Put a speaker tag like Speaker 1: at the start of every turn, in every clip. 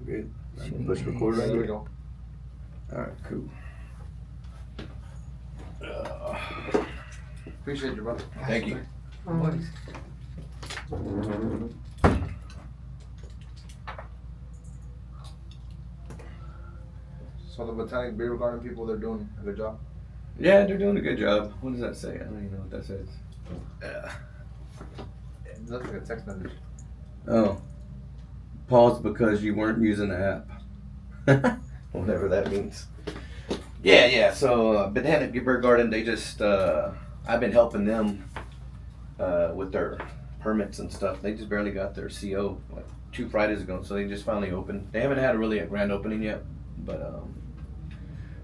Speaker 1: Good. I'm gonna push record right
Speaker 2: There we
Speaker 1: here.
Speaker 2: go.
Speaker 1: Alright, cool.
Speaker 2: Appreciate you, brother.
Speaker 1: Thank you.
Speaker 2: So the Botanic Beer Garden people, they're doing a good job.
Speaker 1: Yeah, they're doing a good job. What does that say? I don't even know what that says.
Speaker 2: It looks like a text message.
Speaker 1: Oh. Pause because you weren't using the app. Whatever that means. Yeah. So, Botanic Beer Garden, they just, I've been helping them with their permits and stuff. They just barely got their CO like 2 Fridays ago, so they just finally opened. They haven't had a grand opening yet, but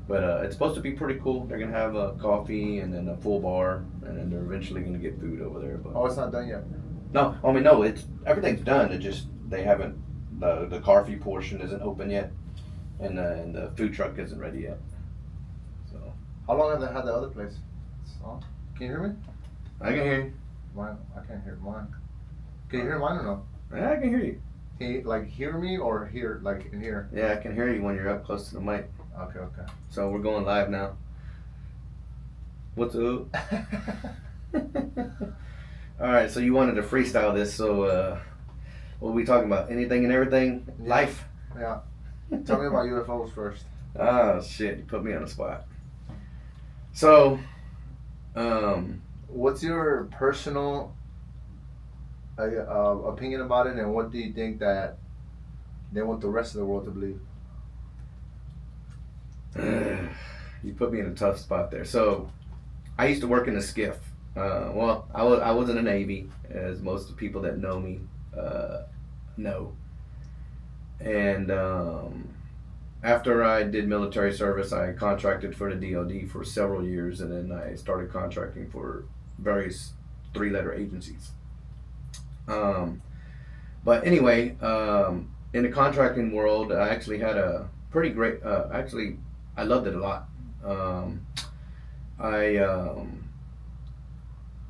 Speaker 1: it's supposed to be pretty cool. They're gonna have a coffee and then a full bar, and then they're eventually gonna get food over there. But
Speaker 2: Oh, it's not done yet.
Speaker 1: no, I mean no, it's everything's done. It just they haven't the coffee portion isn't open yet, and the food truck isn't ready yet. So
Speaker 2: How long have they had the other place? It's on. Can you hear me?
Speaker 1: I can hear you.
Speaker 2: Mine, I can't hear mine. Can you hear mine or no?
Speaker 1: Yeah, I can hear you.
Speaker 2: Can you like hear me or hear like in here?
Speaker 1: Yeah, I can hear you when you're up close to the mic.
Speaker 2: Okay.
Speaker 1: So we're going live now. What's up? All right, so you wanted to freestyle this, so what are we talking about? Anything and everything?
Speaker 2: Yeah.
Speaker 1: Life?
Speaker 2: Yeah. Tell me about UFOs first.
Speaker 1: Oh shit, you put me on the spot. So,
Speaker 2: What's your personal opinion about it, and what do you think that they want the rest of the world to believe?
Speaker 1: you put me in a tough spot there. So, I used to work in a skiff. Well, I was in the Navy, as most of the people that know me know. And after I did military service, I contracted for the DoD for several years, and then I started contracting for various 3-letter agencies. But anyway, in the contracting world, I actually had a pretty great. Actually, I loved it a lot.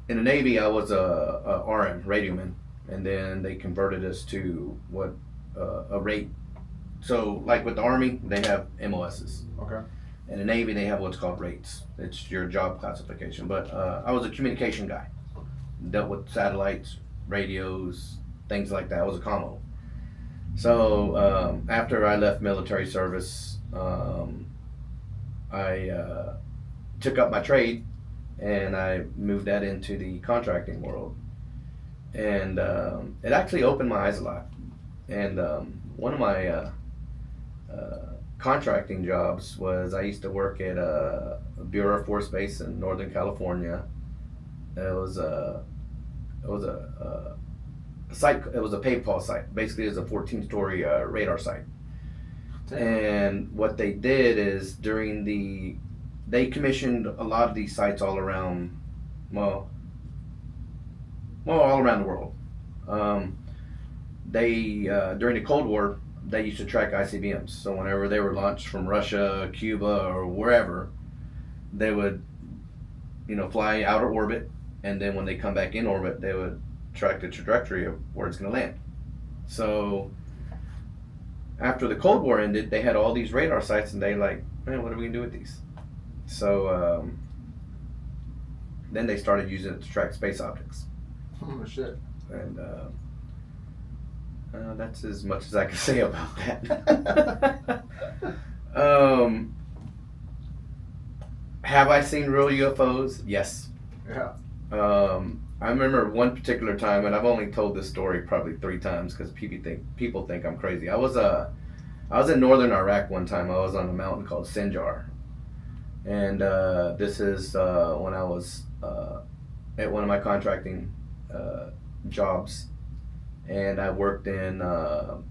Speaker 1: In the Navy, I was a RM, radioman, and then they converted us to a rate. So, like with the Army, they have MOSs.
Speaker 2: Okay.
Speaker 1: In the Navy, they have what's called rates. It's your job classification. But I was a communication guy. Dealt with satellites, radios, things like that. I was a commo. So after I left military service, I took up my trade and I moved that into the contracting world. And it actually opened my eyes a lot. And one of my contracting jobs was I used to work at a Bureau Air Force Base in Northern California. It was a site. It was a pay-pal site. Basically, it was a 14-story radar site.
Speaker 2: Damn.
Speaker 1: And what they did is they commissioned a lot of these sites all around, all around the world. During the Cold War, they used to track ICBMs. So whenever they were launched from Russia, Cuba, or wherever, they would, fly out of orbit, and then when they come back in orbit, they would track the trajectory of where it's going to land. So after the Cold War ended, they had all these radar sites, and they man, what are we going to do with these? So then they started using it to track space objects.
Speaker 2: Oh shit.
Speaker 1: And that's as much as I can say about that. Have I seen real UFOs? Yes.
Speaker 2: Yeah.
Speaker 1: I remember one particular time, and I've only told this story probably 3 times because people think I'm crazy. I was in northern Iraq one time. I was on a mountain called Sinjar, and this is when I was at one of my contracting jobs, and I worked in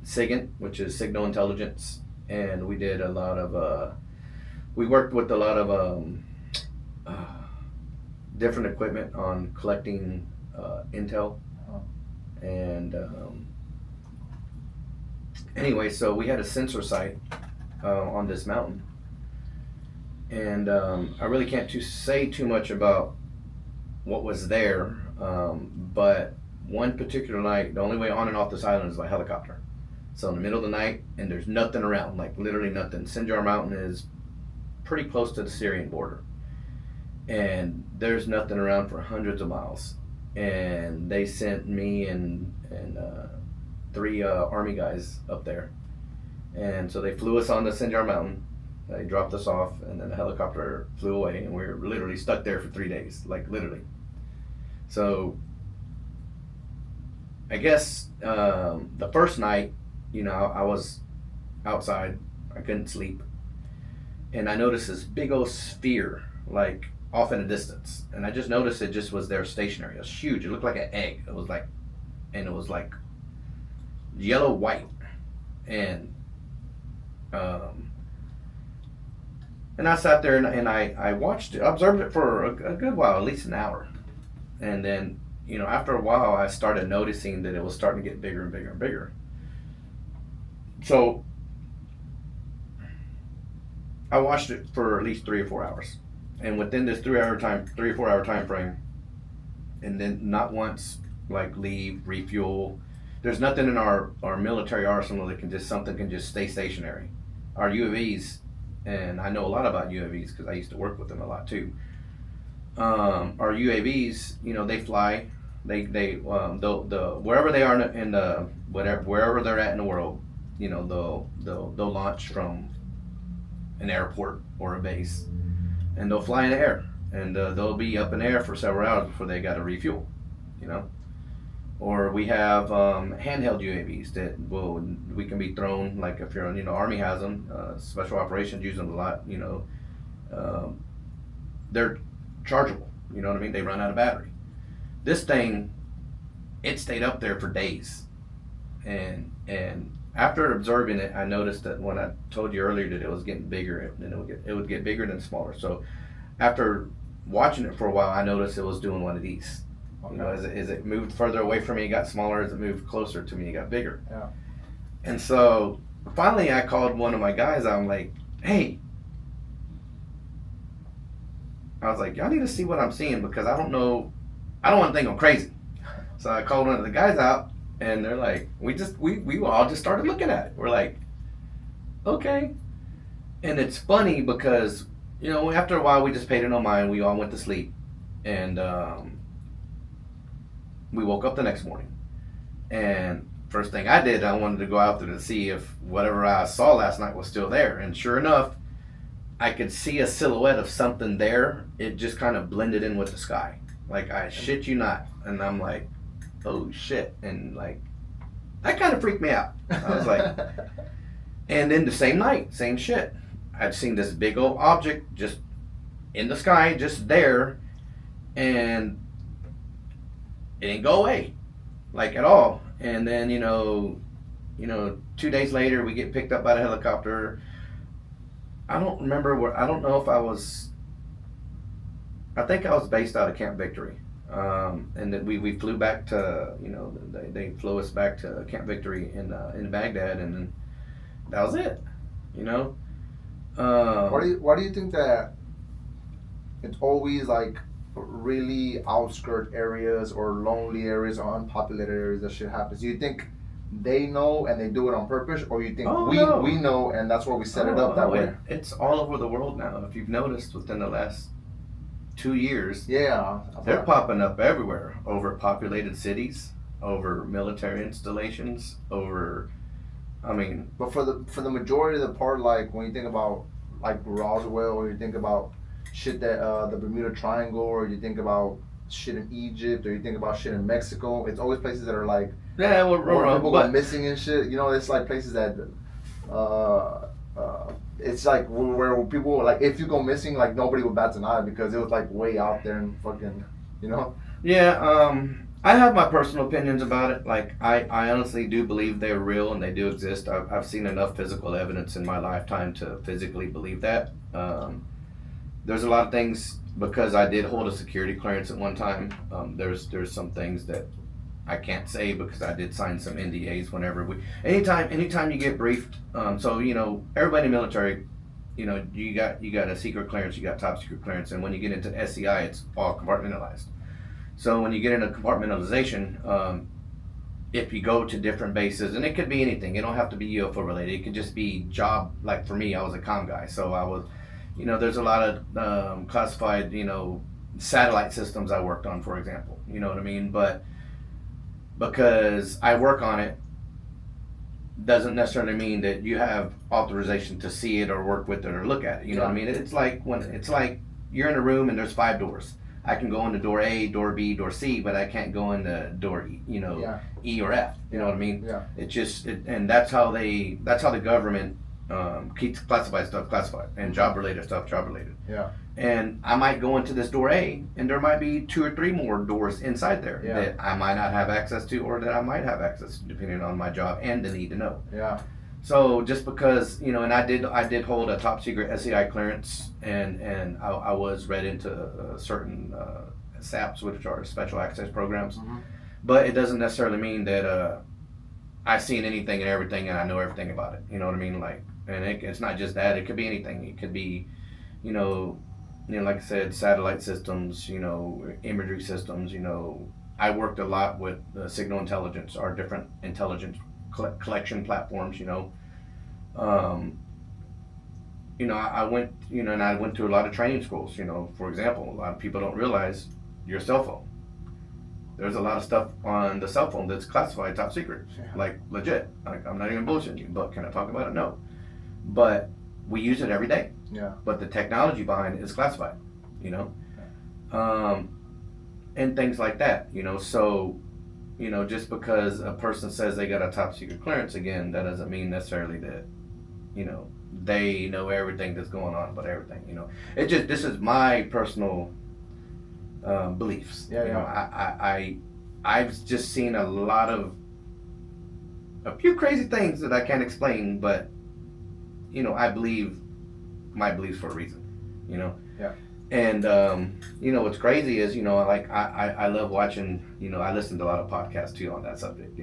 Speaker 1: SIGINT, which is Signal Intelligence, and we did a lot of we worked with a lot of different equipment on collecting intel. And anyway, so we had a sensor site on this mountain, and I really can't say too much about what was there, but one particular night, the only way on and off this island is by helicopter. So in the middle of the night, and there's nothing around, like literally nothing. Sinjar Mountain is pretty close to the Syrian border, and there's nothing around for hundreds of miles. And they sent me and three army guys up there, and so they flew us on the Sinjar Mountain. They dropped us off, and then the helicopter flew away, and we were literally stuck there for 3 days, like literally. So I guess the first night, I was outside. I couldn't sleep, and I noticed this big old sphere, like off in the distance, and I just noticed it just was there stationary. It was huge. It looked like an egg. And it was like yellow white, and and I sat there and I watched it, observed it for a good while, at least an hour, and then after a while I started noticing that it was starting to get bigger and bigger and bigger. So I watched it for at least 3 or 4 hours. And within this 3 or 4 hour time frame, and then not once like leave, refuel. There's nothing in our military arsenal that something can just stay stationary. Our UAVs, and I know a lot about UAVs because I used to work with them a lot too. Our UAVs, they fly. They'll wherever they are in the wherever they're at in the world, they'll launch from an airport or a base, and they'll fly in the air, and they'll be up in the air for several hours before they got to refuel, Or we have handheld UAVs that we can be thrown, like if you're on, Army has them, Special Operations use them a lot, they're chargeable, you know what I mean? They run out of battery. This thing, it stayed up there for days, and after observing it, I noticed that when I told you earlier that it was getting bigger, and it would get bigger then smaller. So after watching it for a while, I noticed it was doing one of these.
Speaker 2: Okay.
Speaker 1: As it moved further away from me, it got smaller. As it moved closer to me, it got bigger.
Speaker 2: Yeah.
Speaker 1: And so finally, I called one of my guys. I'm like, "Hey," I was like, "Y'all need to see what I'm seeing because I don't know. I don't want to think I'm crazy." So I called one of the guys out, and they're like, "We all just started looking at it." We're like, "Okay." And it's funny because after a while, we just paid it no mind. We all went to sleep, and we woke up the next morning, and first thing I did, I wanted to go out there to see if whatever I saw last night was still there. And sure enough, I could see a silhouette of something there. It just kind of blended in with the sky. Like, I shit you not. And I'm like, oh shit. And like, that kind of freaked me out. I was like, and then the same night, same shit. I'd seen this big old object just in the sky, just there, and it didn't go away, like at all. And then 2 days later, we get picked up by the helicopter. I don't remember where. I don't know if I was. I think I was based out of Camp Victory, and then we flew back to they flew us back to Camp Victory in Baghdad, and then that was it.
Speaker 2: Why do you think that it's always like really outskirt areas or lonely areas or unpopulated areas that shit happens? Do you think they know and they do it on purpose, or you think
Speaker 1: no.
Speaker 2: we know and that's why we set it up that way?
Speaker 1: It's all over the world now. If you've noticed within the last 2 years,
Speaker 2: Yeah,
Speaker 1: they're popping up everywhere. Over populated cities, over military installations, over.
Speaker 2: but for the majority of the part, like when you think about like Roswell, or you think about shit that the Bermuda Triangle, or you think about shit in Egypt, or you think about shit in Mexico, it's always places that are like
Speaker 1: Yeah,
Speaker 2: where people go missing and shit. It's like places that it's like where people like if you go missing, like nobody would bat an eye because it was like way out there and fucking
Speaker 1: Yeah, I have my personal opinions about it. Like, I honestly do believe they're real and they do exist. I've seen enough physical evidence in my lifetime to physically believe that. There's a lot of things, because I did hold a security clearance at one time. There's some things that I can't say because I did sign some NDAs whenever anytime you get briefed. So everybody in the military, you got a secret clearance, you got top secret clearance, and when you get into SCI, it's all compartmentalized. So when you get into compartmentalization, if you go to different bases, and it could be anything. It don't have to be UFO related. It could just be job. Like for me, I was a comm guy, so I was, there's a lot of classified, satellite systems I worked on, for example. You know what I mean? But because I work on it, doesn't necessarily mean that you have authorization to see it or work with it or look at it. You know what I mean? It's like you're in a room and there's 5 doors. I can go into door A, door B, door C, but I can't go into door E or F. You know what I mean?
Speaker 2: Yeah.
Speaker 1: And that's how the government keeps classified stuff classified and job related stuff job related.
Speaker 2: Yeah.
Speaker 1: And I might go into this door A, and there might be 2 or 3 more doors inside there that I might not have access to, or that I might have access to, depending on my job and the need to know.
Speaker 2: Yeah.
Speaker 1: So just because, and I did hold a top secret SCI clearance, and I was read into certain SAPs, which are special access programs, but it doesn't necessarily mean that I've seen anything and everything and I know everything about it. You know what I mean? Like, and it's not just that. It could be anything. It could be, like I said, satellite systems, imagery systems. I worked a lot with signal intelligence, our different intelligence collection platforms. I went, and I went to a lot of training schools. For example, a lot of people don't realize your cell phone. There's a lot of stuff on the cell phone that's classified top secret, like legit. Like, I'm not even bullshitting you, but can I talk about it? No. But we use it every day.
Speaker 2: Yeah.
Speaker 1: But the technology behind it is classified, and things like that, So, just because a person says they got a top secret clearance, again, that doesn't mean necessarily that, they know everything that's going on about everything. This is my personal beliefs. I've just seen a few crazy things that I can't explain, but I believe my beliefs for a reason,
Speaker 2: Yeah.
Speaker 1: And what's crazy is, I love watching, I listen to a lot of podcasts too on that subject.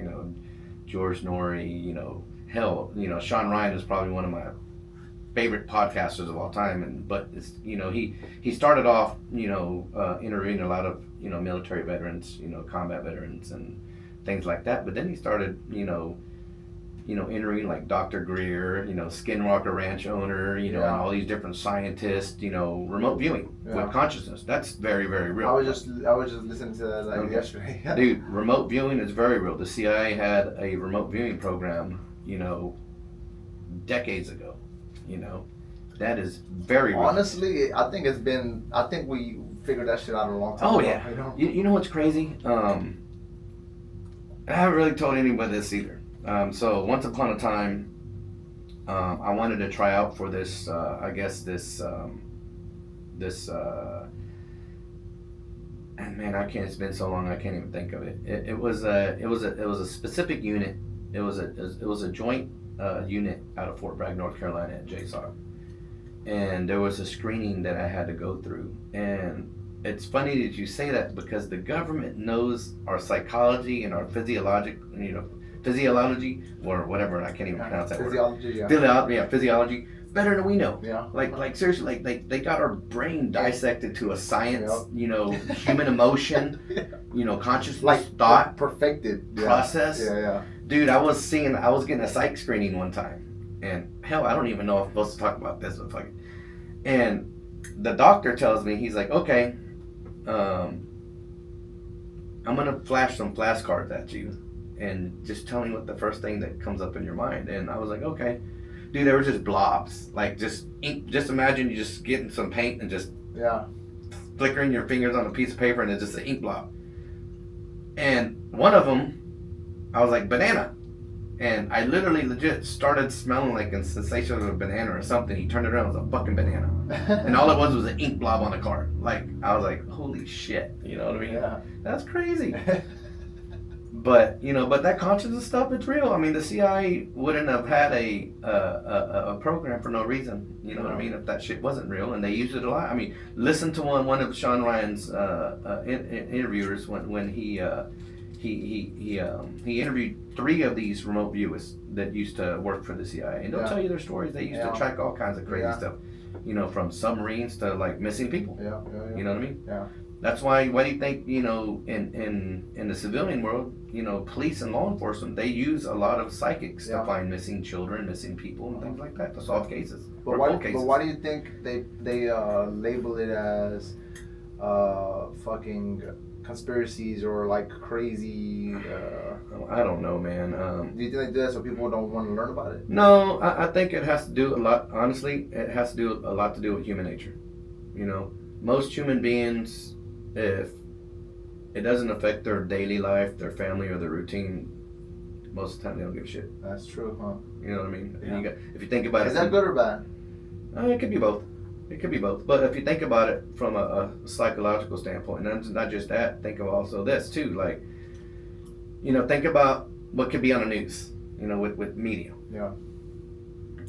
Speaker 1: George Norrie, hell, Sean Ryan is probably one of my favorite podcasters of all time, but it's, he started off, interviewing a lot of, military veterans, combat veterans and things like that, but then he started, interviewing like Dr. Greer, Skinwalker Ranch owner, and all these different scientists, remote viewing with consciousness. That's very, very real.
Speaker 2: I was just listening to that yesterday.
Speaker 1: Dude, remote viewing is very real. The CIA had a remote viewing program, decades ago. That is very real.
Speaker 2: Honestly, I think we figured that shit out a long time
Speaker 1: ago.
Speaker 2: Oh
Speaker 1: yeah. You know what's crazy? I haven't really told anybody this either. So once upon a time, I wanted to try out for this. And man, it's been so long I can't even think of it. It was a specific unit. It was a joint unit out of Fort Bragg, North Carolina at JSOC, and there was a screening that I had to go through. And it's funny that you say that, because the government knows our psychology and our physiology, or whatever. I can't even pronounce that word. Physiology better than we know.
Speaker 2: Yeah.
Speaker 1: Like seriously, like they got our brain dissected to a science. Human emotion. Consciousness, like thought,
Speaker 2: perfected
Speaker 1: process.
Speaker 2: Yeah.
Speaker 1: Dude, I was getting a psych screening one time, and hell, I don't even know if I'm supposed to talk about this, but fuck it. And the doctor tells me, he's like, okay, I'm gonna flash some flashcards at you, and just tell me what the first thing that comes up in your mind. And I was like, okay. Dude, they were just blobs, like just ink. Just imagine you just getting some paint and just flickering your fingers on a piece of paper, and it's just an ink blob. And one of them, I was like, banana. And I literally legit started smelling like a sensation of a banana or something. He turned it around, it was a fucking banana. And all it was an ink blob on a card. Like, I was like, holy shit. You know what I mean?
Speaker 2: Yeah.
Speaker 1: That's crazy. But, but that consciousness stuff, it's real. I mean, the CIA wouldn't have had a program for no reason. You know what I mean? If that shit wasn't real, and they used it a lot. I mean, listen to one of Sean Ryan's interviewers when he interviewed 3 of these remote viewers that used to work for the CIA, and they'll tell you their stories. They used to track all kinds of crazy stuff, from submarines to like missing people.
Speaker 2: Yeah.
Speaker 1: You know what I mean?
Speaker 2: Yeah.
Speaker 1: That's why do you think, in the civilian world, police and law enforcement, they use a lot of psychics
Speaker 2: Yeah.
Speaker 1: to find missing children, missing people, and things like that to solve cases.
Speaker 2: But
Speaker 1: or
Speaker 2: why?
Speaker 1: cold cases.
Speaker 2: But why do you think they label it as fucking conspiracies or like crazy?
Speaker 1: I don't know, man.
Speaker 2: Do you think they do that so people don't want to learn about it?
Speaker 1: No, I think it has to do a lot. Honestly, it has to do a lot to do with human nature. Most human beings, if it doesn't affect their daily life, their family, or their routine, most of the time they don't give a shit.
Speaker 2: That's true, huh?
Speaker 1: You know what I mean?
Speaker 2: Yeah.
Speaker 1: If you think about
Speaker 2: Is
Speaker 1: it,
Speaker 2: that good or bad?
Speaker 1: it could be both. It could be both. But if you think about it from a psychological standpoint, and not just that, think of also this too. Like, think about what could be on the news. With media.
Speaker 2: Yeah.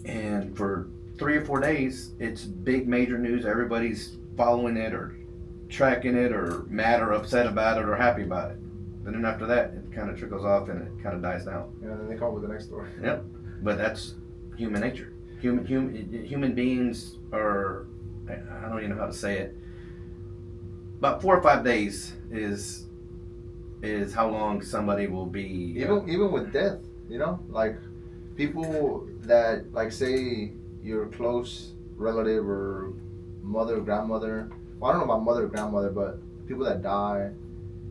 Speaker 1: And for 3 or 4 days, it's big major news. Everybody's following it or tracking it or mad or upset about it or happy about it. But then after that, it kind of trickles off and it kind of dies down.
Speaker 2: Yeah, and then they come up with the next story.
Speaker 1: Yep. But that's human nature. Human beings are, I don't even know how to say it. About 4 or 5 days is how long somebody will be.
Speaker 2: Even with death, like people that like say your close relative or mother, grandmother. Well, I don't know about mother or grandmother, but people that die,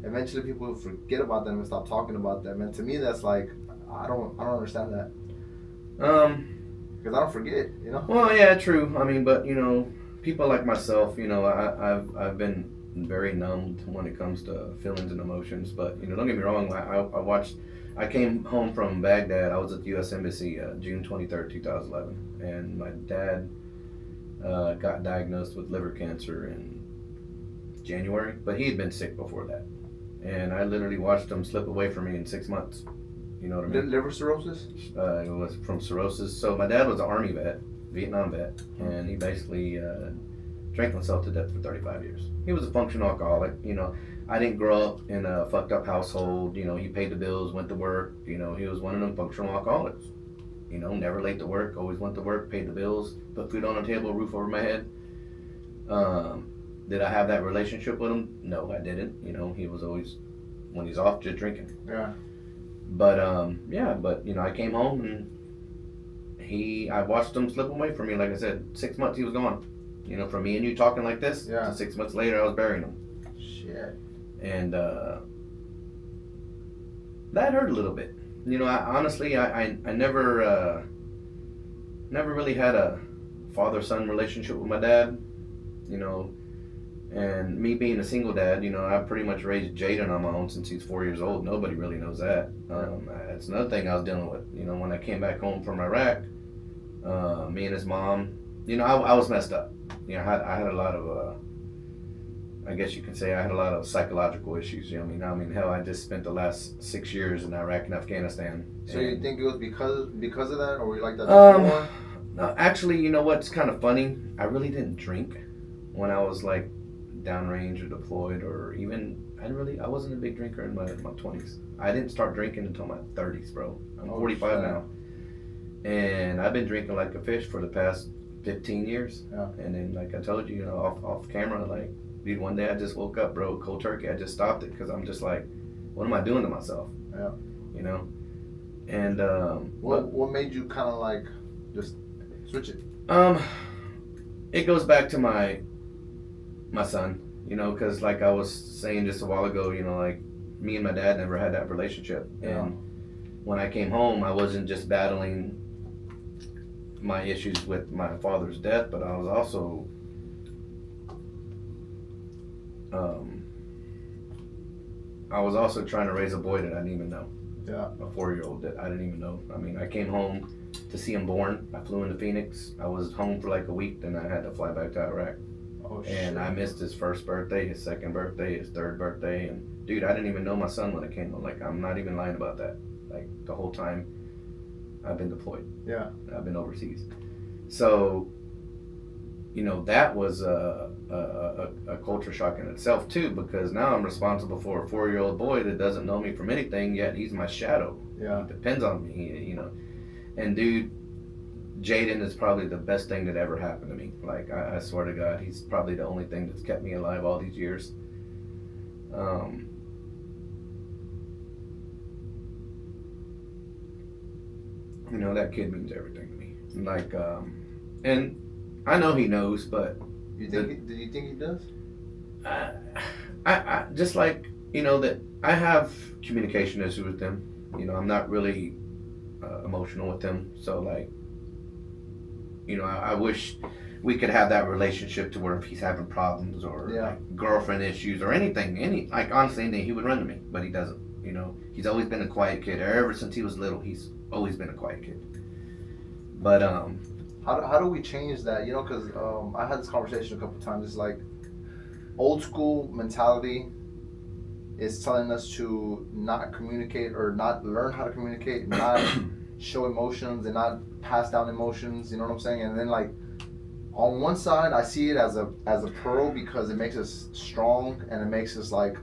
Speaker 2: eventually people forget about them and stop talking about them. And to me, that's like I don't understand that. Because I don't forget,
Speaker 1: Well, yeah, true. I mean, but people like myself, I've been very numbed when it comes to feelings and emotions. But don't get me wrong. I came home from Baghdad. I was at the U.S. Embassy June 23rd, 2011, and my dad got diagnosed with liver cancer in January, but he had been sick before that, and I literally watched him slip away from me in 6 months. You know what I mean?
Speaker 2: Liver cirrhosis?
Speaker 1: It was from cirrhosis. So my dad was an Army vet, Vietnam vet, and he basically drank himself to death for 35 years. He was a functional alcoholic. I didn't grow up in a fucked up household. He paid the bills, went to work. He was one of them functional alcoholics. Never late to work, always went to work, paid the bills, put food on the table, roof over my head. Did I have that relationship with him? No, I didn't. He was always, when he's off, just drinking.
Speaker 2: Yeah.
Speaker 1: But I came home and I watched him slip away from me. Like I said, 6 months he was gone. From me and you talking like this, to 6 months later I was burying him.
Speaker 2: Shit.
Speaker 1: And that hurt a little bit. I never really had a father-son relationship with my dad. And me being a single dad, I pretty much raised Jaden on my own since he's 4 years old. Nobody really knows that. That's another thing I was dealing with. When I came back home from Iraq, me and his mom, I was messed up. I had a lot of, I guess you can say I had a lot of psychological issues. Hell, I just spent the last 6 years in Iraq and Afghanistan.
Speaker 2: So you think it was because of that, or were you like that before?
Speaker 1: No, actually, what's kind of funny? I really didn't drink when I was like downrange or deployed, or even I wasn't a big drinker in my 20s. I didn't start drinking until my 30s, bro. I'm 45
Speaker 2: shit.
Speaker 1: now, and I've been drinking like a fish for the past 15 years.
Speaker 2: Yeah.
Speaker 1: And then, like I told you, off camera, like, dude, one day I just woke up, bro, cold turkey. I just stopped it because I'm just like, what am I doing to myself?
Speaker 2: Yeah.
Speaker 1: And
Speaker 2: what made you kind of like just switch it?
Speaker 1: It goes back to my son, because like I was saying just a while ago, like me and my dad never had that relationship.
Speaker 2: Yeah.
Speaker 1: And when I came home, I wasn't just battling my issues with my father's death, but I was also trying to raise a boy that I didn't even know.
Speaker 2: Yeah.
Speaker 1: A 4-year-old that I didn't even know. I came home to see him born. I flew into Phoenix. I was home for like a week, then I had to fly back to Iraq.
Speaker 2: Oh, shit.
Speaker 1: And I missed his first birthday, his second birthday, his third birthday, and dude, I didn't even know my son when I came home. Like, I'm not even lying about that. Like, the whole time I've been deployed.
Speaker 2: Yeah.
Speaker 1: I've been overseas. So, that was a culture shock in itself too, because now I'm responsible for a 4-year-old boy that doesn't know me from anything, yet he's my shadow.
Speaker 2: Yeah.
Speaker 1: He depends on me, And dude, Jaden is probably the best thing that ever happened to me. Like, I swear to God, he's probably the only thing that's kept me alive all these years. You know, that kid means everything to me. Like, and I know he knows, but
Speaker 2: You think? Do you think he does?
Speaker 1: I just like, you know, that I have communication issues with them. You know, I'm not really emotional with them. So like, you know, I wish we could have that relationship to where if he's having problems or
Speaker 2: Yeah.
Speaker 1: like girlfriend issues or anything, like honestly anything, he would run to me, but he doesn't. You know, he's always been a quiet kid. Ever since he was little, he's always been a quiet kid. But
Speaker 2: How do we change that? You know, because I had this conversation a couple times. It's like old school mentality is telling us to not communicate or not learn how to communicate, not show emotions and not pass down emotions. You know what I'm saying? And then like on one side, I see it as a pro because it makes us strong and it makes us like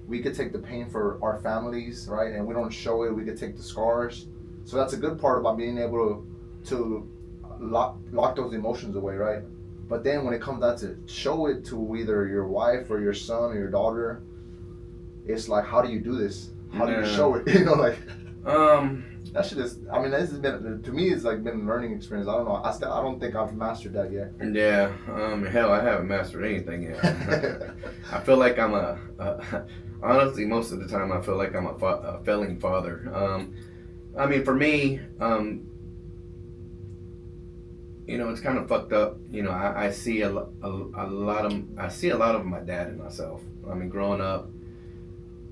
Speaker 2: we could take the pain for our families, right? And we don't show it. We could take the scars. So that's a good part about being able to lock those emotions away, right? But then when it comes down to show it to either your wife or your son or your daughter, it's like, how do you do this? How do you show it? You know, like that shit is. I mean, this has been to me. It's like been a learning experience. I don't know. I don't think I've mastered that yet.
Speaker 1: Yeah. Hell, I haven't mastered anything yet. I feel like I'm honestly, most of the time, I feel like I'm a failing father. I mean, for me, you know, it's kind of fucked up. You know, I see a lot of my dad in myself. I mean, growing up,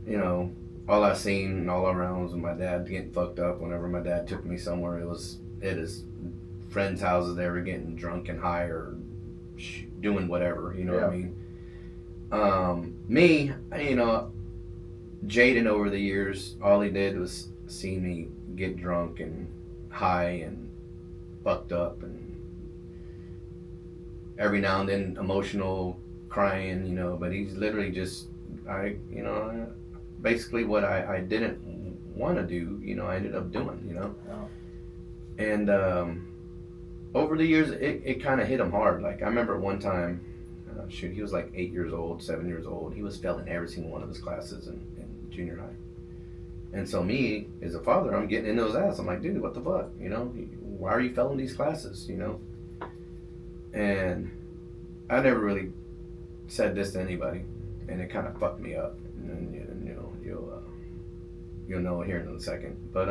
Speaker 1: you know, all I seen and all around was my dad getting fucked up. Whenever my dad took me somewhere, it is friends' houses. They were getting drunk and high or doing whatever. You know what I mean? Me, you know, Jaden over the years, all he did was see me get drunk and high and fucked up, and every now and then emotional, crying, you know. But he's literally just, basically what I didn't want to do, you know, I ended up doing, you know.
Speaker 2: Yeah.
Speaker 1: And over the years, it kind of hit him hard. Like I remember one time, he was like 8 years old, 7 years old. He was failing every single one of his classes in junior high. And so me, as a father, I'm getting in those ass. I'm like, dude, what the fuck? You know, why are you failing these classes? You know? And I never really said this to anybody, and it kind of fucked me up. And then, you know, you'll know here in a second. But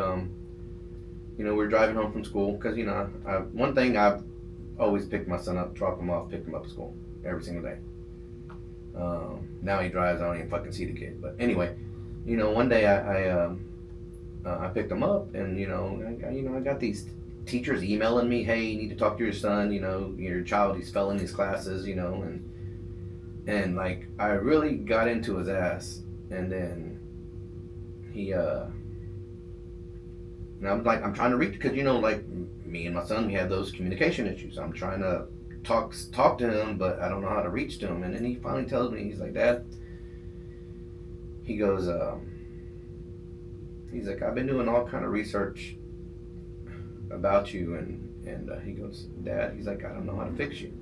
Speaker 1: you know, we're driving home from school because, you know, one thing I've always picked my son up, drop him off, pick him up at school every single day. Now he drives, I don't even fucking see the kid. But anyway, you know, one day I picked him up, and you know, I got these teachers emailing me, hey, you need to talk to your son. You know, your child, he's failing these classes. You know, and like I really got into his ass, and then he and I'm like, I'm trying to reach, because you know, like me and my son, we have those communication issues. I'm trying to talk to him, but I don't know how to reach to him. And then he finally tells me, he's like, Dad, he goes, he's like, I've been doing all kind of research about you, and he goes, Dad, he's like, I don't know how to fix you.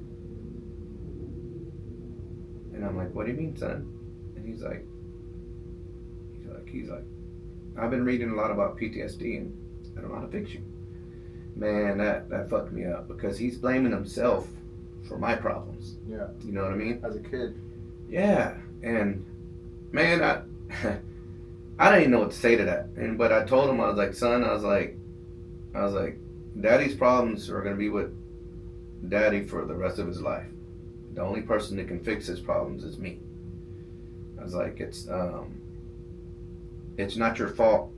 Speaker 1: And I'm like, what do you mean, son? And he's like, I've been reading a lot about PTSD, and I don't know how to fix you. Man, that fucked me up, because he's blaming himself for my problems.
Speaker 2: Yeah.
Speaker 1: You know what I mean?
Speaker 2: As a kid.
Speaker 1: Yeah. And man, I didn't even know what to say to that. But I told him, I was like, son, I was like, Daddy's problems are gonna be with Daddy for the rest of his life. The only person that can fix his problems is me. I was like, it's not your fault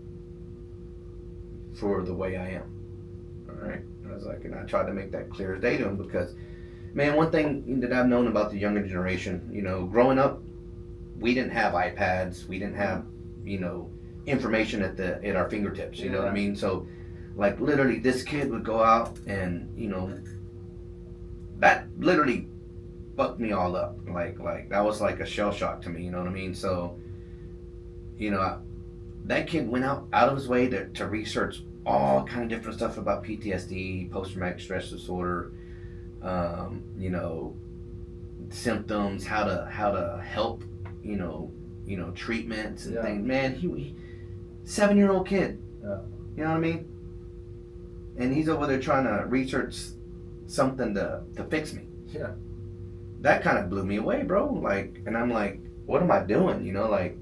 Speaker 1: for the way I am. All right. I was like, and I tried to make that clear as day to him, because, man, one thing that I've known about the younger generation, you know, growing up, we didn't have iPads, we didn't have, you know, information at our fingertips. You know what I mean? So, like, literally, this kid would go out, and you know, that literally fucked me all up. Like that was like a shell shock to me. You know what I mean? So, you know, that kid went out of his way to research all kind of different stuff about PTSD, post-traumatic stress disorder, you know, symptoms, how to help, you know, treatments and things. Man, he 7-year-old kid.
Speaker 2: Yeah.
Speaker 1: You know what I mean? and he's over there trying to research something to fix me.
Speaker 2: Yeah.
Speaker 1: That kind of blew me away, bro. Like, and I'm like, what am I doing? You know, like,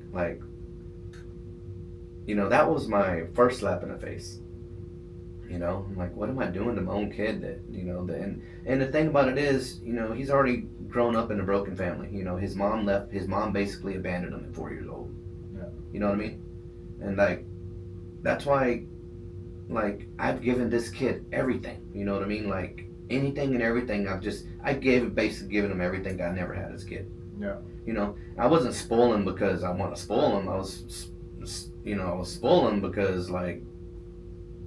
Speaker 1: you know, that was my first slap in the face. You know, I'm like, what am I doing to my own kid? That, you know, and the thing about it is, you know, he's already grown up in a broken family. You know, his mom basically abandoned him at 4 years old.
Speaker 2: Yeah.
Speaker 1: You know what I mean? And like, that's why, like, I've given this kid everything. You know what I mean? Like, anything and everything. Basically given him everything I never had as a kid.
Speaker 2: Yeah.
Speaker 1: You know, I wasn't spoiling because I want to spoil him. I was spoiling because, like,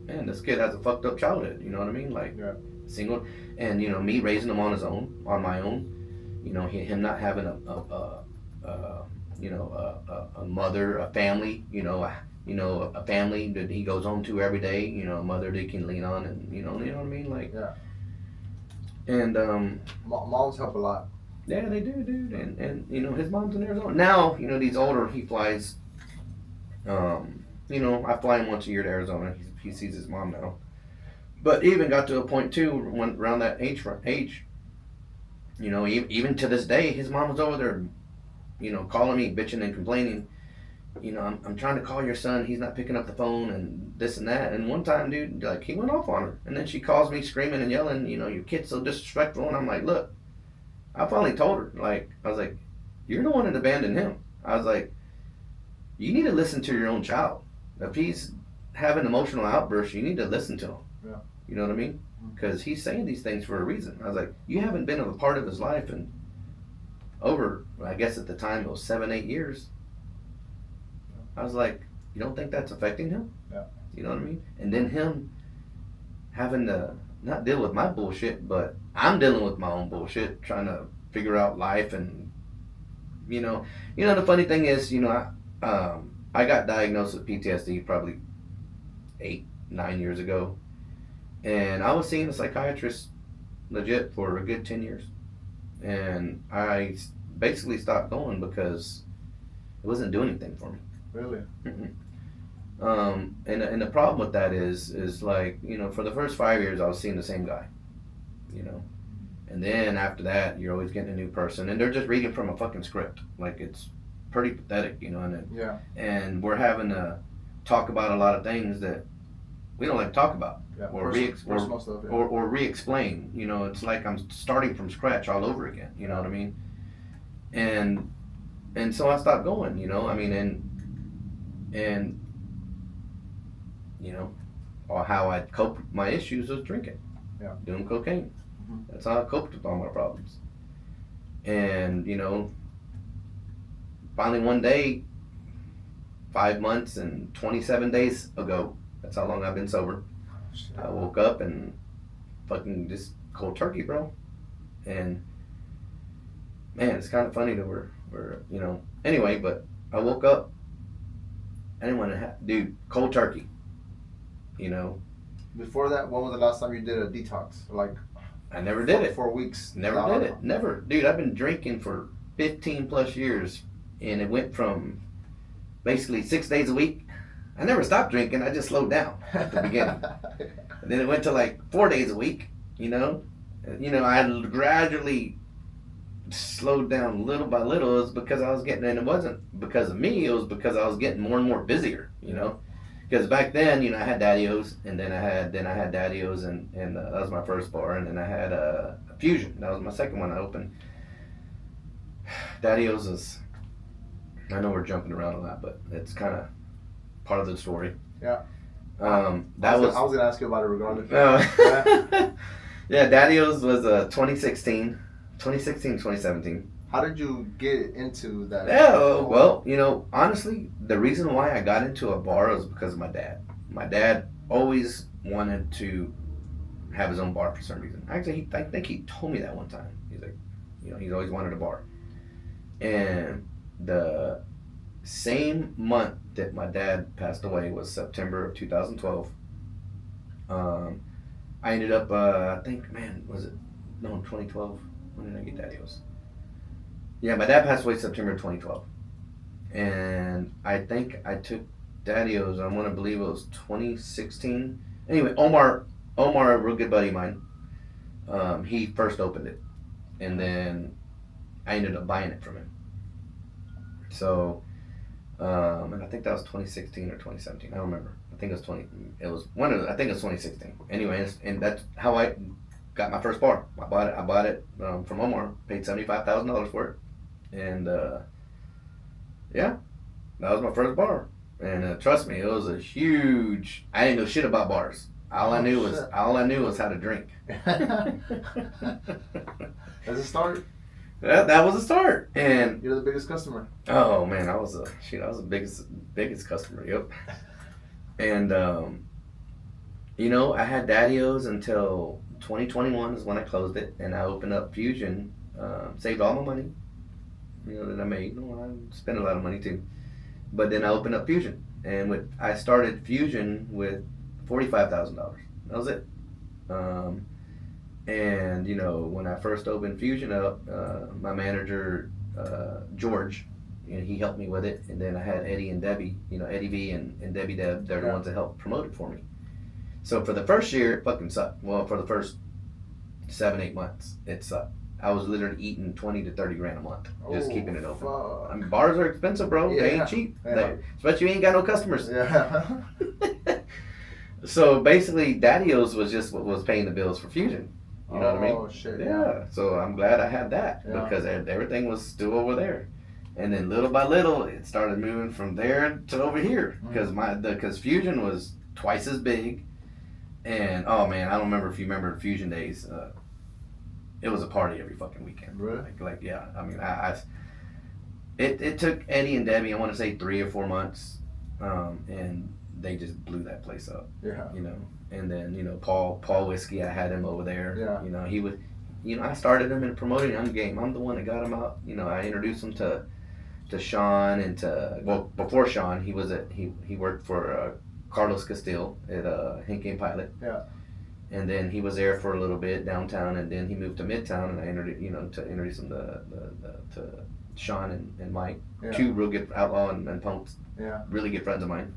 Speaker 1: man, this kid has a fucked up childhood. You know what I mean? Like,
Speaker 2: Yeah.
Speaker 1: single, and you know, me raising him on my own. You know, him not having a mother, a family. You know, a family that he goes home to every day. You know, a mother that he can lean on, and you know what I mean? Like,
Speaker 2: Yeah.
Speaker 1: And
Speaker 2: moms help a lot.
Speaker 1: yeah, they do, dude. And you know, his mom's in Arizona now. You know, he's older. He flies. You know, I fly him once a year to Arizona. He sees his mom now. But even got to a point too when around that age. You know, even to this day, his mom was over there, you know, calling me, bitching and complaining. You know, I'm trying to call your son. He's not picking up the phone and this and that. And one time, dude, like, he went off on her. And then she calls me screaming and yelling, you know, your kid's so disrespectful. And I'm like, look, I finally told her, like, I was like, you're the one that abandoned him. I was like, you need to listen to your own child. If he's having emotional outbursts, you need to listen to him.
Speaker 2: Yeah.
Speaker 1: You know what I mean? Because he's saying these things for a reason. I was like, you haven't been a part of his life in over, I guess at the time it was 7-8 years. I was like, you don't think that's affecting him?
Speaker 2: Yeah.
Speaker 1: You know what I mean? And then him having to not deal with my bullshit, but I'm dealing with my own bullshit, trying to figure out life. And you know the funny thing is, you know, I got diagnosed with PTSD probably 8-9 years ago, and I was seeing a psychiatrist legit for a good 10 years, and I basically stopped going because it wasn't doing anything for me.
Speaker 2: Really?
Speaker 1: And the problem with that is like, you know, for the first 5 years I was seeing the same guy, you know, and then after that you're always getting a new person, and they're just reading from a fucking script. Like, it's pretty pathetic, you know. And we're having to talk about a lot of things that we don't like to talk about, or
Speaker 2: personal stuff, yeah.
Speaker 1: or re-explain. You know, it's like I'm starting from scratch all over again. You know what I mean? And so I stopped going. You know, I mean, and you know, or how I coped with my issues was drinking, doing cocaine.
Speaker 2: Mm-hmm.
Speaker 1: That's how I coped with all my problems. And you know, finally one day, 5 months and 27 days ago, that's how long I've been sober, I woke up and fucking just cold turkey, bro. And man, it's kind of funny that we're you know, anyway, but I woke up, I didn't want to dude, cold turkey, you know.
Speaker 2: Before that, when was the last time you did a detox? Like,
Speaker 1: I never did it.
Speaker 2: 4 weeks.
Speaker 1: Never did it. Never. Dude, I've been drinking for 15 plus years, and it went from basically 6 days a week. I never stopped drinking. I just slowed down at the beginning. And then it went to like 4 days a week, you know. You know, I gradually slowed down little by little. It was because I was getting, and it wasn't because of me, it was because I was getting more and more busier, you know. Because back then, you know, I had Daddy-O's, and then I had Daddy-O's, and that was my first bar, and then I had a Fusion. That was my second one I opened. Daddy-O's is, I know we're jumping around a lot, but it's kind of part of the story.
Speaker 2: Yeah.
Speaker 1: I was
Speaker 2: gonna ask you about it regardless.
Speaker 1: Yeah, Daddy-O's was 2016, 2017.
Speaker 2: How did you get into that?
Speaker 1: Yeah, well, you know, honestly, the reason why I got into a bar was because of my dad. My dad always wanted to have his own bar for some reason. Actually, I think he told me that one time. He's like, you know, he's always wanted a bar. And the same month that my dad passed away was September of 2012. I ended up, I think, man, was it? No, 2012. When did I get Daddy-O's? Yeah, my dad passed away September 2012. And I think I took Daddy-O's, I want to believe it was 2016. Anyway, Omar Omar, a real good buddy of mine, he first opened it, and then I ended up buying it from him. So, and I think that was 2016 or 2017. I don't remember. I think it was 20. It was one of. I think it was 2016. Anyways, and that's how I got my first bar. I bought it from Omar. Paid $75,000 for it, and yeah, that was my first bar. And trust me, it was a huge. I didn't know shit about bars. All I knew was how to drink.
Speaker 2: As a start,
Speaker 1: That was a start, and
Speaker 2: you're the biggest customer.
Speaker 1: oh man, I was the biggest customer. Yep. And I had Daddy-O's until 2021 is when I closed it, and I opened up Fusion. Saved all my money, that I made. I spent a lot of money too, but then I opened up Fusion, and I started Fusion with $45,000. That was it. And when I first opened Fusion up, my manager George, he helped me with it, and then I had Eddie and Debbie, Eddie V and Debbie Deb. They're the ones that helped promote it for me. So for the first year, it fucking sucked. Well, for the first 7-8 months, it sucked. I was literally eating 20 to 30 grand a month, just keeping it open.
Speaker 2: Fuck.
Speaker 1: I mean, bars are expensive, bro.
Speaker 2: Yeah.
Speaker 1: They ain't cheap.
Speaker 2: Yeah.
Speaker 1: Especially you ain't got no customers.
Speaker 2: Yeah.
Speaker 1: So basically, Daddy-O's was just what was paying the bills for Fusion. You know what I mean?
Speaker 2: Oh shit.
Speaker 1: Yeah. So I'm glad I had that because everything was still over there, and then little by little it started moving from there to over here because Fusion was twice as big, and oh man, I don't remember if you remember Fusion days. It was a party every fucking weekend.
Speaker 2: Really?
Speaker 1: Like yeah. I mean, it took Eddie and Debbie, I want to say 3 or 4 months, and they just blew that place up.
Speaker 2: Yeah.
Speaker 1: And then Paul Whiskey, I had him over there.
Speaker 2: Yeah.
Speaker 1: He was, I started him in promoting on game. I'm the one that got him out. I introduced him to Sean and before Sean, he worked for Carlos Castillo at Henke and Pilot.
Speaker 2: Yeah.
Speaker 1: And then he was there for a little bit downtown, and then he moved to Midtown, and I introduced him to Sean and Mike, 2 real good outlaw and punks, really good friends of mine.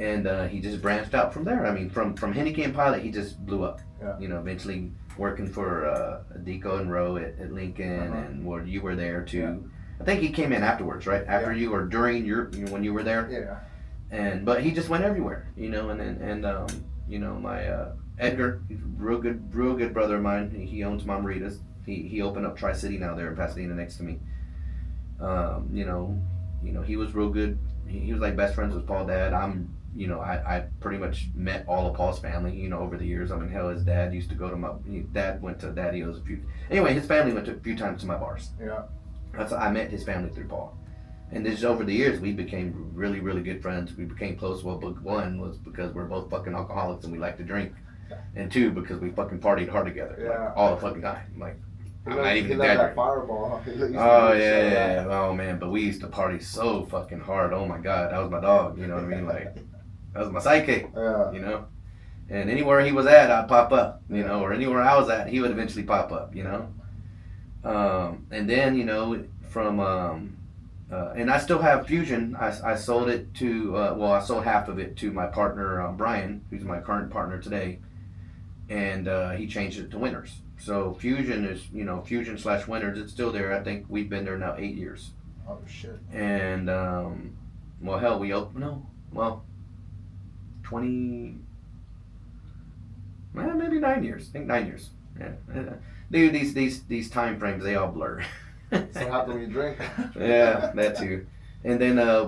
Speaker 1: And he just branched out from there. I mean, from Henke and Pilot, he just blew up.
Speaker 2: Yeah.
Speaker 1: Eventually working for Deco and Rowe at Lincoln, and where you were there too. Yeah. I think he came in afterwards, right? After you or during when you were there.
Speaker 2: Yeah.
Speaker 1: But he just went everywhere, my Edgar, he's a real good brother of mine. He owns Mamaritas. He opened up Tri-City now there in Pasadena next to me. He was real good. He was like best friends with Paul Dad. I pretty much met all of Paul's family, over the years. I mean, hell, his dad used to go to dad went to Daddy-O's anyway, his family went a few times to my bars.
Speaker 2: Yeah.
Speaker 1: I met his family through Paul. And just over the years, we became really, really good friends. We became close. Well, one was because we're both fucking alcoholics and we like to drink. And 2, because we fucking partied hard together.
Speaker 2: Yeah.
Speaker 1: Like, all the fucking time. Like, I'm not even
Speaker 2: exaggerating. That Fireball. Oh
Speaker 1: yeah. Oh man, but we used to party so fucking hard. Oh my god, that was my dog. You know what I mean? Like, that was my sidekick.
Speaker 2: Yeah.
Speaker 1: And anywhere he was at, I'd pop up. Or anywhere I was at, he would eventually pop up. And then from and I still have Fusion. I sold it to I sold half of it to my partner Brian, who's my current partner today, and he changed it to Winners. So Fusion is Fusion/Winners. It's still there. I think we've been there now 8 years.
Speaker 2: Oh shit.
Speaker 1: And we opened 20, maybe 9 years. I think 9 years. Yeah. Dude, these time frames, they all blur.
Speaker 2: So happen when you drink.
Speaker 1: Yeah, that too. And then I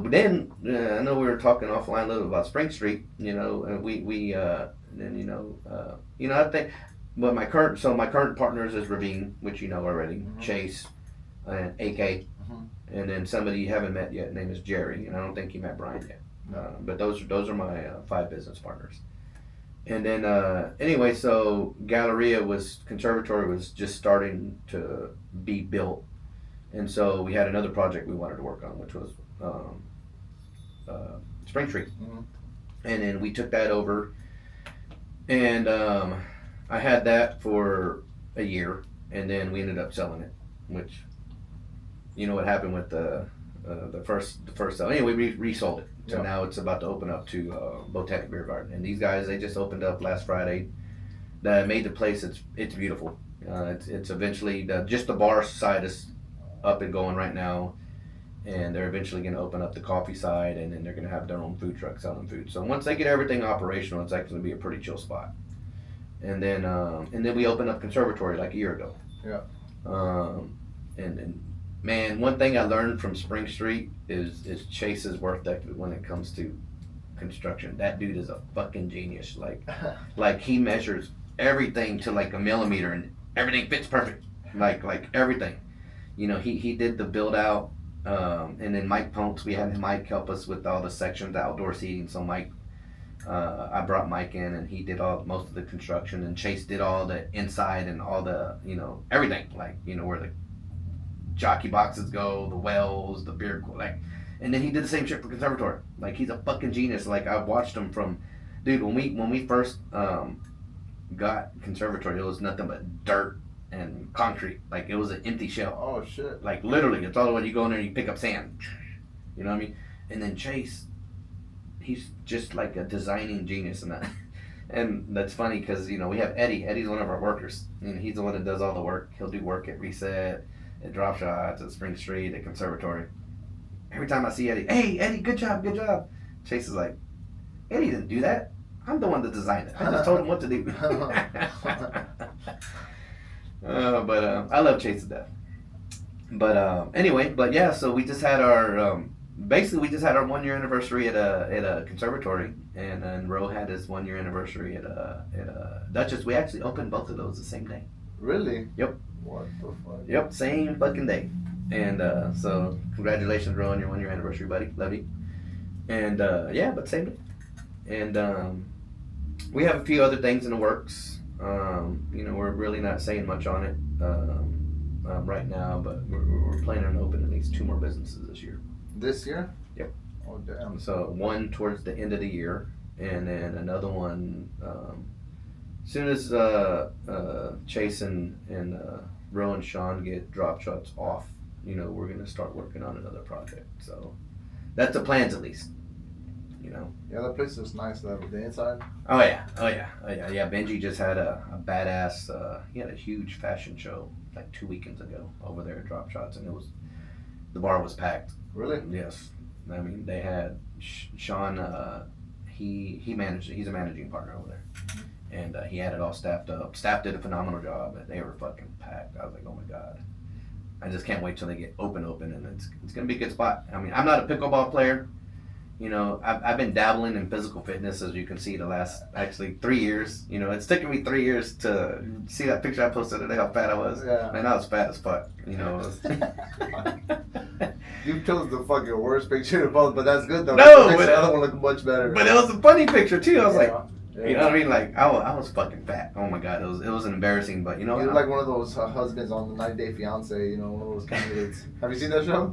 Speaker 1: know we were talking offline a little about Spring Street. I think. But my current partners is Ravine, which you know already, Chase, and AK, and then somebody you haven't met yet, name is Jerry, and I don't think you met Brian yet. But those are my 5 business partners. And then anyway, so Conservatory was just starting to be built, and so we had another project we wanted to work on, which was Spring Street, and then we took that over, and I had that for a year, and then we ended up selling it, which, what happened with the first sale. Anyway, we resold it. So now it's about to open up to Botanic Beer Garden. And these guys, they just opened up last Friday. that made the place. It's beautiful. It's eventually just the bar side is up and going right now, and they're eventually going to open up the coffee side, and then they're going to have their own food truck selling food. So once they get everything operational, it's actually going to be a pretty chill spot. And then we opened up conservatory like a year ago.
Speaker 2: Yeah.
Speaker 1: And man, one thing I learned from Spring Street is Chase's work ethic when it comes to construction. That dude is a fucking genius. Like he measures everything to like a millimeter, and everything fits perfect. Like everything. You know, he did the build out, and then Mike Ponce, we had Mike help us with all the sections, the outdoor seating. So Mike, I brought Mike in, and he did most of the construction, and Chase did all the inside and all the, you know, everything, like, you know, where the jockey boxes go, the wells, the beer, like, and then he did the same shit for conservatory. Like, he's a fucking genius. Like, I watched him from, dude, when we first got conservatory, it was nothing but dirt and concrete. Like, it was an empty shell.
Speaker 2: Oh shit.
Speaker 1: Like, literally, it's all the way you go in there and you pick up sand. You know what I mean? And then Chase, he's just like a designing genius in that. And that's funny because, you know, we have Eddie. Eddie's one of our workers. You know, he's the one that does all the work. He'll do work at Reset, at Drop Shots, at Spring Street, at Conservatory. Every time I see Eddie, hey, Eddie, good job, good job. Chase is like, Eddie didn't do that. I'm the one that designed it. I just told him what to do. But I love Chase to death. But anyway, but yeah, so we just had our basically we just had our 1 year anniversary at a conservatory, and then Ro had his 1 year anniversary at a Duchess. We actually opened both of those the same day.
Speaker 2: Really?
Speaker 1: Yep.
Speaker 2: What the fuck?
Speaker 1: Yep, same fucking day. And so congratulations, Ro, on your 1 year anniversary, buddy. Love you. And yeah, but same day. And we have a few other things in the works. You know, we're really not saying much on it right now, but we're planning on opening at least 2 more businesses this year.
Speaker 2: This year?
Speaker 1: Yep.
Speaker 2: Oh damn.
Speaker 1: So one towards the end of the year, and then another one soon as Chase and Ro and Sean get Drop Shots off. You know, we're gonna start working on another project. So that's the plans, at least. You know.
Speaker 2: Yeah, that place looks nice though. The inside.
Speaker 1: Oh yeah. Benji just had a badass. He had a huge fashion show like 2 weekends ago over there at Drop Shots, and the bar was packed.
Speaker 2: Really?
Speaker 1: Yes. I mean, they had Sean. He managed it. He's a managing partner over there, and he had it all staffed up. Staff did a phenomenal job. They were fucking packed. I was like, oh my god. I just can't wait till they get open, and it's gonna be a good spot. I mean, I'm not a pickleball player. You know, I've been dabbling in physical fitness, as you can see, the last actually 3 years. You know, it's taken me 3 years to see that picture I posted today, how fat I was.
Speaker 2: Yeah.
Speaker 1: Man, I was fat as fuck. You know.
Speaker 2: You chose the fucking worst picture to post, but that's good though.
Speaker 1: No,
Speaker 2: but
Speaker 1: but,
Speaker 2: the other one looked much better.
Speaker 1: But it was a funny picture too. I was like,
Speaker 2: yeah.
Speaker 1: you know what I mean? Like I was fucking fat. Oh my god, it was embarrassing. But you know,
Speaker 2: You look like one of those husbands on the 90 Day Fiance. You know, one of those candidates. Have you seen that show?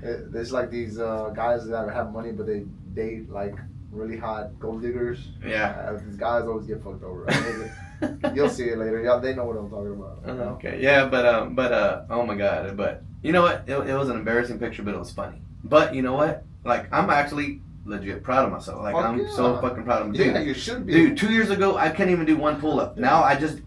Speaker 2: There's like these guys that have money, but they date like really hot gold diggers.
Speaker 1: Yeah.
Speaker 2: These guys always get fucked over. You'll see it later. Yeah, they know what I'm talking about.
Speaker 1: Okay. Yeah, but oh my god. But you know what? It was an embarrassing picture, but it was funny. But you know what? Like I'm actually legit proud of myself. Like I'm so fucking proud of myself.
Speaker 2: Yeah, you should be.
Speaker 1: Dude, 2 years ago I couldn't even do one pull up. Now I just.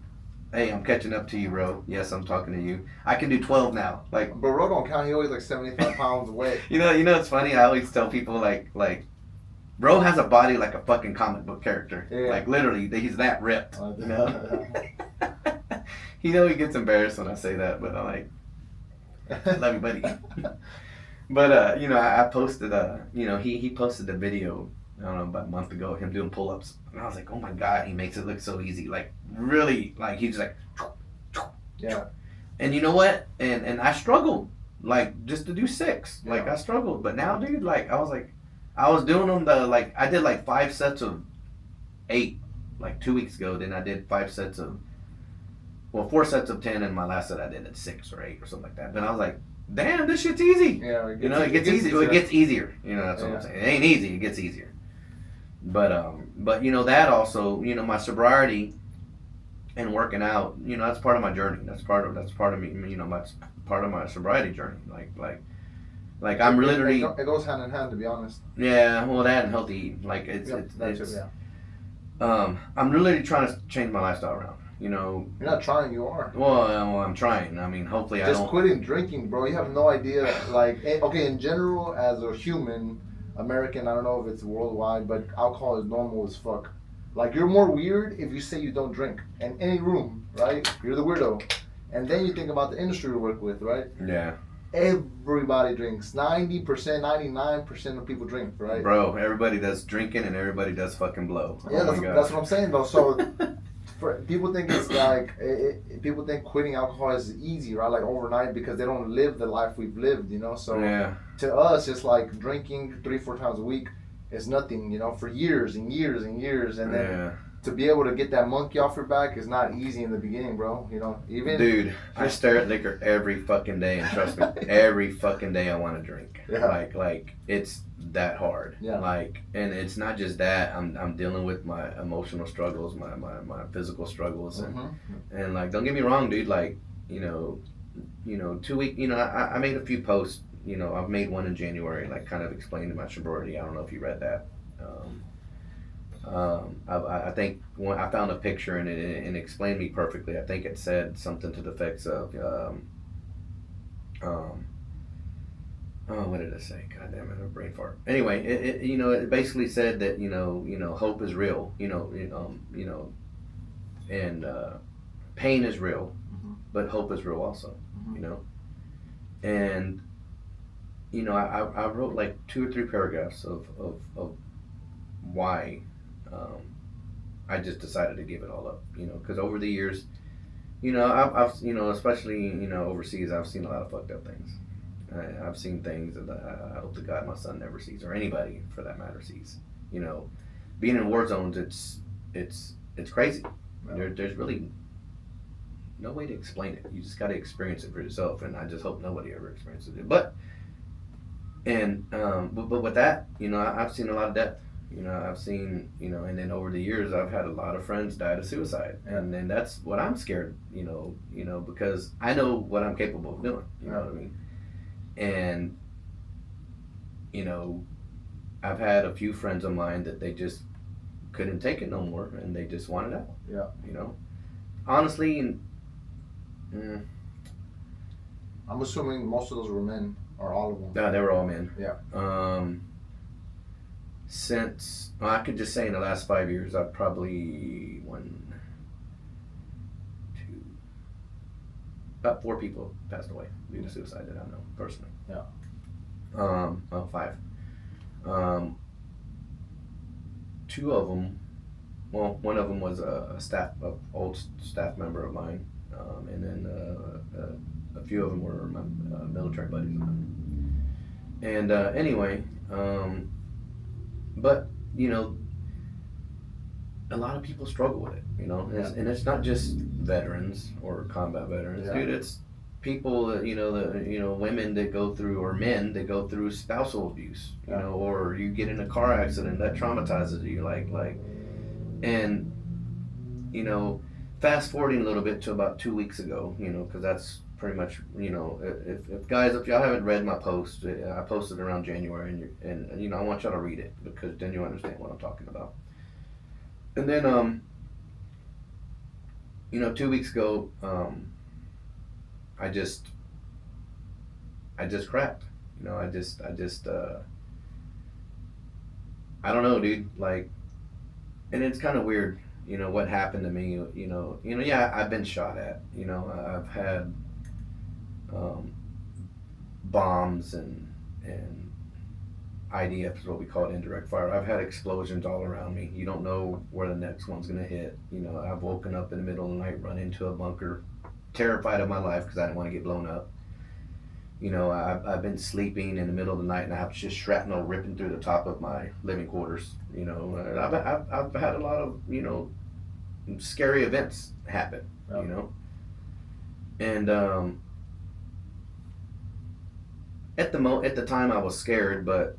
Speaker 1: Hey, I'm catching up to you, Ro. Yes, I'm talking to you. I can do 12 now. Like,
Speaker 2: but Ro don't count. He always like 75 pounds weight.
Speaker 1: You know, it's funny. I always tell people like, Ro has a body like a fucking comic book character.
Speaker 2: Yeah.
Speaker 1: Like literally, he's that ripped. You know. He gets embarrassed when I say that, but I'm like, love you, buddy. But you know, I posted you know, he posted a video. I don't know, about a month ago, him doing pull-ups, and I was like, oh my god, he makes it look so easy. Like really, like he's like,
Speaker 2: yeah.
Speaker 1: And you know what? And I struggled, like just to do 6. Like
Speaker 2: Yeah.
Speaker 1: I struggled, but now, dude, like I was doing them I did like 5 sets of 8, like 2 weeks ago. Then I did 4 sets of 10, and my last set I did at 6 or 8 or something like that. Then I was like, damn, this shit's easy.
Speaker 2: Yeah,
Speaker 1: You know, it gets easier. It gets easier. You know, that's what I'm saying. It ain't easy. It gets easier. But you know, that also, you know, my sobriety and working out, you know, that's part of my journey. That's part of me. You know, that's part of my sobriety journey. Like I'm literally.
Speaker 2: It goes hand in hand, to be honest.
Speaker 1: Yeah, well, that and healthy eating. Like it's. I'm really trying to change my lifestyle around. You know,
Speaker 2: You're not trying, you are.
Speaker 1: well, I'm trying. I mean, hopefully, I
Speaker 2: Just
Speaker 1: don't.
Speaker 2: quitting drinking, bro. You have no idea. Like, okay, in general, as a human, American, I don't know if it's worldwide, but alcohol is normal as fuck. Like, you're more weird if you say you don't drink in any room, right? You're the weirdo. And then you think about the industry we work with, right?
Speaker 1: Yeah,
Speaker 2: Everybody drinks. 90%, 99% of people drink, right?
Speaker 1: bro. Everybody does drinking and everybody does fucking blow.
Speaker 2: Yeah,
Speaker 1: Oh my God.
Speaker 2: that's what I'm saying, though. So, people think it's like people think quitting alcohol is easy, right? Like overnight because they don't live the life we've lived, you know. So
Speaker 1: Yeah,
Speaker 2: to us, it's like drinking 3-4 times a week is nothing, you know, for years and years and years, and then
Speaker 1: yeah.
Speaker 2: to be able to get that monkey off your back is not easy in the beginning, bro. You know, even
Speaker 1: Dude, I stare at liquor every fucking day, and trust me, every fucking day I want to drink.
Speaker 2: Yeah.
Speaker 1: Like it's that hard.
Speaker 2: Yeah.
Speaker 1: Like, and it's not just that. I'm dealing with my emotional struggles, my physical struggles, and like, don't get me wrong, dude. Like, you know, 2 week. You know, I made a few posts. You know, I've made one in January, like, kind of explaining my sobriety. I don't know if you read that. I think when I found a picture and it explained me perfectly. I think it said something to the effects of, oh, what did it say? God damn it, a brain fart. Anyway, it basically said that hope is real. And pain is real, but hope is real also. You know, and I wrote like 2 or 3 paragraphs of why. I just decided to give it all up, because over the years, I've especially, overseas, I've seen a lot of fucked up things. I've seen things that I hope to God my son never sees, or anybody for that matter sees. Being in war zones, it's crazy.
Speaker 2: Yeah.
Speaker 1: There's really no way to explain it. You just got to experience it for yourself, and I just hope nobody ever experiences it. But with that, I've seen a lot of death. I've seen, and then over the years, I've had a lot of friends die of suicide. And then that's what I'm scared, because I know what I'm capable of doing, you know what I mean? And, I've had a few friends of mine that they just couldn't take it no more and they just wanted out.
Speaker 2: Yeah.
Speaker 1: Honestly,
Speaker 2: I'm assuming most of those were men, or all of them.
Speaker 1: no, they were all men.
Speaker 2: Yeah.
Speaker 1: I could just say in the last 5 years, I've probably about 4 people passed away due to suicide that I know personally.
Speaker 2: Yeah.
Speaker 1: Well, 5. 2 of them. Well, one of them was a old staff member of mine, and then a few of them were my military buddies of mine. And anyway. But a lot of people struggle with it, and it's not just veterans or combat veterans, dude. It's people that women that go through, or men that go through spousal abuse, or you get in a car accident that traumatizes you, and fast forwarding a little bit to about 2 weeks ago, because that's pretty much, if guys, if y'all haven't read my post, I posted around January, and I want y'all to read it, because then you understand what I'm talking about. And then 2 weeks ago, I just cracked. I don't know, dude. And it's kind of weird, what happened to me. Yeah, I've been shot at. I've had bombs and IDF is what we call it, indirect fire. I've had explosions all around me. You don't know where the next one's gonna hit. I've woken up in the middle of the night, run into a bunker, terrified of my life because I didn't want to get blown up. I've been sleeping in the middle of the night and I have just shrapnel ripping through the top of my living quarters. I've had a lot of scary events happen. And at the time I was scared, but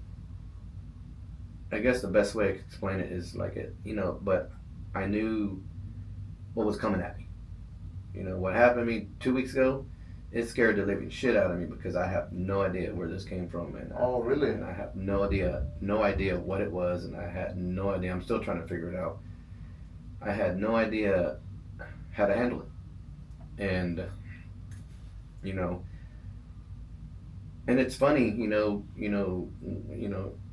Speaker 1: I guess the best way I could explain it is but I knew what was coming at me. What happened to me 2 weeks ago, it scared the living shit out of me because I have no idea where this came from.
Speaker 2: Really?
Speaker 1: And I have no idea what it was, and I had no idea. I'm still trying to figure it out. I had no idea how to handle it. And, you know, and it's funny,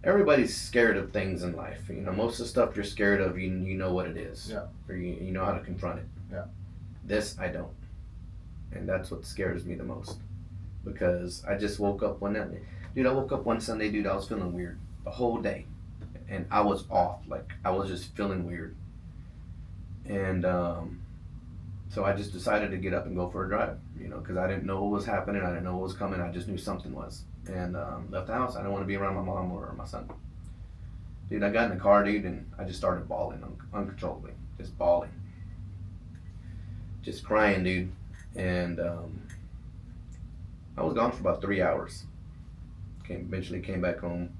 Speaker 1: everybody's scared of things in life. Most of the stuff you're scared of, you know what it is.
Speaker 2: Yeah.
Speaker 1: Or you know how to confront it.
Speaker 2: Yeah.
Speaker 1: This, I don't. And that's what scares me the most. Because I just woke up one night. Dude, I woke up one Sunday, dude, I was feeling weird the whole day. And I was off. Like, I was just feeling weird. And so I just decided to get up and go for a drive, because I didn't know what was happening. I didn't know what was coming. I just knew something was. And left the house. I didn't want to be around my mom or my son. Dude, I got in the car, dude, and I just started bawling uncontrollably. Just bawling. Just crying, dude. And I was gone for about 3 hours. Eventually came back home.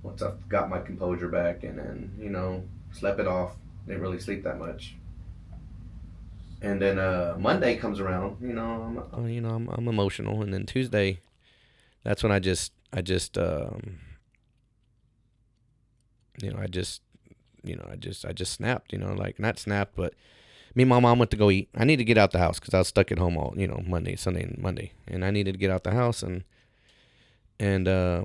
Speaker 1: Once I got my composure back, and then, slept it off. Didn't really sleep that much. And then Monday comes around, I'm emotional, and then Tuesday, that's when I just snapped, like not snapped, but me and my mom went to go eat. I needed to get out the house because I was stuck at home all, Monday, Sunday, and Monday, and I needed to get out the house, and I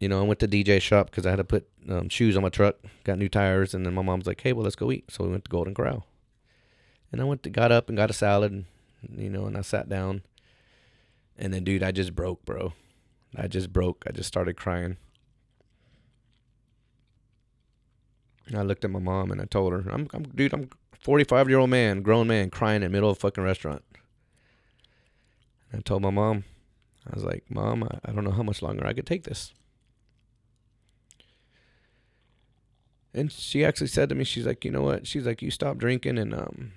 Speaker 1: went to DJ shop because I had to put shoes on my truck, got new tires, and then my mom's like, hey, well, let's go eat. So we went to Golden Corral. And I got up and got a salad, and I sat down. And then, dude, I just broke, bro. I just started crying. And I looked at my mom and I told her, I'm a 45-year-old man, grown man, crying in the middle of a fucking restaurant. And I told my mom, I was like, Mom, I don't know how much longer I could take this. And she actually said to me, she's like, you know what? She's like, you stop drinking and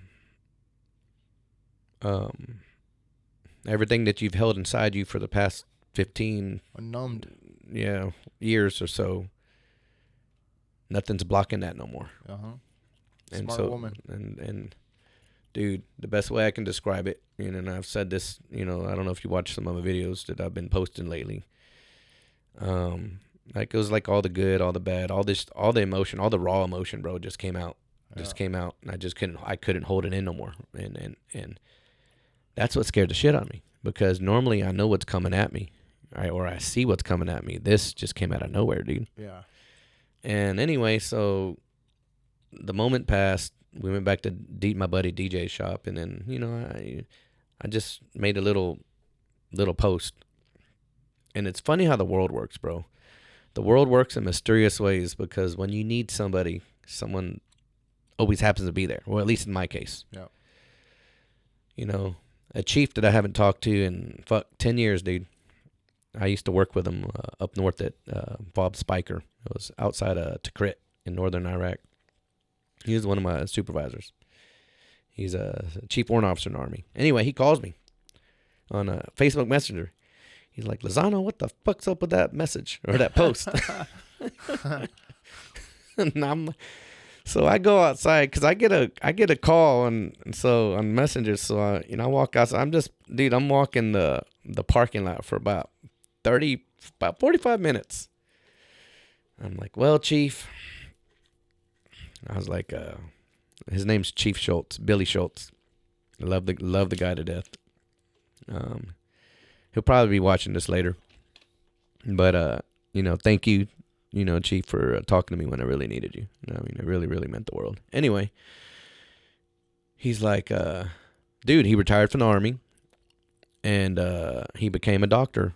Speaker 1: everything that you've held inside you for the past 15
Speaker 2: numbed
Speaker 1: years or so, nothing's blocking that no more. And
Speaker 2: Smart woman.
Speaker 1: And dude, the best way I can describe it, and I've said this, I don't know if you watch some of the videos that I've been posting lately. Like it was like all the good, all the bad, all the emotion, all the raw emotion, bro, just came out. Just came out, and I couldn't hold it in no more. And that's what scared the shit out of me, because normally I know what's coming at me, or I see what's coming at me. This just came out of nowhere, dude.
Speaker 2: Yeah.
Speaker 1: And anyway, so the moment passed. We went back to my buddy DJ's shop, and then I just made a little post. And it's funny how the world works, bro. The world works in mysterious ways, because when you need somebody, someone always happens to be there. Well, at least in my case.
Speaker 2: Yeah.
Speaker 1: A chief that I haven't talked to in 10 years, dude. I used to work with him up north at Bob Spiker. It was outside of Tikrit in northern Iraq. He was one of my supervisors. He's a chief warrant officer in the Army. Anyway, he calls me on Facebook Messenger. He's like, Lozano, what the fuck's up with that message or that post? And so I go outside because I get a call, and so on Messenger. So I walk outside. I'm walking the parking lot for about 45 minutes. I'm like, well, Chief. I was like, his name's Chief Schultz, Billy Schultz. I love the guy to death. He'll probably be watching this later. But thank you, Chief, for talking to me when I really needed you. It really, really meant the world. Anyway, he's like, dude, he retired from the Army, and he became a doctor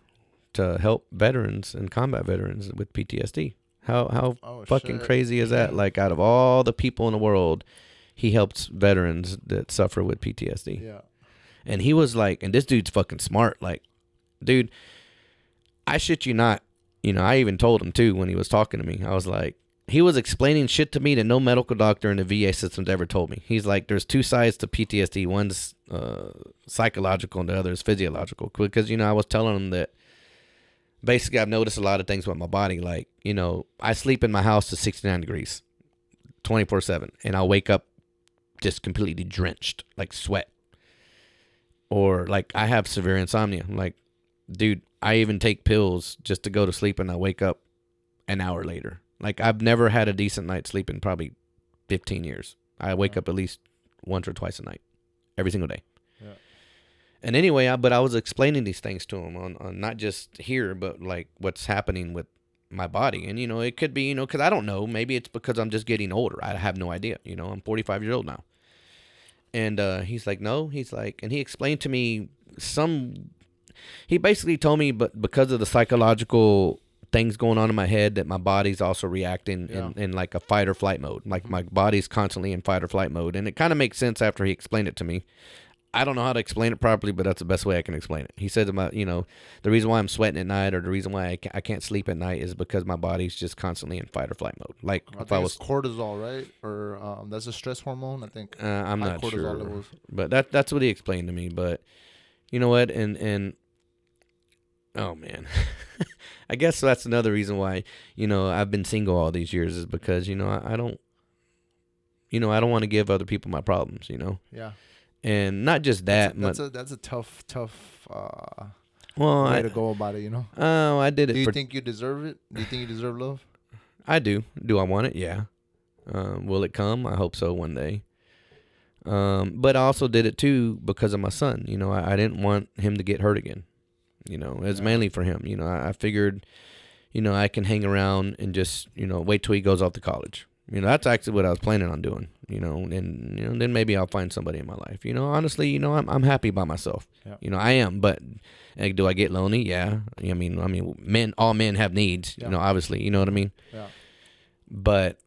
Speaker 1: to help veterans and combat veterans with PTSD. How fucking crazy is that? Like, out of all the people in the world, he helps veterans that suffer with PTSD.
Speaker 2: Yeah.
Speaker 1: And he was like, and this dude's fucking smart. Like, dude, I shit you not. I even told him too when he was talking to me. I was like, he was explaining shit to me that no medical doctor in the VA system's ever told me. He's like, there's two sides to PTSD. One's psychological and the other is physiological. Because, I was telling him that basically I've noticed a lot of things with my body. Like, I sleep in my house to 69 degrees 24/7. And I'll wake up just completely drenched, like sweat. Or like I have severe insomnia. Like, dude, I even take pills just to go to sleep, and I wake up an hour later. Like, I've never had a decent night's sleep in probably 15 years.
Speaker 3: I wake up at least once or twice a night, every single day.
Speaker 2: Yeah.
Speaker 3: And anyway, but I was explaining these things to him on not just here, but like what's happening with my body. And, it could be, because I don't know. Maybe it's because I'm just getting older. I have no idea. I'm 45 years old now. And he's like, no. He's like, and he explained to me he basically told me, but because of the psychological things going on in my head, that my body's also reacting in like a fight or flight mode. Like my body's constantly in fight or flight mode. And it kind of makes sense after he explained it to me. I don't know how to explain it properly, but that's the best way I can explain it. He said about, the reason why I'm sweating at night, or the reason why I can't sleep at night, is because my body's just constantly in fight or flight mode. Like
Speaker 2: I think it's cortisol, right? Or that's a stress hormone, I think.
Speaker 3: I'm not sure,
Speaker 2: levels.
Speaker 3: But that's what he explained to me. But you know what? And oh man, I guess that's another reason why I've been single all these years, is because I don't want to give other people my problems.
Speaker 2: Yeah.
Speaker 3: And not just that,
Speaker 2: that's a tough
Speaker 3: well,
Speaker 2: way to go about it,
Speaker 3: Oh, I did it.
Speaker 2: Do you think you deserve it? Do you think you deserve love?
Speaker 3: I do. Do I want it? Yeah. Will it come? I hope so one day. But I also did it too because of my son. I didn't want him to get hurt again. It's mainly for him. I figured, I can hang around and just, wait till he goes off to college. That's actually what I was planning on doing, and then maybe I'll find somebody in my life. Honestly, I'm happy by myself.
Speaker 2: Yeah.
Speaker 3: I am, but do I get lonely? Yeah. I mean, all men have needs, obviously, you know what I mean?
Speaker 2: Yeah.
Speaker 3: But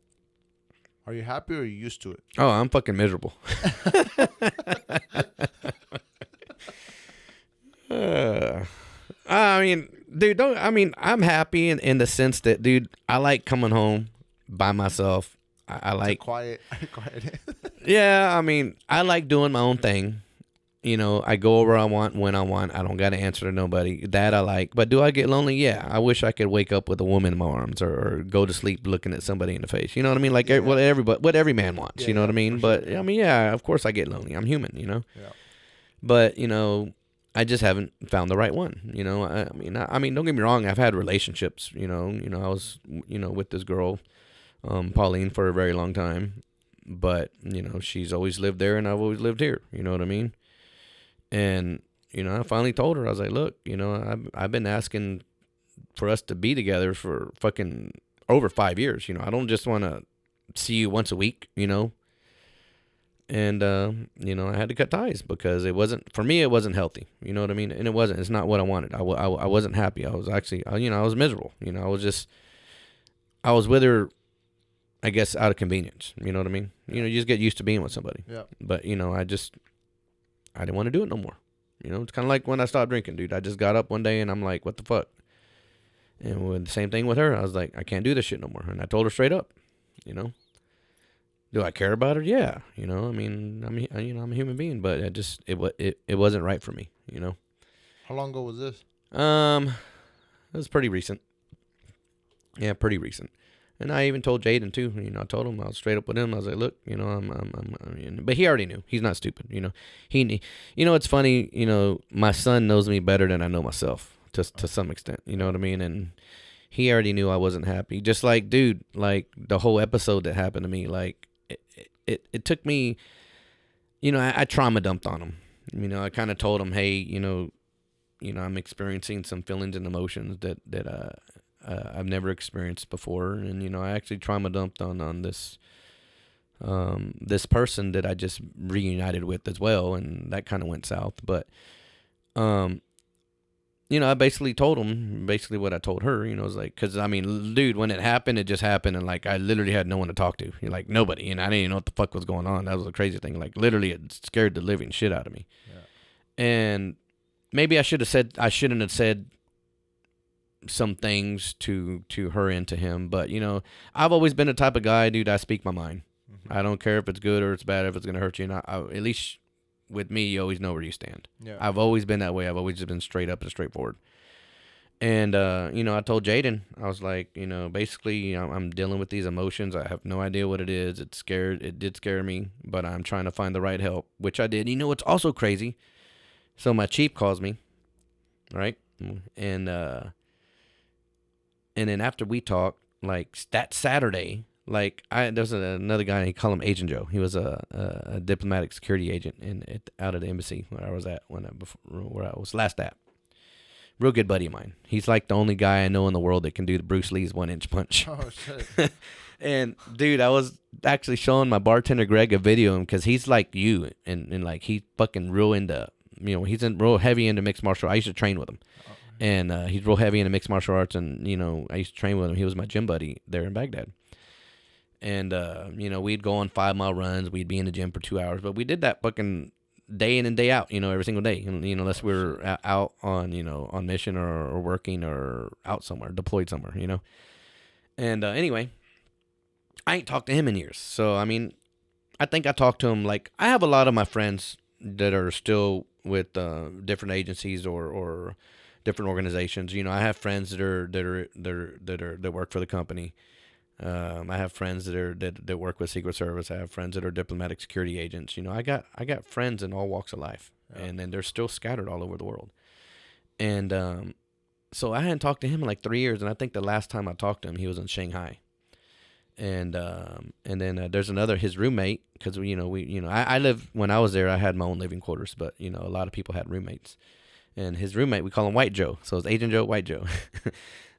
Speaker 2: are you happy, or are you used to it?
Speaker 3: Oh, I'm fucking miserable. I mean, dude, I'm happy in the sense that, dude, I like coming home by myself. I like
Speaker 2: quiet.
Speaker 3: Yeah, I like doing my own thing. I go where I want, when I want. I don't got to answer to nobody. That I like. But do I get lonely? Yeah. I wish I could wake up with a woman in my arms, or go to sleep looking at somebody in the face. You know what I mean? Like what every man wants. You know what I mean? But sure, yeah, of course I get lonely. I'm human.
Speaker 2: Yeah.
Speaker 3: But I just haven't found the right one. I mean, don't get me wrong. I've had relationships. I was with this girl, Pauline, for a very long time. But she's always lived there, and I've always lived here. You know what I mean? And, I finally told her, I was like, look, I've been asking for us to be together for fucking over 5 years. I don't just want to see you once a week, And, I had to cut ties because for me, it wasn't healthy. You know what I mean? And it's not what I wanted. I wasn't happy. I was actually, I was miserable. I was with her, I guess, out of convenience. You know what I mean? You just get used to being with somebody.
Speaker 2: Yeah.
Speaker 3: But, I didn't want to do it no more. It's kind of like when I stopped drinking, dude. I just got up one day and I'm like, what the fuck? And with the same thing with her, I was like, I can't do this shit no more. And I told her straight up, Do I care about her? Yeah. I'm a human being, but it wasn't right for me,
Speaker 2: How long ago was this?
Speaker 3: It was pretty recent. Yeah, pretty recent. And I even told Jaden too. I told him, I was straight up with him. I was like, look, but he already knew. He's not stupid. It's funny. My son knows me better than I know myself, to some extent. You know what I mean? And he already knew I wasn't happy. Just like, dude, like the whole episode that happened to me, like it took me. I trauma dumped on him. I kind of told him, hey, I'm experiencing some feelings and emotions that I've never experienced before, and I actually trauma dumped on this this person that I just reunited with as well, and that kind of went south. But I basically told him what I told her. It was like, because dude, when it happened, it just happened, and like I literally had no one to talk to, like nobody, and I didn't even know what the fuck was going on. That was a crazy thing. Like literally, it scared the living shit out of me. Yeah. And maybe I shouldn't have said some things to her and to him, but I've always been the type of guy, dude, I speak my mind. Mm-hmm. I don't care if it's good or it's bad, if it's gonna hurt you. And at least with me, you always know where you stand. Yeah. I've always been that way. I've always just been straight up and straightforward. And I told Jaden, I was like, basically, I'm dealing with these emotions. I have no idea what it is. It did scare me, but I'm trying to find the right help, which I did. It's also crazy. So my chief calls me, right? And then after we talked, like that Saturday, Like there's another guy. He called him Agent Joe. He was a diplomatic security agent out of the embassy where I was at where I was last at. Real good buddy of mine. He's like the only guy I know in the world that can do the Bruce Lee's 1-inch punch.
Speaker 2: Oh shit.
Speaker 3: And dude, I was actually showing my bartender Greg a video because he's like you, and like he fucking real into, he's real heavy into mixed martial arts. I used to train with him, and he's real heavy into mixed martial arts, and I used to train with him. He was my gym buddy there in Baghdad, and we'd go on 5-mile runs. We'd be in the gym for 2 hours, but we did that fucking day in and day out, every single day, unless we were out on on mission or working or out somewhere, deployed somewhere, and anyway. I ain't talked to him in years. So, I mean, I think I talked to him. Like, I have a lot of my friends that are still with different agencies or different organizations. I have friends that work for the company. I have friends that work with Secret Service. I have friends that are diplomatic security agents. I got friends in all walks of life, and then they're still scattered all over the world. And so I hadn't talked to him in like 3 years, and I think the last time I talked to him, he was in Shanghai. And then there's his roommate, because I live, when I was there, I had my own living quarters, but a lot of people had roommates, and his roommate, we call him White Joe. So it's Agent Joe, White Joe.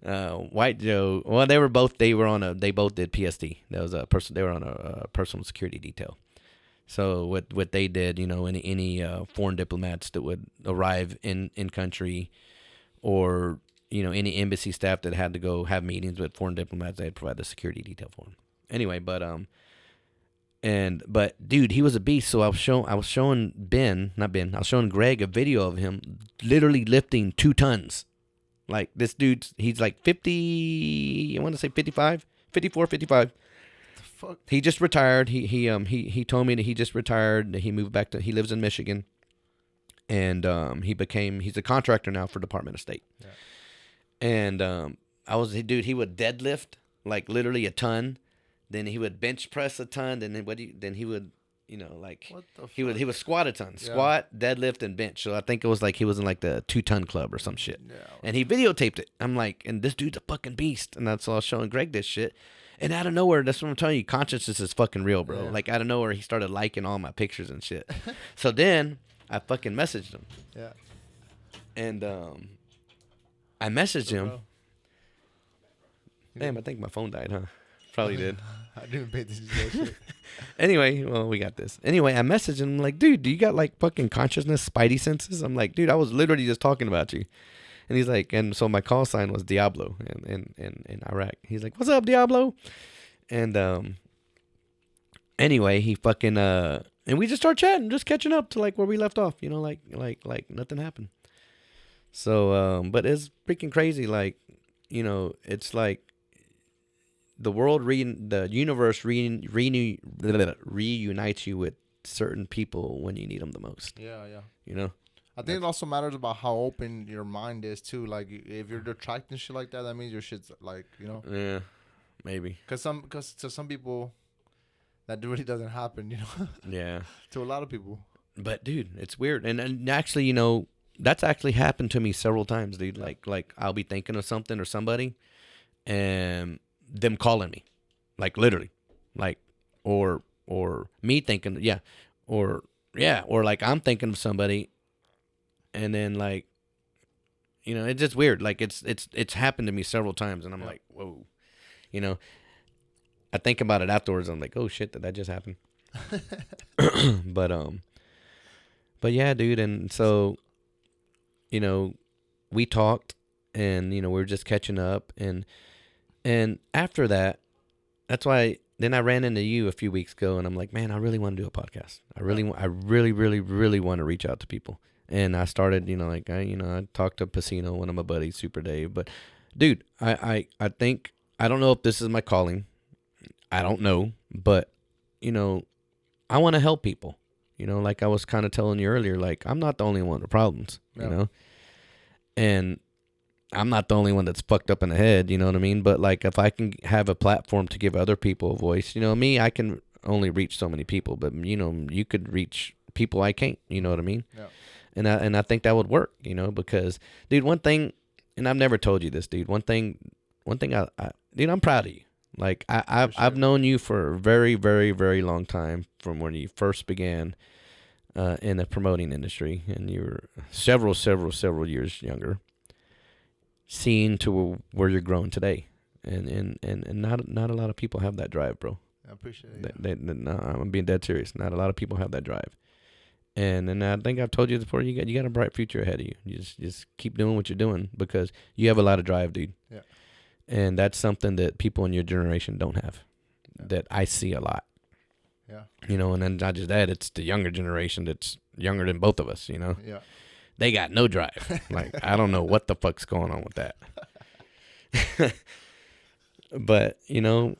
Speaker 3: White Joe. Well, they both did PSD. That was they were on a personal security detail. So what they did, any foreign diplomats that would arrive in country, or any embassy staff that had to go have meetings with foreign diplomats, they'd provide the security detail for them. Anyway, but dude, he was a beast. So I was showing Greg a video of him literally lifting 2 tons. Like, this dude, he's like 50, I want to say 55, 54, 55.
Speaker 2: The fuck?
Speaker 3: He just retired. He told me that he just retired. He moved back he lives in Michigan, and he's a contractor now for Department of State. Yeah. And he would deadlift like literally a ton, then he would bench press a ton, then he would he would squat a ton, squat, deadlift, and bench. So I think it was like he was in like the 2-ton club or some shit. Yeah. And he videotaped it. I'm like, and this dude's a fucking beast. And that's all I was showing Greg this shit. And out of nowhere, that's what I'm telling you, consciousness is fucking real, bro. Yeah. Like, out of nowhere, he started liking all my pictures and shit. So then I fucking messaged him. Yeah. And I messaged him. Damn, I think my phone died, huh? Probably did.
Speaker 2: I didn't pay attention to that shit.
Speaker 3: Anyway, well, we got this. Anyway, I messaged him, like, dude, do you got like fucking consciousness, spidey senses? I'm like, dude, I was literally just talking about you. And he's like, and so my call sign was Diablo in Iraq. He's like, what's up, Diablo? And anyway, he fucking and we just start chatting, just catching up to like where we left off, like nothing happened. So, but it's freaking crazy. Like, it's like the universe reunites you with certain people when you need them the most.
Speaker 2: Yeah. I think it also matters about how open your mind is too. Like, if you're attracting shit like that means your shit's like,
Speaker 3: Yeah, maybe.
Speaker 2: Because to some people, that really doesn't happen.
Speaker 3: Yeah.
Speaker 2: To a lot of people.
Speaker 3: But dude, it's weird, and actually, that's actually happened to me several times, dude. Like I'll be thinking of something or somebody, and them calling me, like literally, like or me thinking, or like I'm thinking of somebody, and then like, it's just weird. Like it's happened to me several times, and I'm like, whoa, I think about it afterwards. I'm like, oh shit, did that just happen? But yeah, dude, and so. We talked, and we were just catching up, and after that, that's why. Then I ran into you a few weeks ago, and I'm like, man, I really want to do a podcast. I really, really, really want to reach out to people, and I started, I talked to Pacino, one of my buddies, Super Dave, but dude, I think I don't know if this is my calling, I don't know, but I want to help people. Like I was kind of telling you earlier, like I'm not the only one with problems, and I'm not the only one that's fucked up in the head, you know what I mean? But like if I can have a platform to give other people a voice, me, I can only reach so many people, but you could reach people I can't, you know what I mean? Yeah. And I think that would work, because dude, one thing, and I've never told you this, dude, one thing dude, I'm proud of you. Like I've known you for a very, very, very long time, from when you first began in the promoting industry, and you were several years younger, seeing to where you're growing today, and not a lot of people have that drive, bro.
Speaker 2: I appreciate it.
Speaker 3: No, I'm being dead serious. Not a lot of people have that drive, and I think I've told you before. You got a bright future ahead of you. You just keep doing what you're doing, because you have a lot of drive, dude.
Speaker 2: Yeah.
Speaker 3: And that's something that people in your generation don't have.
Speaker 2: Yeah.
Speaker 3: That I see a lot.
Speaker 2: Yeah.
Speaker 3: You know, and then not just that, it's the younger generation that's younger than both of us, you know.
Speaker 2: Yeah.
Speaker 3: They got no drive. Like, I don't know what the fuck's going on with that. But, you know,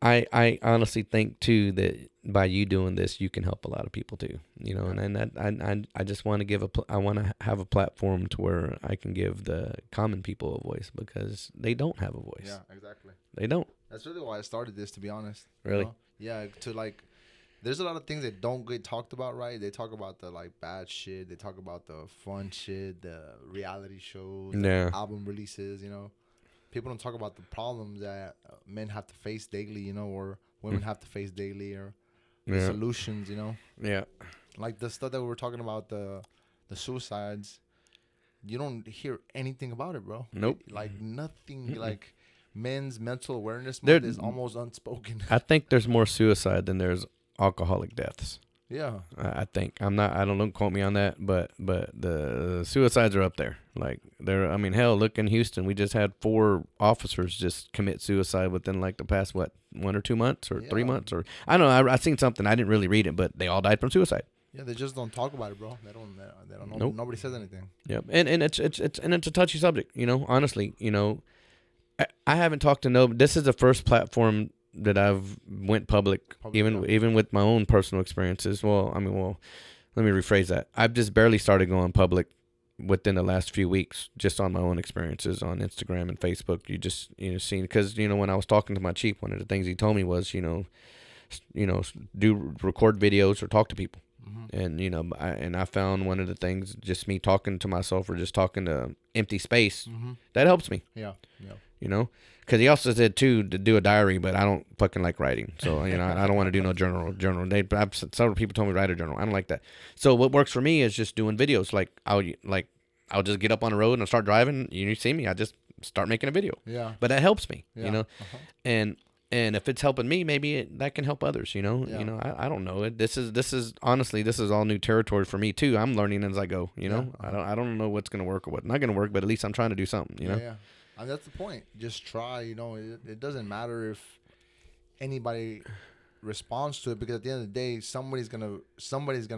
Speaker 3: I honestly think too that by you doing this, you can help a lot of people too. You know, and that I just want to I want to have a platform to where I can give the common people a voice, because they don't have a voice.
Speaker 2: Yeah, exactly.
Speaker 3: They don't.
Speaker 2: That's really why I started this, to be honest.
Speaker 3: Really?
Speaker 2: You know? Yeah, to like, there's a lot of things that don't get talked about, right? They talk about the like bad shit. They talk about the fun shit, the reality shows,
Speaker 3: Yeah.
Speaker 2: the album releases. You know, people don't talk about the problems that men have to face daily. You know, or women have to face daily, or the solutions. You know,
Speaker 3: Yeah.
Speaker 2: like the stuff that we were talking about, the suicides. You don't hear anything about it, bro.
Speaker 3: Nope.
Speaker 2: Like nothing. Like men's mental awareness
Speaker 3: There-
Speaker 2: month is almost unspoken.
Speaker 3: I think there's more suicide than there's alcoholic deaths.
Speaker 2: Yeah.
Speaker 3: I think don't quote me on that, but the suicides are up there. Like, I mean, hell, look in Houston, we just had 4 officers just commit suicide within like the past 1 or 2 months or 3 months, or I don't know. I seen something, I didn't really read it, but they all died from suicide.
Speaker 2: Yeah, they just don't talk about it, bro. They don't know.
Speaker 3: Nope.
Speaker 2: Nobody says anything.
Speaker 3: Yep. And it's a touchy subject, you know, honestly, you know. I haven't talked to this is the first platform that I've went public, even with my own personal experiences. Well, let me rephrase that. I've just barely started going public within the last few weeks, just on my own experiences on Instagram and Facebook. You seen, because, you know, when I was talking to my chief, one of the things he told me was, you know, record videos or talk to people. Mm-hmm. And, you know, I found one of the things, just me talking to myself or just talking to empty space, that helps me.
Speaker 2: Yeah.
Speaker 3: You know, because he also said too to do a diary, but I don't fucking like writing, so you know I don't want to do no journal. Several people told me write a journal. I don't like that. So what works for me is just doing videos. Like I'll just get up on the road and I'll start driving. You see me, I just start making a video.
Speaker 2: Yeah.
Speaker 3: But that helps me,
Speaker 2: Yeah.
Speaker 3: you know, and if it's helping me, maybe that can help others. You know,
Speaker 2: Yeah.
Speaker 3: you know, I don't know. This is honestly, this is all new territory for me too. I'm learning as I go. You know, I don't know what's gonna work or what's not gonna work, but at least I'm trying to do something. You know.
Speaker 2: Yeah. And that's the point. Just try. You know, it doesn't matter if anybody responds to it, because at the end of the day, somebody's gonna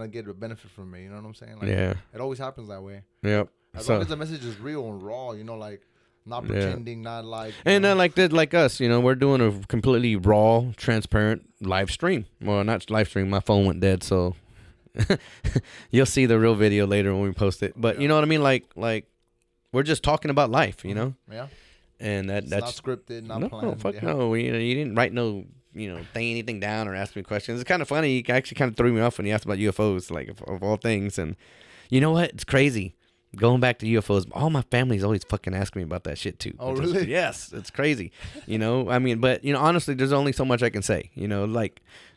Speaker 2: get a benefit from it. You know what I'm saying? Like,
Speaker 3: Yeah.
Speaker 2: It always happens that way.
Speaker 3: Yep.
Speaker 2: As long as the message is real and raw, you know, like not pretending, not like.
Speaker 3: And not like us, you know, we're doing a completely raw, transparent live stream. Well, not live stream. My phone went dead, so you'll see the real video later when we post it. But you know what I mean? Like we're just talking about life, you know.
Speaker 2: Yeah.
Speaker 3: And that's
Speaker 2: not scripted, not planned.
Speaker 3: Fuck no. You didn't write no, anything down or ask me questions. It's kind of funny. You actually kind of threw me off when you asked about UFOs, like of all things. And you know what? It's crazy. Going back to UFOs, all my family's always fucking asking me about that shit too.
Speaker 2: Oh, really?
Speaker 3: Yes, it's crazy. I mean, but honestly, there's only so much I can say.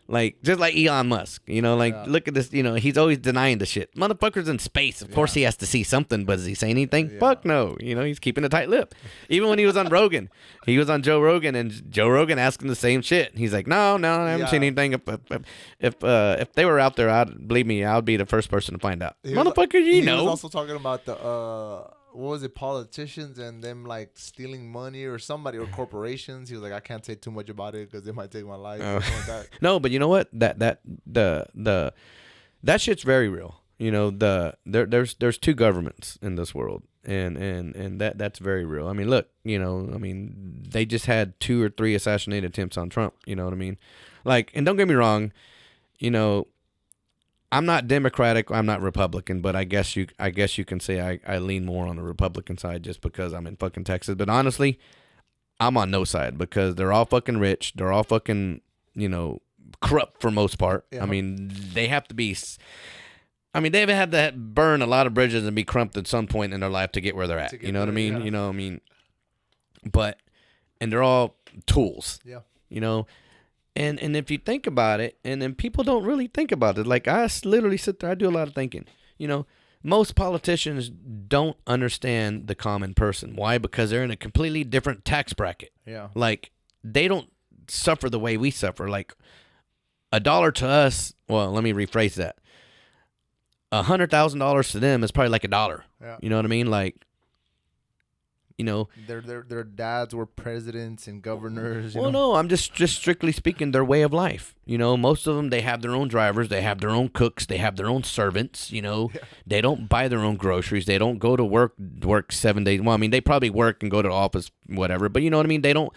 Speaker 3: Like just like Elon Musk, look at this, he's always denying the shit. Motherfucker's in space. Of course he has to see something, but does he say anything?
Speaker 2: Yeah.
Speaker 3: Fuck no. He's keeping a tight lip. Even when he was on Rogan, he was on Joe Rogan, and Joe Rogan asking the same shit. He's like, no, I haven't seen anything. If they were out there, believe me, I would be the first person to find out. Motherfucker,
Speaker 2: He was also talking about the what was it, politicians and them like stealing money or somebody or corporations. He was like, I can't say too much about it because they might take my life. Something like that.
Speaker 3: No, but you know what? That shit's very real. There's 2 governments in this world, and that's very real. I mean, look, they just had 2 or 3 assassination attempts on Trump. You know what I mean? Like, and don't get me wrong, I'm not Democratic, I'm not Republican, but I guess you can say I lean more on the Republican side just because I'm in fucking Texas. But honestly, I'm on no side because they're all fucking rich. They're all fucking, corrupt for most part.
Speaker 2: Yeah.
Speaker 3: I mean, they have to be. I mean, they've had to burn a lot of bridges and be corrupt at some point in their life to get where they're at. You know what I mean?
Speaker 2: Yeah.
Speaker 3: And they're all tools.
Speaker 2: Yeah.
Speaker 3: you know. And if you think about it, and then people don't really think about it. Like literally sit there, I do a lot of thinking. You know, most politicians don't understand the common person. Why? Because they're in a completely different tax bracket.
Speaker 2: Yeah.
Speaker 3: Like they don't suffer the way we suffer. Like $1 to us. Well, let me rephrase that. $100,000 to them is probably like $1.
Speaker 2: Yeah.
Speaker 3: You know what I mean? Like, you know.
Speaker 2: Their dads were presidents and governors.
Speaker 3: Well, no, I'm just strictly speaking their way of life. You know, most of them, they have their own drivers, they have their own cooks, they have their own servants. You know, they don't buy their own groceries. They don't go to work 7 days. Well, I mean, they probably work and go to the office, whatever. But you know what I mean? They don't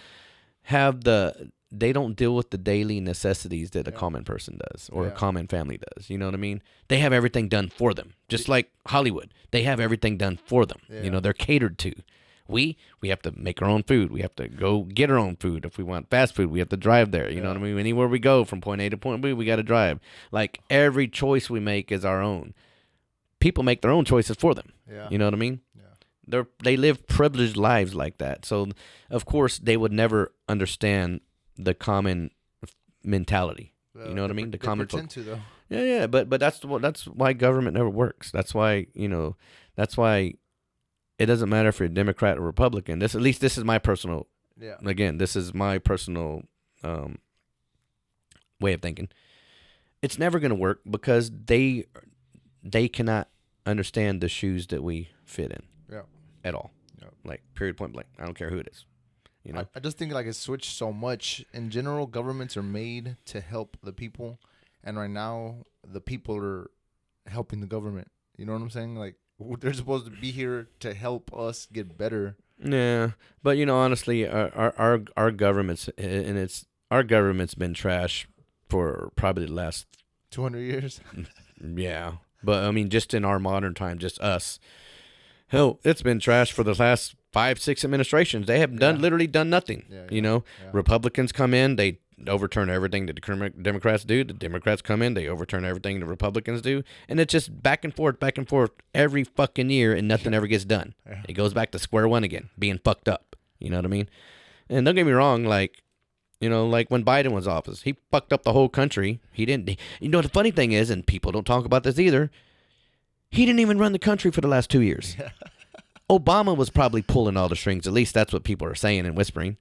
Speaker 3: deal with the daily necessities that a common person does or a common family does. You know what I mean? They have everything done for them. Just like Hollywood. They have everything done for them.
Speaker 2: Yeah.
Speaker 3: You know, they're catered to. We have to make our own food. We have to go get our own food. If we want fast food, we have to drive there. You know what I mean? Anywhere we go from point A to point B, we got to drive. Like every choice we make is our own. People make their own choices for them.
Speaker 2: Yeah.
Speaker 3: You know what I mean?
Speaker 2: Yeah.
Speaker 3: They live privileged lives like that. So, of course, they would never understand the common mentality. You know what I mean? The common
Speaker 2: pretend to though.
Speaker 3: Yeah. But that's why government never works. That's why it doesn't matter if you're a Democrat or Republican. This is my personal.
Speaker 2: Yeah.
Speaker 3: Again, this is my personal way of thinking. It's never going to work because they cannot understand the shoes that we fit in.
Speaker 2: Yeah.
Speaker 3: At all.
Speaker 2: Yeah.
Speaker 3: Like period, point blank. I don't care who it is. You know.
Speaker 2: I just think like it's switched so much. In general, governments are made to help the people, and right now the people are helping the government. You know what I'm saying? Like they're supposed to be here to help us get better.
Speaker 3: Yeah, but you know, honestly, our government's our government's been trash for probably the last
Speaker 2: 200 years.
Speaker 3: Yeah, but I mean, just in our modern time, just us. Hell, it's been trash for the last 5-6 administrations. They have literally done nothing. You know, Republicans come in, they overturn everything that the Democrats do. The Democrats come in, they overturn everything the Republicans do, and it's just back and forth every fucking year, and nothing ever gets done. It goes back to square one again, being fucked up. You know what I mean? And don't get me wrong, like, you know, like when Biden was office, he fucked up the whole country. He didn't. You know, the funny thing is, and people don't talk about this either, he didn't even run the country for the last 2 years. Obama was probably pulling all the strings. At least that's what people are saying and whispering.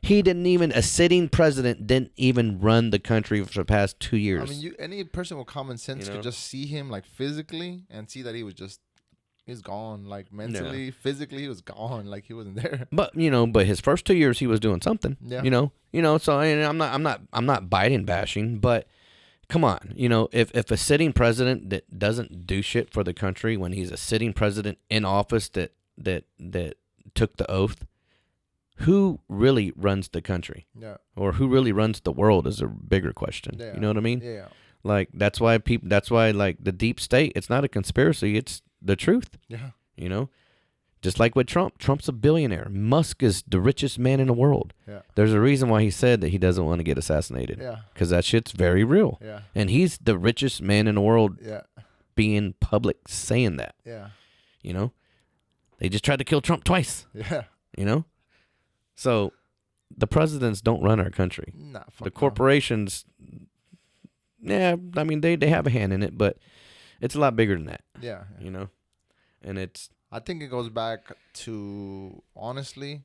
Speaker 3: He didn't even, a sitting president didn't even run the country for the past 2 years.
Speaker 2: I mean, any person with common sense could just see him like physically and see that he's gone. Like mentally, physically, he was gone. Like he wasn't there.
Speaker 3: But you know, his first 2 years he was doing something.
Speaker 2: Yeah.
Speaker 3: You know. So I'm not Biden bashing, but come on, you know, if a sitting president that doesn't do shit for the country when he's a sitting president in office that took the oath, who really runs the country?
Speaker 2: Yeah.
Speaker 3: Or who really runs the world is a bigger question.
Speaker 2: Yeah.
Speaker 3: You know what I mean?
Speaker 2: Yeah.
Speaker 3: Like that's why like the deep state, it's not a conspiracy, it's the truth.
Speaker 2: Yeah.
Speaker 3: You know? Just like with Trump. Trump's a billionaire. Musk is the richest man in the world.
Speaker 2: Yeah.
Speaker 3: There's a reason why he said that he doesn't want to get assassinated.
Speaker 2: Yeah.
Speaker 3: Because that shit's very real.
Speaker 2: Yeah.
Speaker 3: And he's the richest man in the world.
Speaker 2: Yeah.
Speaker 3: Being public saying that.
Speaker 2: Yeah.
Speaker 3: You know? They just tried to kill Trump twice.
Speaker 2: Yeah.
Speaker 3: You know? So the presidents don't run our country.
Speaker 2: Nah, fuck
Speaker 3: The corporations, I mean, they have a hand in it, but it's a lot bigger than that.
Speaker 2: Yeah.
Speaker 3: You know? And
Speaker 2: I think it goes back to, honestly,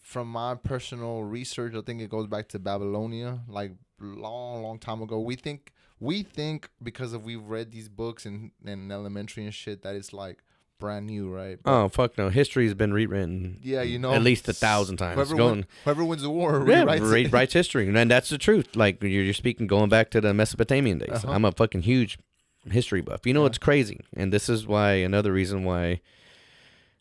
Speaker 2: from my personal research, I think it goes back to Babylonia, like long time ago. We think because we've read these books in elementary and shit that it's like brand new, right? But
Speaker 3: oh fuck no, history has been rewritten.
Speaker 2: Yeah, you know,
Speaker 3: at least 1,000 times.
Speaker 2: Whoever wins the war,
Speaker 3: writes history, and that's the truth. Like you're speaking, going back to the Mesopotamian days. I'm a fucking huge history buff. You know, it's crazy, and this is why another reason why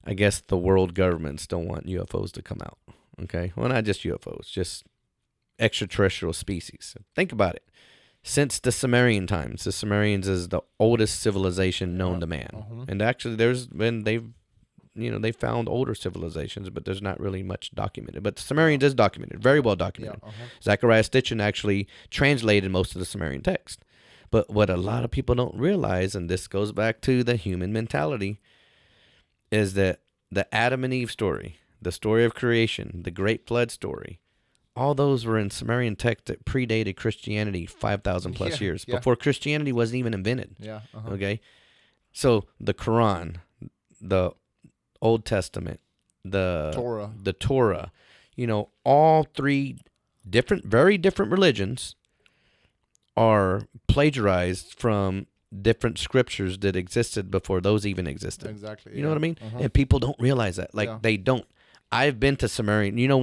Speaker 3: I guess the world governments don't want UFOs to come out. Okay, well, not just UFOs, just extraterrestrial species. Think about it. Since the Sumerian times, the Sumerians is the oldest civilization known to man, and actually they've found older civilizations, but there's not really much documented. But the Sumerians is documented, very well documented. Zechariah Stitchin actually translated most of the Sumerian text. But what a lot of people don't realize, and this goes back to the human mentality, is that the Adam and Eve story, the story of creation, the Great Flood story, all those were in Sumerian text that predated Christianity 5,000 plus
Speaker 2: Yeah,
Speaker 3: years
Speaker 2: yeah.
Speaker 3: before Christianity wasn't even invented.
Speaker 2: Yeah. Uh-huh.
Speaker 3: Okay, so the Quran, the Old Testament, the Torah, all three very different religions are plagiarized from different scriptures that existed before those even existed.
Speaker 2: Exactly.
Speaker 3: You know what I mean?
Speaker 2: Uh-huh.
Speaker 3: And people don't realize that. Like, they don't. I've been to Sumerian. You know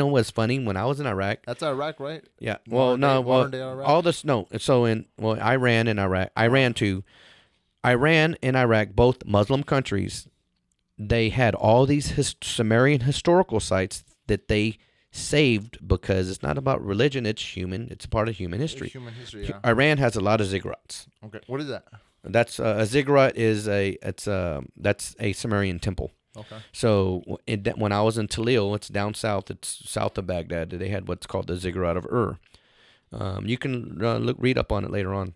Speaker 3: what's funny? When I was in Iraq.
Speaker 2: That's Iraq, right?
Speaker 3: Yeah. Modern day Iraq? All this. No. So Iran and Iraq. Iran and Iraq, both Muslim countries. They had all these Sumerian historical sites that they saved because it's not about religion. It's human. It's a part of human history.
Speaker 2: It's human history. Yeah.
Speaker 3: Iran has a lot of ziggurats.
Speaker 2: Okay. What is that?
Speaker 3: That's a ziggurat that's a Sumerian temple.
Speaker 2: Okay.
Speaker 3: So when I was in Talil, it's down south. It's south of Baghdad. They had what's called the Ziggurat of Ur. You can read up on it later on.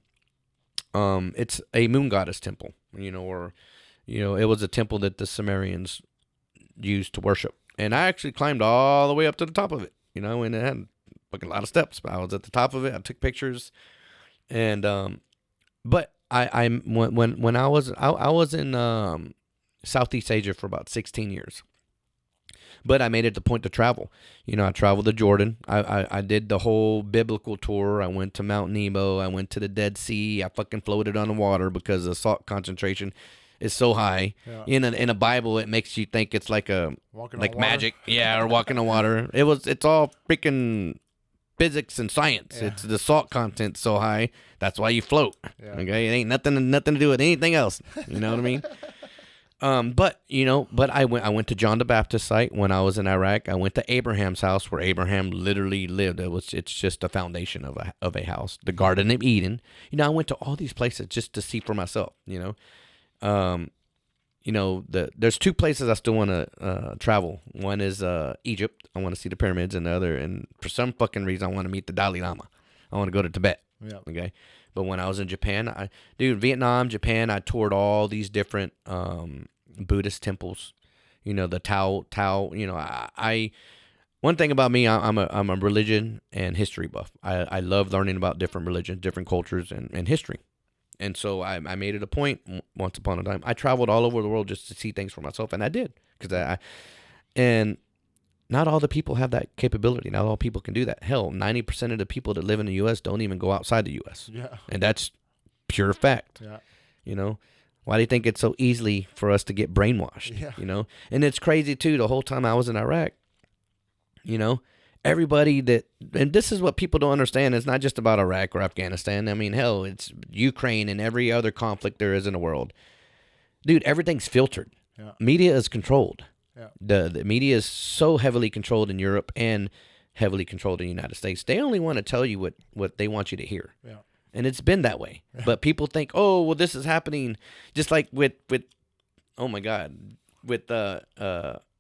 Speaker 3: It's a moon goddess temple, it was a temple that the Sumerians used to worship. And I actually climbed all the way up to the top of it, and it had fucking a lot of steps. But I was at the top of it. I took pictures, and but when I was in Southeast Asia for about 16 years. But I made it the point to travel. I traveled to Jordan. I did the whole biblical tour. I went to Mount Nebo. I went to the Dead Sea. I fucking floated on the water because the salt concentration is so high. Yeah. In a Bible, it makes you think it's like magic. Yeah, or walking on water. It's all freaking physics and science. Yeah. It's the salt content so high. That's why you float. Yeah. Okay, it ain't nothing to do with anything else. You know what I mean? But I went to John the Baptist site when I was in Iraq. I went to Abraham's house where Abraham literally lived. It's just a foundation of a house. The Garden of Eden. I went to all these places just to see for myself. There's two places I still want to travel. One is Egypt. I want to see the pyramids, and for some fucking reason, I want to meet the Dalai Lama. I want to go to Tibet. Yeah. Okay. But when I was in Japan, Vietnam, Japan, I toured all these different Buddhist temples. The Tao. One thing about me, I'm a religion and history buff. I love learning about different religions, different cultures, and history. And so I made it a point once upon a time. I traveled all over the world just to see things for myself, and I did and not all the people have that capability. Not all people can do that. Hell, 90% of the people that live in the U.S. don't even go outside the U.S. Yeah, and that's pure fact. Yeah, why do you think it's so easily for us to get brainwashed? Yeah, and it's crazy too. The whole time I was in Iraq, everybody and this is what people don't understand. It's not just about Iraq or Afghanistan. I mean, hell, it's Ukraine and every other conflict there is in the world. Dude, everything's filtered. Yeah. Media is controlled. Yeah. The media is so heavily controlled in Europe and heavily controlled in the United States. They only want to tell you what they want you to hear. Yeah. And it's been that way. Yeah. But people think, oh, well, this is happening just like with oh my God, with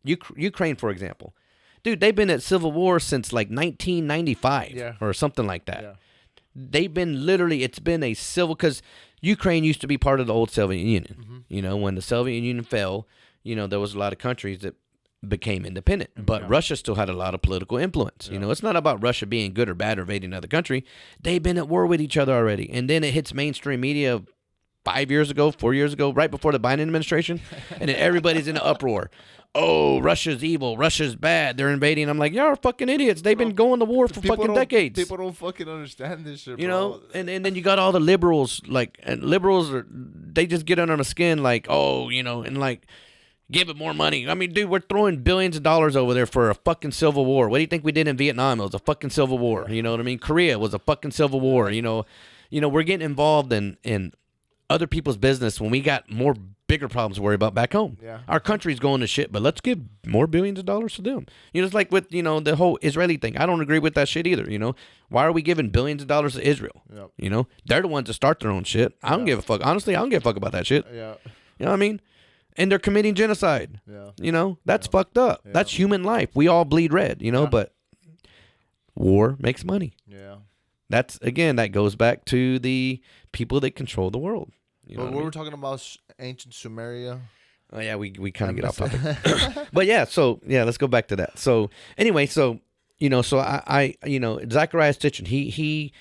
Speaker 3: Ukraine, for example. Dude, they've been at civil war since like 1995 or something like that. Yeah. They've been it's been a civil, because Ukraine used to be part of the old Soviet Union. Mm-hmm. When the Soviet Union fell, there was a lot of countries that became independent. But Russia still had a lot of political influence. Yeah. It's not about Russia being good or bad or invading another country. They've been at war with each other already. And then it hits mainstream media 4 years ago, right before the Biden administration, and then everybody's in an uproar. Oh, Russia's evil. Russia's bad. They're invading. I'm like, y'all are fucking idiots. They've been going to war for fucking decades.
Speaker 2: People don't fucking understand this shit, bro.
Speaker 3: You know, and then you got all the liberals, they just get under my skin, like, oh, and like, give it more money. I mean, dude, we're throwing billions of dollars over there for a fucking civil war. What do you think we did in Vietnam? It was a fucking civil war. You know what I mean? Korea was a fucking civil war. We're getting involved in other people's business when we got more bigger problems to worry about back home. Yeah. Our country's going to shit, but let's give more billions of dollars to them. It's like with, the whole Israeli thing. I don't agree with that shit either, Why are we giving billions of dollars to Israel? Yep. They're the ones that start their own shit. I don't give a fuck. Honestly, I don't give a fuck about that shit. Yeah. You know what I mean? And they're committing genocide. Yeah. That's fucked up. Yeah. That's human life. We all bleed red, but war makes money. Yeah. That goes back to the people that control the world.
Speaker 2: But we were talking about ancient Sumeria.
Speaker 3: Oh yeah, we kind of get off topic. But let's go back to that. So anyway, you know, so Zachariah Stitchin,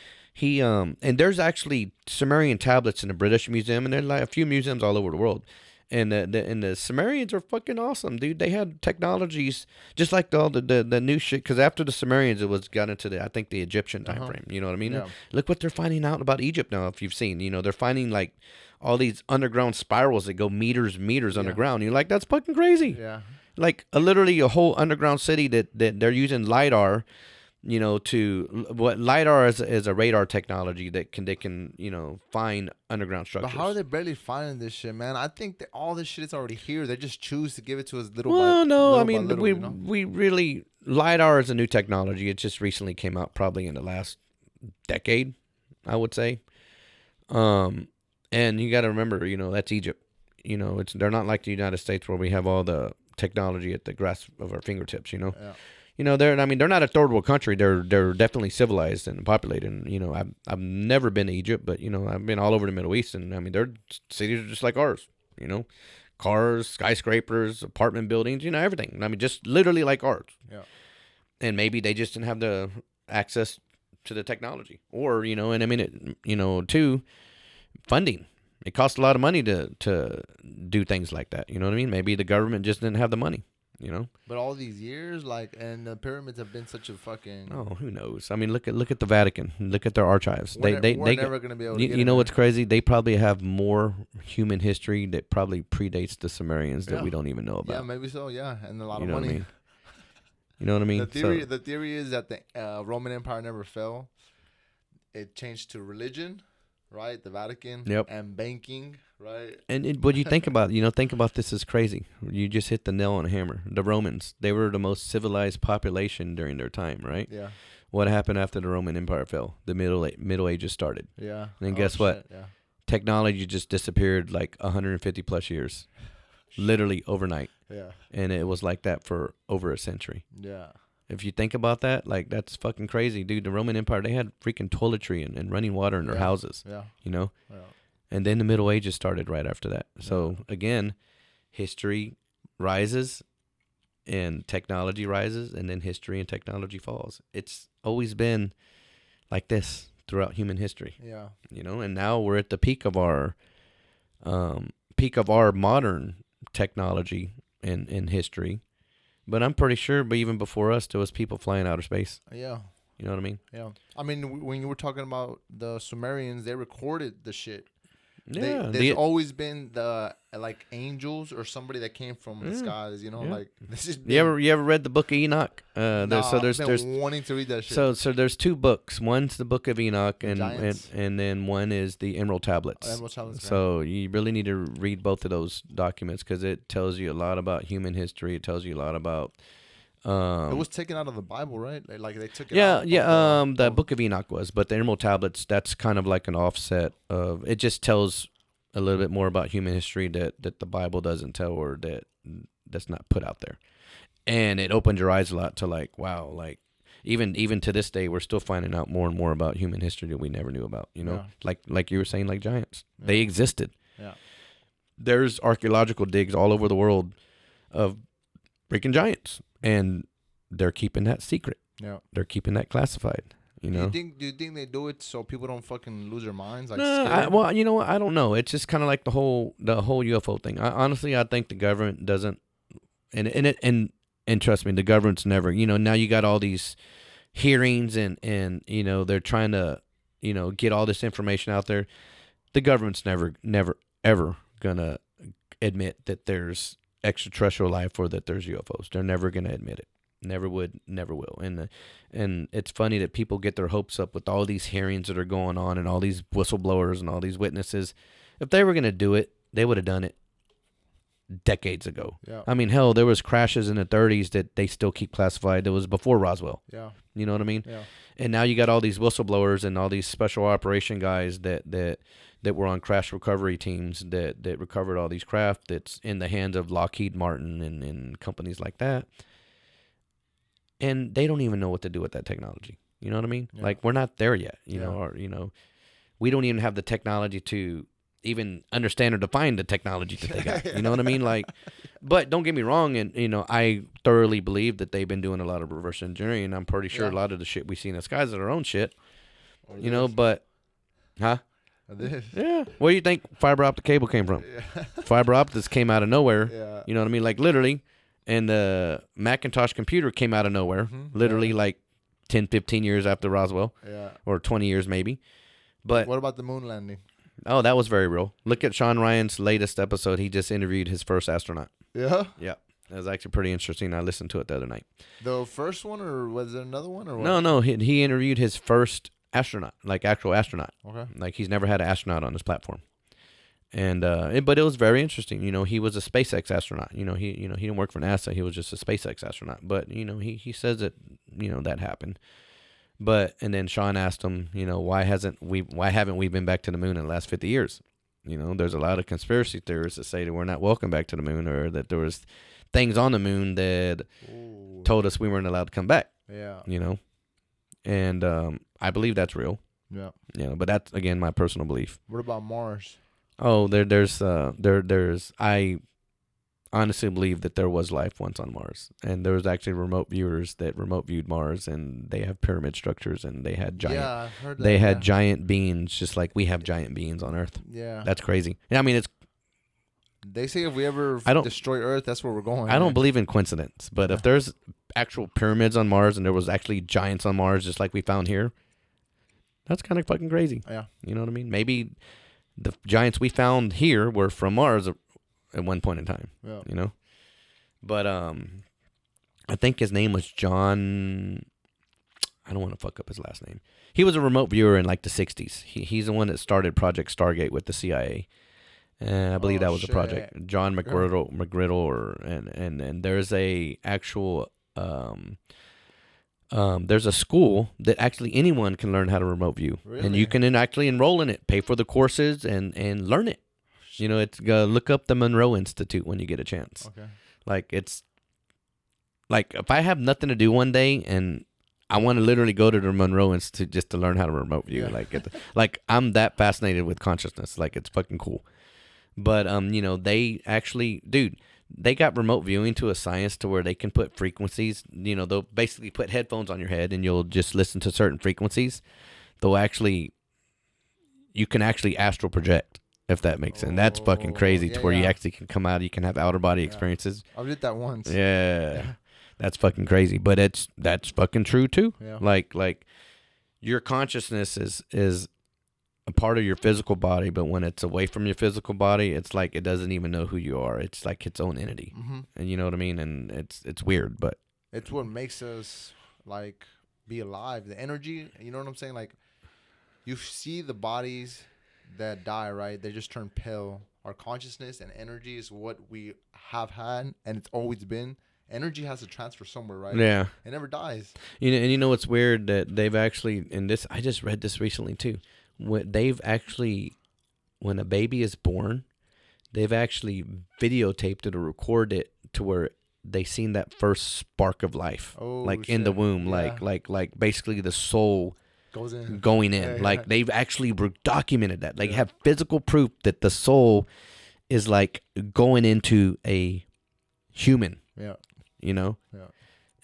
Speaker 3: and there's actually Sumerian tablets in the British Museum, and there's like a few museums all over the world. And the Sumerians are fucking awesome, dude. They had technologies just like all the new shit. Because after the Sumerians, it was got into the, I think, the Egyptian time frame. You know what I mean?
Speaker 2: Yeah.
Speaker 3: Look what they're finding out about Egypt now. If you've seen, they're finding like all these underground spirals that go meters underground. You're like, that's fucking crazy.
Speaker 2: Yeah.
Speaker 3: Like literally a whole underground city that they're using lidar. What lidar is a radar technology that can find underground structures.
Speaker 2: But how are they barely finding this shit, man? I think that all this shit is already here. They just choose to give it to us little
Speaker 3: Well,
Speaker 2: by
Speaker 3: no,
Speaker 2: little
Speaker 3: I
Speaker 2: by
Speaker 3: mean
Speaker 2: little,
Speaker 3: we really lidar is a new technology. It just recently came out, probably in the last decade, I would say. And you got to remember, that's Egypt. They're not like the United States where we have all the technology at the grasp of our fingertips.
Speaker 2: Yeah.
Speaker 3: They're not a third world country. They're definitely civilized and populated. And I've never been to Egypt, but I've been all over the Middle East, and their cities are just like ours. Cars, skyscrapers, apartment buildings, everything. Just literally like ours.
Speaker 2: Yeah.
Speaker 3: And maybe they just didn't have the access to the technology, or too, funding. It costs a lot of money to do things like that. You know what I mean? Maybe the government just didn't have the money.
Speaker 2: But all these years, and the pyramids have been such a fucking.
Speaker 3: Oh, who knows? Look at the Vatican. Look at their archives.
Speaker 2: We're never gonna be able to.
Speaker 3: You know what's crazy? They probably have more human history that probably predates the Sumerians that we don't even know about.
Speaker 2: Yeah, maybe so. Yeah, and a lot of
Speaker 3: What
Speaker 2: money.
Speaker 3: I mean? You know what I mean?
Speaker 2: The theory is that the Roman Empire never fell. It changed to religion, right? The Vatican.
Speaker 3: Yep.
Speaker 2: And banking, right?
Speaker 3: And what you think about, think about this is crazy. You just hit the nail on the hammer. The Romans, they were the most civilized population during their time, right?
Speaker 2: Yeah.
Speaker 3: What happened after the Roman Empire fell? The Middle Ages started.
Speaker 2: Yeah.
Speaker 3: And then guess what?
Speaker 2: Yeah.
Speaker 3: Technology just disappeared like 150 plus years, literally overnight.
Speaker 2: Yeah.
Speaker 3: And it was like that for over a century.
Speaker 2: Yeah.
Speaker 3: If you think about that, like, that's fucking crazy, dude. The Roman Empire, they had freaking toiletry and running water in their houses.
Speaker 2: Yeah.
Speaker 3: Yeah.
Speaker 2: Yeah.
Speaker 3: And then the Middle Ages started right after that. So again, history rises and technology rises, and then history and technology falls. It's always been like this throughout human history.
Speaker 2: Yeah.
Speaker 3: And now we're at the peak of our modern technology in history. But I'm pretty sure, but even before us, there was people flying outer space.
Speaker 2: Yeah.
Speaker 3: You know what I mean?
Speaker 2: Yeah. I mean, when you were talking about the Sumerians, they recorded the shit.
Speaker 3: Yeah.
Speaker 2: There's always been the angels or somebody that came from the skies. This is.
Speaker 3: You ever read the Book of Enoch?
Speaker 2: I've been wanting to read that shit.
Speaker 3: So there's two books. One's the Book of Enoch, and
Speaker 2: Giants.
Speaker 3: and then one is the Emerald Tablets.
Speaker 2: Emerald Tablets.
Speaker 3: So you really need to read both of those documents because it tells you a lot about human history. It tells you a lot about.
Speaker 2: It was taken out of the Bible, right? Like they took it out.
Speaker 3: The Book of Enoch was, but the Emerald Tablets, that's kind of like an offset of. It just tells a little bit more about human history that the Bible doesn't tell, or that's not put out there. And it opened your eyes a lot to like, wow, like even to this day, we're still finding out more and more about human history that we never knew about. Like you were saying, like giants, they existed.
Speaker 2: Yeah.
Speaker 3: There's archaeological digs all over the world of freaking giants, and they're keeping that secret.
Speaker 2: Yeah.
Speaker 3: They're keeping that classified. Do you
Speaker 2: think they do it so people don't fucking lose their minds? Like,
Speaker 3: well, I don't know. It's just kind of like the whole UFO thing. Honestly, I think the government doesn't, and trust me, the government's never. Now you got all these hearings, and they're trying to, get all this information out there. The government's never, ever gonna admit that there's extraterrestrial life or that there's UFOs. They're never gonna admit it. Never would, never will. And it's funny that people get their hopes up with all these hearings that are going on and all these whistleblowers and all these witnesses. If they were gonna do it, they would have done it decades ago.
Speaker 2: Yeah.
Speaker 3: I mean, hell, there was crashes in the 30s that they still keep classified. That was before Roswell.
Speaker 2: Yeah.
Speaker 3: You know what I mean?
Speaker 2: Yeah.
Speaker 3: And now you got all these whistleblowers and all these special operation guys that were on crash recovery teams that recovered all these craft that's in the hands of Lockheed Martin and companies like that. And they don't even know what to do with that technology. You know what I mean?
Speaker 2: Yeah.
Speaker 3: Like, we're not there yet, or, we don't even have the technology to even understand or define the technology that they got. You know what I mean? Like, But don't get me wrong, and I thoroughly believe that they've been doing a lot of reverse engineering, and I'm pretty sure a lot of the shit we see in the skies are our own shit. But
Speaker 4: This.
Speaker 3: yeah, where do you think fiber optic cable came from?
Speaker 4: Yeah.
Speaker 3: Fiber optics came out of nowhere.
Speaker 4: Yeah.
Speaker 3: You know what I mean? Like literally, and the Macintosh computer came out of nowhere. Literally, like 10, 15 years after Roswell,
Speaker 4: Yeah.
Speaker 3: or 20 years maybe. But
Speaker 4: What about the moon landing?
Speaker 3: oh, that was very real. Look at Sean Ryan's latest episode. He just interviewed his first astronaut.
Speaker 4: Yeah.
Speaker 3: Yeah, that was actually pretty interesting. I listened to it the other night.
Speaker 4: The first one, or was there another one, or what?
Speaker 3: No, he interviewed his first astronaut, like actual astronaut.
Speaker 4: Okay.
Speaker 3: Like he's never had an astronaut on his platform. And but it was very interesting. He was a SpaceX astronaut. He didn't work for NASA. He was just a SpaceX astronaut. But he says that that happened. But and then Sean asked him, why haven't we been back to the moon in the last 50 years? There's a lot of conspiracy theorists that say that we're not welcome back to the moon, or that there was things on the moon that
Speaker 4: Ooh.
Speaker 3: told us we weren't allowed to come back.
Speaker 4: Yeah.
Speaker 3: And I believe that's real.
Speaker 4: Yeah.
Speaker 3: But that's again my personal belief.
Speaker 4: What about Mars?
Speaker 3: Oh, I honestly believe that there was life once on Mars, and there was actually remote viewers that remote viewed Mars, and they have pyramid structures, and they had giant.
Speaker 4: Yeah, I've heard that.
Speaker 3: They had
Speaker 4: yeah.
Speaker 3: giant beings, just like we have giant beings on Earth.
Speaker 4: Yeah.
Speaker 3: That's crazy. I mean, it's.
Speaker 4: They say if we ever
Speaker 3: I don't-
Speaker 4: destroy Earth, that's where we're going.
Speaker 3: I don't
Speaker 4: man.
Speaker 3: believe in coincidence, but if there's actual pyramids on Mars and there was actually giants on Mars, just like we found here, that's kind of fucking crazy.
Speaker 4: Yeah.
Speaker 3: You know what I mean? Maybe the giants we found here were from Mars at one point in time.
Speaker 4: Yeah.
Speaker 3: But I think his name was John. I don't want to fuck up his last name. He was a remote viewer in like the 60s. He's the one that started Project Stargate with the CIA. And I believe that was a project. John McGriddle, or and there's a actual there's a school that actually anyone can learn how to remote view, and
Speaker 4: Really?
Speaker 3: you can actually enroll in it, pay for the courses, and learn it. It's look up the Monroe Institute when you get a chance.
Speaker 4: Okay.
Speaker 3: Like it's like if I have nothing to do one day and I want to literally go to the Monroe Institute just to learn how to remote view.
Speaker 4: Yeah.
Speaker 3: Like I'm that fascinated with consciousness. Like it's fucking cool. But they actually, dude, they got remote viewing to a science to where they can put frequencies. They'll basically put headphones on your head and you'll just listen to certain frequencies. You can actually astral project, if that makes sense. That's fucking crazy.
Speaker 4: Yeah,
Speaker 3: to where you
Speaker 4: yeah.
Speaker 3: actually can come out, you can have outer body experiences.
Speaker 4: I did that once.
Speaker 3: Yeah. That's fucking crazy. But that's fucking true too.
Speaker 4: Yeah.
Speaker 3: Like your consciousness is a part of your physical body, but when it's away from your physical body, it's like it doesn't even know who you are. It's like its own entity.
Speaker 4: Mm-hmm.
Speaker 3: And you know what I mean? And it's weird, but
Speaker 4: It's what makes us like be alive. The energy, you know what I'm saying? Like you see the bodies that die, right? They just turn pale. Our consciousness and energy is what we have had, and it's always been. Energy has to transfer somewhere, right?
Speaker 3: yeah.
Speaker 4: It never dies.
Speaker 3: And what's weird that they've actually, and this I just read this recently too. When a baby is born, they've actually videotaped it or recorded it to where they seen that first spark of life,
Speaker 4: Oh,
Speaker 3: like in the
Speaker 4: shit.
Speaker 3: womb,
Speaker 4: Yeah.
Speaker 3: like basically the soul
Speaker 4: Goes in.
Speaker 3: going in.
Speaker 4: Yeah, yeah.
Speaker 3: Like they've actually documented that. They have physical proof that the soul is like going into a human.
Speaker 4: Yeah.
Speaker 3: Yeah.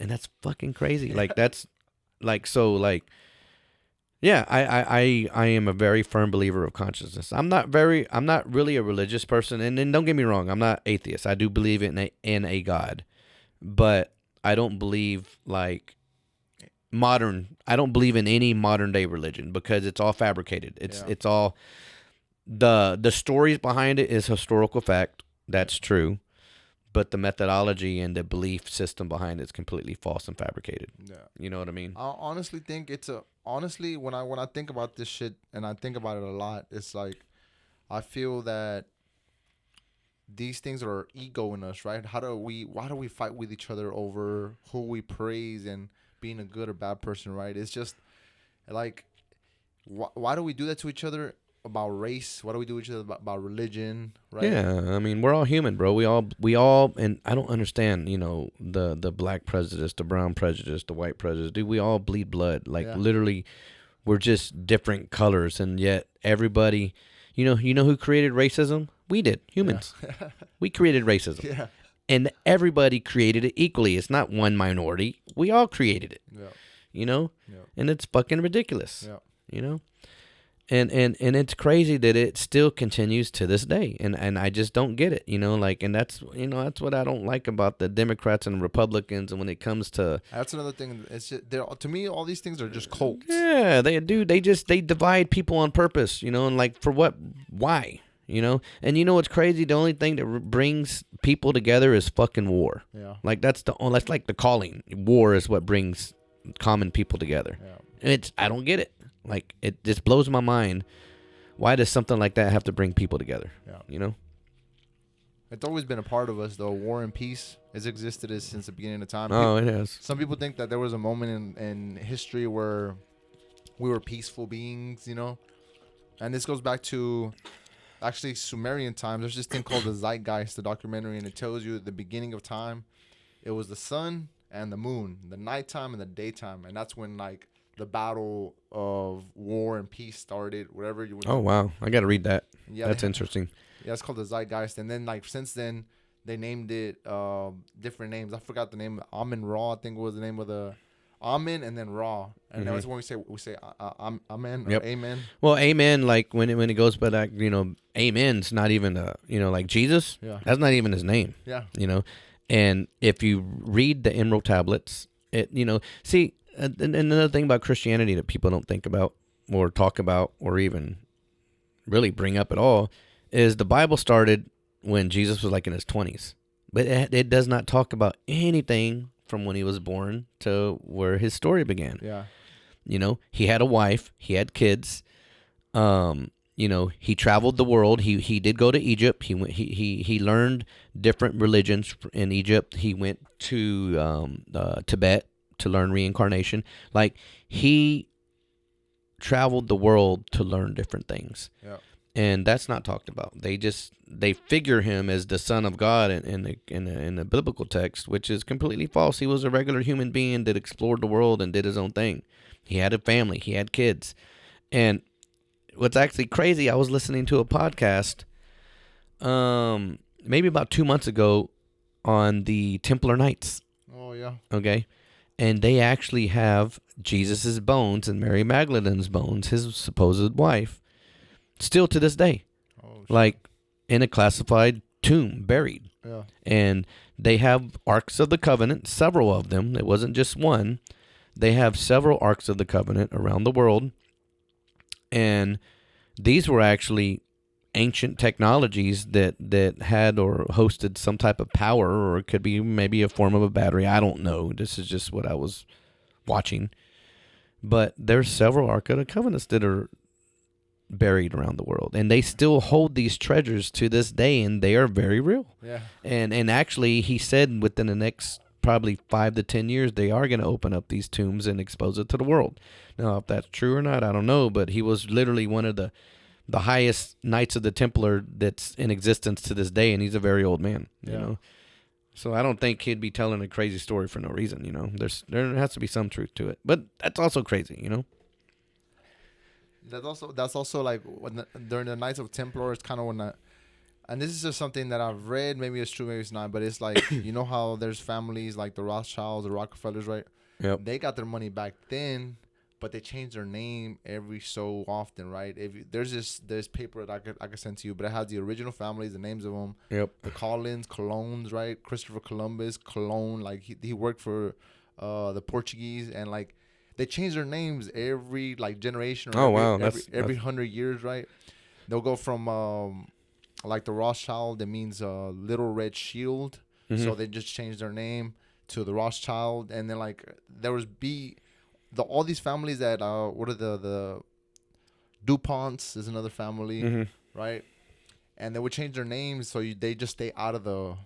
Speaker 3: And that's fucking crazy. Like that's like so like. Yeah, I am a very firm believer of consciousness. I'm not really a religious person, and don't get me wrong, I'm not atheist. I do believe in a God, but I don't believe I don't believe in any modern day religion because it's all fabricated. It's all the stories behind it is historical fact. That's true. But the methodology and the belief system behind it is completely false and fabricated.
Speaker 4: Yeah.
Speaker 3: You know what I mean?
Speaker 4: I honestly think honestly when I think about this shit, and I think about it a lot, it's like I feel that these things are ego in us, right? Why do we fight with each other over who we praise and being a good or bad person, right? It's just like why do we do that to each other about race? Why do we do each other about religion, right?
Speaker 3: Yeah, I mean, we're all human, bro. We all, and I don't understand, the black prejudice, the brown prejudice, the white prejudice. Dude, we all bleed blood. Like, literally, we're just different colors, and yet everybody, you know who created racism? We did, humans.
Speaker 4: Yeah.
Speaker 3: We created racism.
Speaker 4: Yeah.
Speaker 3: and everybody created it equally. It's not one minority. We all created it.
Speaker 4: Yeah.
Speaker 3: You know,
Speaker 4: Yeah.
Speaker 3: and it's fucking ridiculous.
Speaker 4: Yeah.
Speaker 3: You know, and it's crazy that it still continues to this day, and I just don't get it. You know, like, and that's that's what I don't like about the Democrats and Republicans, and when it comes to
Speaker 4: That's another thing. It's just, to me, all these things are just cults.
Speaker 3: yeah, they divide people on purpose. You know, and like for what? Why? You know, and you know what's crazy? The only thing that brings people together is fucking war.
Speaker 4: Yeah.
Speaker 3: Like that's like the calling. War is what brings common people together.
Speaker 4: Yeah.
Speaker 3: I don't get it. Like it just blows my mind. Why does something like that have to bring people together?
Speaker 4: Yeah.
Speaker 3: You know?
Speaker 4: It's always been a part of us, though. War and peace has existed since the beginning of time.
Speaker 3: Oh, it has.
Speaker 4: Some people think that there was a moment in history where we were peaceful beings, you know? And this goes back to actually Sumerian times. There's this thing called the Zeitgeist, the documentary, and it tells you at the beginning of time, it was the sun and the moon, the nighttime and the daytime. And that's when, like, the battle of war and peace started, whatever you would.
Speaker 3: Oh, wow. I got to read that.
Speaker 4: Yeah,
Speaker 3: That's interesting.
Speaker 4: Yeah, it's called the Zeitgeist. And then, like, since then, they named it different names. I forgot the name. Amen Ra, I think was the name of the Amen, and then Ra. And that's when we say Amen or
Speaker 3: Yep.
Speaker 4: Amen.
Speaker 3: Well, amen, like when it goes by that, amen's not even like Jesus.
Speaker 4: Yeah.
Speaker 3: That's not even his name.
Speaker 4: Yeah.
Speaker 3: And if you read the Emerald tablets, see, and another thing about Christianity that people don't think about or talk about or even really bring up at all is the Bible started when Jesus was like in his 20s. But it does not talk about anything from when he was born to where his story began.
Speaker 4: Yeah.
Speaker 3: He had a wife, he had kids. He traveled the world. He did go to Egypt. He learned different religions in Egypt. He went to Tibet to learn reincarnation. Like, he traveled the world to learn different things.
Speaker 4: Yeah.
Speaker 3: And that's not talked about. They figure him as the son of God in the biblical text, which is completely false. He was a regular human being that explored the world and did his own thing. He had a family. He had kids. And what's actually crazy, I was listening to a podcast maybe about 2 months ago on the Templar Knights.
Speaker 4: Oh, yeah.
Speaker 3: Okay. And they actually have Jesus's bones and Mary Magdalene's bones, his supposed wife, still to this day, like in a classified tomb, buried.
Speaker 4: Yeah.
Speaker 3: And they have Arks of the Covenant, several of them. It wasn't just one. They have several Arks of the Covenant around the world. And these were actually ancient technologies that had or hosted some type of power, or it could be maybe a form of a battery. I don't know. This is just what I was watching. But there's several Ark of the Covenants that are buried around the world, and they still hold these treasures to this day, and they are very real.
Speaker 4: Yeah.
Speaker 3: And actually, he said within the next probably 5 to 10 years, they are going to open up these tombs and expose it to the world. Now, if that's true or not, I don't know, but he was literally one of the highest Knights of the Templar that's in existence to this day, and he's a very old man, you know. So I don't think he'd be telling a crazy story for no reason, there has to be some truth to it, but that's also crazy,
Speaker 4: That's also like during the Knights of Templar, it's kind of when and this is just something that I've read. Maybe it's true, maybe it's not. But it's like how there's families like the Rothschilds, the Rockefellers, right?
Speaker 3: Yep.
Speaker 4: They got their money back then, but they change their name every so often, right? There's paper that I could send to you, but it has the original families, the names of them.
Speaker 3: Yep.
Speaker 4: The Collins, Colognes, right? Christopher Columbus, Cologne, like he worked for the Portuguese, and like they change their names every like generation. Or every 100 years, right? They'll go from like the Rothschild, that means little red shield, so they just changed their name to the Rothschild, and then like there was all these families that what are the DuPonts is another family, right? And they would change their names so they just stay out of the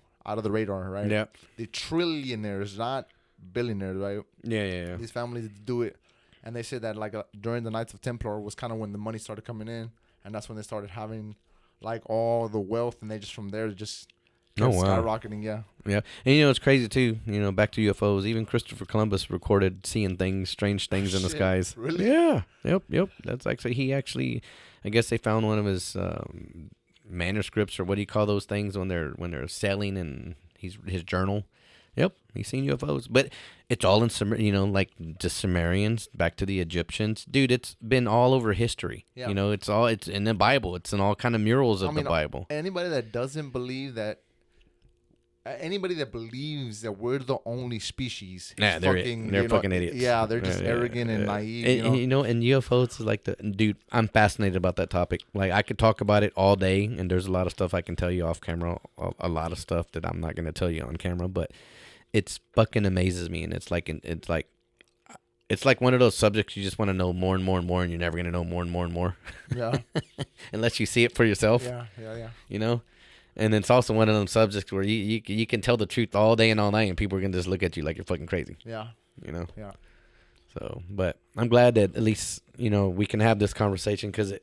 Speaker 4: radar, right?
Speaker 3: Yeah.
Speaker 4: The trillionaires, not billionaires, right?
Speaker 3: Yeah.
Speaker 4: These families do it, and they said that like during the Knights of Templar was kind of when the money started coming in, and that's when they started having like all the wealth, and they just from there just skyrocketing. Yeah.
Speaker 3: And it's crazy too, back to UFOs. Even Christopher Columbus recorded seeing things, strange things in the skies.
Speaker 4: Really?
Speaker 3: Yeah. Yep. That's actually I guess they found one of his manuscripts, or what do you call those things when they're sailing, and his journal. Yep, he's seen UFOs, but it's all in like the Sumerians back to the Egyptians, dude. It's been all over history.
Speaker 4: Yeah.
Speaker 3: It's in the Bible. It's in all kind of murals of the Bible.
Speaker 4: Anybody that doesn't believe that, anybody that believes that we're the only species,
Speaker 3: Nah, they're fucking idiots.
Speaker 4: Yeah, they're just arrogant and naive.
Speaker 3: And UFOs is like dude. I'm fascinated about that topic. Like I could talk about it all day, and there's a lot of stuff I can tell you off camera. A lot of stuff that I'm not going to tell you on camera, but it's fucking amazes me, and it's like one of those subjects you just want to know more and more and more, and you're never going to know more and more and more.
Speaker 4: Yeah.
Speaker 3: Unless you see it for yourself.
Speaker 4: Yeah.
Speaker 3: And it's also one of those subjects where you can tell the truth all day and all night, and people are gonna just look at you like you're fucking crazy.
Speaker 4: Yeah. Yeah.
Speaker 3: So, but I'm glad that at least we can have this conversation because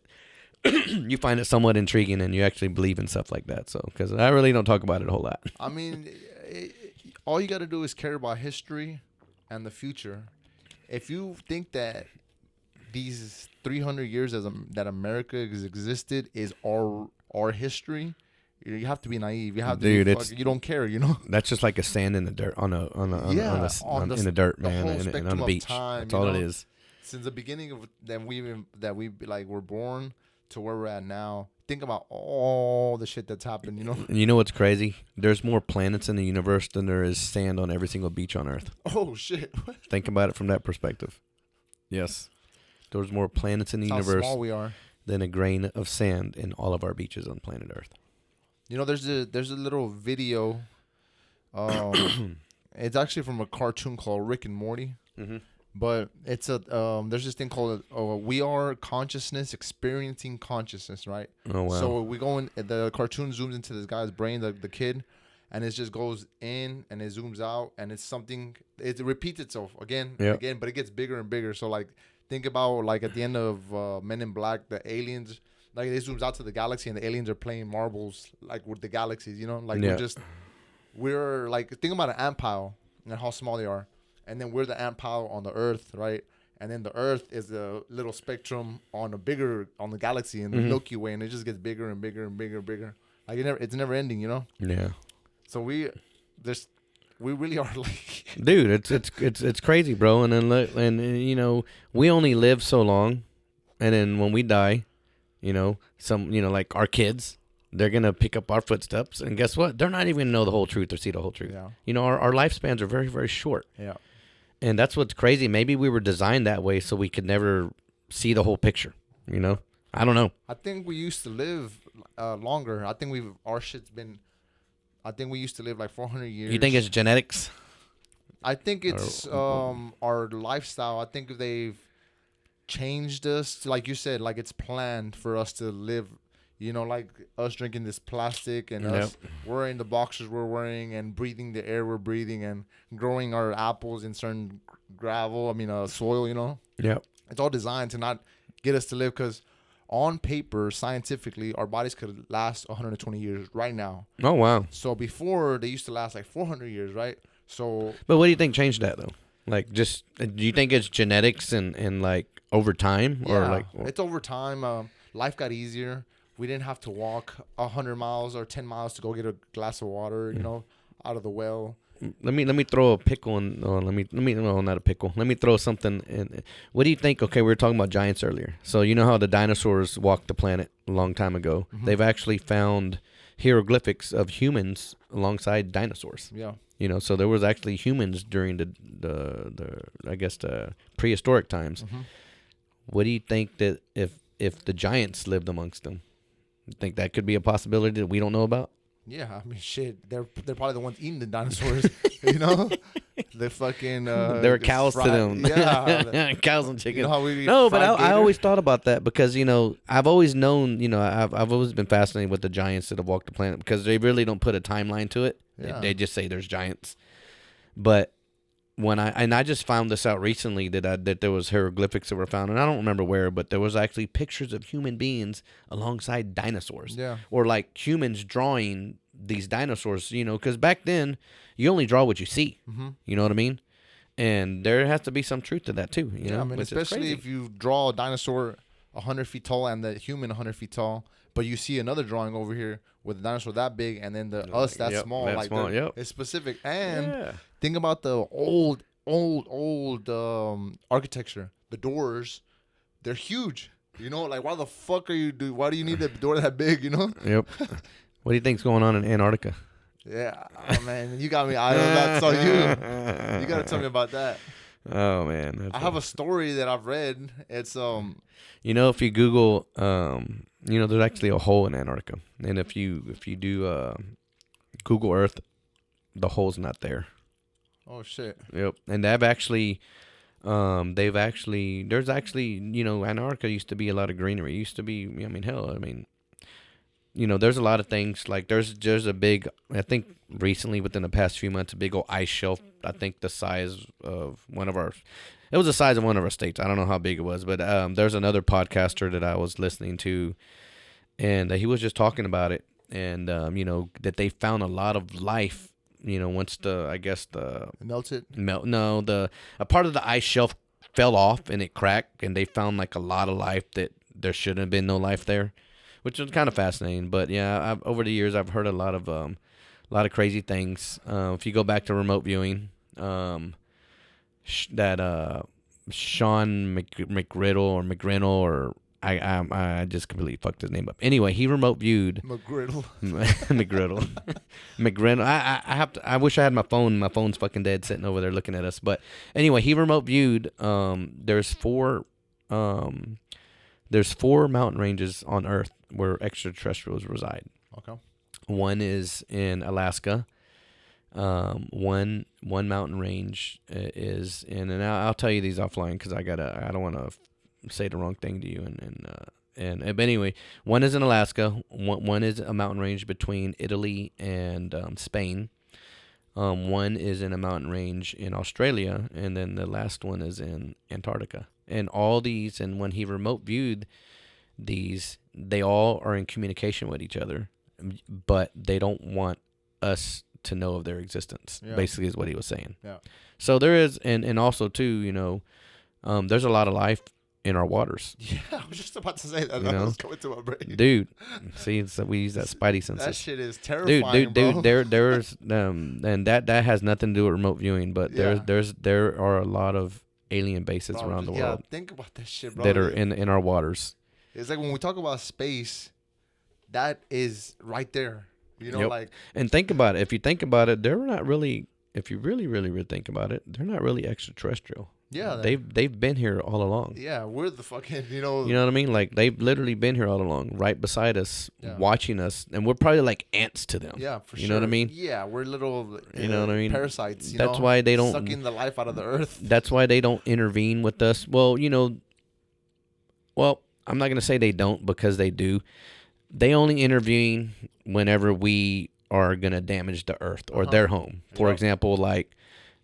Speaker 3: you find it somewhat intriguing, and you actually believe in stuff like that. So, because I really don't talk about it a whole lot.
Speaker 4: I mean, all you got to do is care about history and the future. If you think that these 300 years that America has existed is our history, you have to be naive. You have to you don't care,
Speaker 3: That's just like a sand in the dirt in the dirt, man, and on the beach. That's all it is.
Speaker 4: Since the beginning of that we like were born to where we're at now. Think about all the shit that's happened,
Speaker 3: And you know what's crazy? There's more planets in the universe than there is sand on every single beach on Earth.
Speaker 4: Oh shit!
Speaker 3: Think about it from that perspective. Yes, there's more planets in the universe
Speaker 4: how small we are
Speaker 3: than a grain of sand in all of our beaches on planet Earth.
Speaker 4: There's a little video. It's actually from a cartoon called Rick and Morty.
Speaker 3: Mm-hmm.
Speaker 4: But it's there's this thing called we are consciousness experiencing consciousness, right?
Speaker 3: Oh wow!
Speaker 4: So we go in. The cartoon zooms into this guy's brain, the kid, and it just goes in and it zooms out, and it's something. It repeats itself again and again, but it gets bigger and bigger. So like think about like at the end of Men in Black, the aliens. Like it zooms out to the galaxy, and the aliens are playing marbles like with the galaxies. We're like think about an ant pile and how small they are. And then we're the ant pile on the Earth, right? And then the Earth is the little spectrum on the galaxy in the Milky Way, and it just gets bigger and bigger and bigger and bigger. Like it's never ending,
Speaker 3: Yeah.
Speaker 4: So we really are like,
Speaker 3: dude, it's crazy, bro. And then we only live so long, and then when we die, like our kids. They're going to pick up our footsteps, and guess what? They're not even going to know the whole truth or see the whole truth.
Speaker 4: Yeah.
Speaker 3: Our lifespans are very, very short.
Speaker 4: Yeah.
Speaker 3: And that's what's crazy. Maybe we were designed that way so we could never see the whole picture, I don't know.
Speaker 4: I think we used to live longer. I think we used to live like 400 years.
Speaker 3: You think it's genetics?
Speaker 4: I think it's our lifestyle. I think they've changed us. Like you said, like it's planned for us to live. Like us drinking this plastic and us wearing the boxers we're wearing and breathing the air we're breathing and growing our apples in certain soil,
Speaker 3: Yep.
Speaker 4: It's all designed to not get us to live because on paper, scientifically, our bodies could last 120 years right now.
Speaker 3: Oh, wow.
Speaker 4: So before, they used to last like 400 years, right? So.
Speaker 3: But what do you think changed that, though? Like, just, do you think it's genetics and like, over time?
Speaker 4: Yeah,
Speaker 3: or like,
Speaker 4: it's over time. Life got easier. We didn't have to walk 100 miles or 10 miles to go get a glass of water, out of the well.
Speaker 3: Let me throw a pickle in. No, not a pickle. Let me throw something in. What do you think? Okay, we were talking about giants earlier. So you know how the dinosaurs walked the planet a long time ago. Mm-hmm. They've actually found hieroglyphics of humans alongside dinosaurs.
Speaker 4: Yeah.
Speaker 3: So there was actually humans during the I guess the prehistoric times.
Speaker 4: Mm-hmm.
Speaker 3: What do you think that if the giants lived amongst them? You think that could be a possibility that we don't know about?
Speaker 4: Yeah, I mean, shit. They're probably the ones eating the dinosaurs. The fucking.
Speaker 3: There were cows to them.
Speaker 4: Yeah,
Speaker 3: cows and chickens.
Speaker 4: You know how we
Speaker 3: no, but I always thought about that because I've always known I've always been fascinated with the giants that have walked the planet because they really don't put a timeline to it.
Speaker 4: Yeah.
Speaker 3: They just say there's giants. But when I just found this out recently that there was hieroglyphics that were found, and I don't remember where, but there was actually pictures of human beings alongside dinosaurs.
Speaker 4: Yeah.
Speaker 3: Or like humans drawing these dinosaurs, because back then you only draw what you see.
Speaker 4: Mm-hmm.
Speaker 3: You know what I mean? And there has to be some truth to that too.
Speaker 4: I mean, especially if you draw a dinosaur 100 feet tall and the human 100 feet tall, but you see another drawing over here with a dinosaur that big and then the us that
Speaker 3: Yep,
Speaker 4: small.
Speaker 3: that
Speaker 4: Like
Speaker 3: small, yep.
Speaker 4: it's specific. And
Speaker 3: Yeah.
Speaker 4: think about the old architecture. The doors, they're huge. You know, like why the fuck why do you need a door that big? You know?
Speaker 3: Yep. What do you think's going on in Antarctica?
Speaker 4: Yeah, oh man, you got me eye on that. So you gotta tell me about that.
Speaker 3: Oh man,
Speaker 4: I have a story that I've read. It's
Speaker 3: You know, if you Google, you know, there's actually a hole in Antarctica, and if you do Google Earth, the hole's not there.
Speaker 4: oh shit.
Speaker 3: Yep, and there's actually, you know, Antarctica used to be a lot of greenery. It used to be, I mean, hell, I mean, you know, there's a lot of things like there's a big, I think recently within the past few months, a big old ice shelf. I think the size of it was the size of one of our states. I don't know how big it was, but there's another podcaster that I was listening to, and he was just talking about it, and you know, that they found a lot of life. You know, once
Speaker 4: It melted.
Speaker 3: a part of the ice shelf fell off and it cracked, and they found like a lot of life that there shouldn't have been no life there, which was kind of fascinating. But yeah, over the years I've heard a lot of crazy things. If you go back to remote viewing, that Sean McGriddle or I just completely fucked his name up. Anyway, he remote viewed
Speaker 4: McGriddle.
Speaker 3: McGriddle. I wish I had my phone. My phone's fucking dead, sitting over there looking at us. But anyway, he remote viewed. There's four mountain ranges on Earth where extraterrestrials reside.
Speaker 4: Okay.
Speaker 3: One is in Alaska. One mountain range is in, and I'll tell you these offline because I don't want to say the wrong thing to you. But anyway, one is in Alaska. One is a mountain range between Italy and Spain. One is in a mountain range in Australia, and then the last one is in Antarctica. And all these, and when he remote viewed these, they all are in communication with each other, but they don't want us to know of their existence.
Speaker 4: Yeah.
Speaker 3: Basically, is what he was saying.
Speaker 4: Yeah.
Speaker 3: So there is, and also too, you know, there's a lot of life in our waters.
Speaker 4: Yeah, I was just about to say that.
Speaker 3: You
Speaker 4: That
Speaker 3: know?
Speaker 4: was coming to my brain.
Speaker 3: Dude, see, so we use that spidey
Speaker 4: That
Speaker 3: senses.
Speaker 4: shit is terrifying,
Speaker 3: Dude,
Speaker 4: bro.
Speaker 3: there's and that has nothing to do with remote viewing, but
Speaker 4: Yeah.
Speaker 3: there are a lot of alien bases
Speaker 4: Bro,
Speaker 3: around the
Speaker 4: yeah,
Speaker 3: world
Speaker 4: think about that shit, bro.
Speaker 3: that are in our waters.
Speaker 4: It's like when we talk about space, that is right there. You know,
Speaker 3: Yep.
Speaker 4: like
Speaker 3: And think about it. If you think about it, they're not really. If you really, really, really think about it, they're not really extraterrestrial.
Speaker 4: yeah,
Speaker 3: They've been here all along.
Speaker 4: yeah, we're the fucking you know.
Speaker 3: You know what I mean? Like they've literally been here all along, right beside us,
Speaker 4: Yeah.
Speaker 3: watching us, and we're probably like ants to them.
Speaker 4: Yeah, for sure.
Speaker 3: You know what I mean?
Speaker 4: Yeah, we're little.
Speaker 3: You know what I mean?
Speaker 4: Parasites.
Speaker 3: That's why they don't-
Speaker 4: sucking the life out of the earth.
Speaker 3: That's why they don't intervene with us. Well, you know, I'm not gonna say they don't, because they do. They only intervene whenever we are gonna damage the earth or their home. For
Speaker 4: Yeah.
Speaker 3: example, like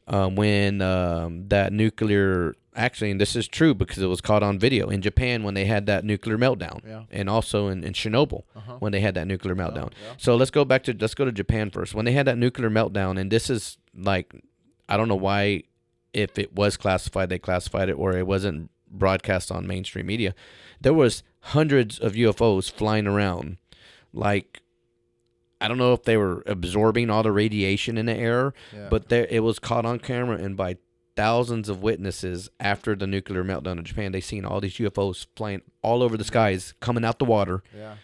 Speaker 3: when that nuclear, actually, and this is true because it was caught on video in Japan when they had that nuclear meltdown,
Speaker 4: Yeah.
Speaker 3: and also in Chernobyl
Speaker 4: Uh-huh.
Speaker 3: when they had that nuclear meltdown.
Speaker 4: yeah.
Speaker 3: So let's go to Japan first. When they had that nuclear meltdown, and this is like, I don't know why, if it was classified, they classified it, or it wasn't broadcast on mainstream media. There was hundreds of UFOs flying around, like, I don't know if they were absorbing all the radiation in the air,
Speaker 4: Yeah.
Speaker 3: but it was caught on camera, and by thousands of witnesses after the nuclear meltdown in Japan, they seen all these UFOs flying all over the skies, coming out the water.
Speaker 4: Yeah.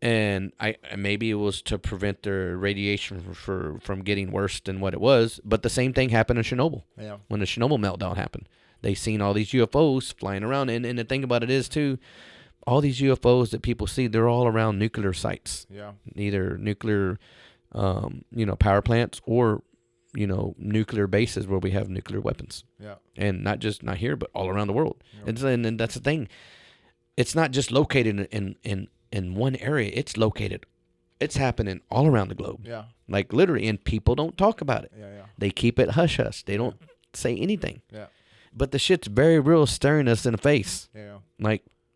Speaker 3: And maybe it was to prevent their radiation from getting worse than what it was. But the same thing happened in Chernobyl.
Speaker 4: Yeah.
Speaker 3: When the Chernobyl meltdown happened, they seen all these UFOs flying around. And the thing about it is too, all these UFOs that people see, they're all around nuclear sites,
Speaker 4: Yeah.
Speaker 3: either nuclear, power plants, or nuclear bases where we have nuclear weapons.
Speaker 4: Yeah.
Speaker 3: And not here, but all around the world.
Speaker 4: Yep.
Speaker 3: And that's the thing. It's not just located in one area. It's happening all around the globe.
Speaker 4: Yeah.
Speaker 3: Like literally, and people don't talk about it.
Speaker 4: Yeah. Yeah.
Speaker 3: They keep it hush hush. They don't say anything.
Speaker 4: Yeah.
Speaker 3: But the shit's very real, staring us in the face.
Speaker 4: Yeah.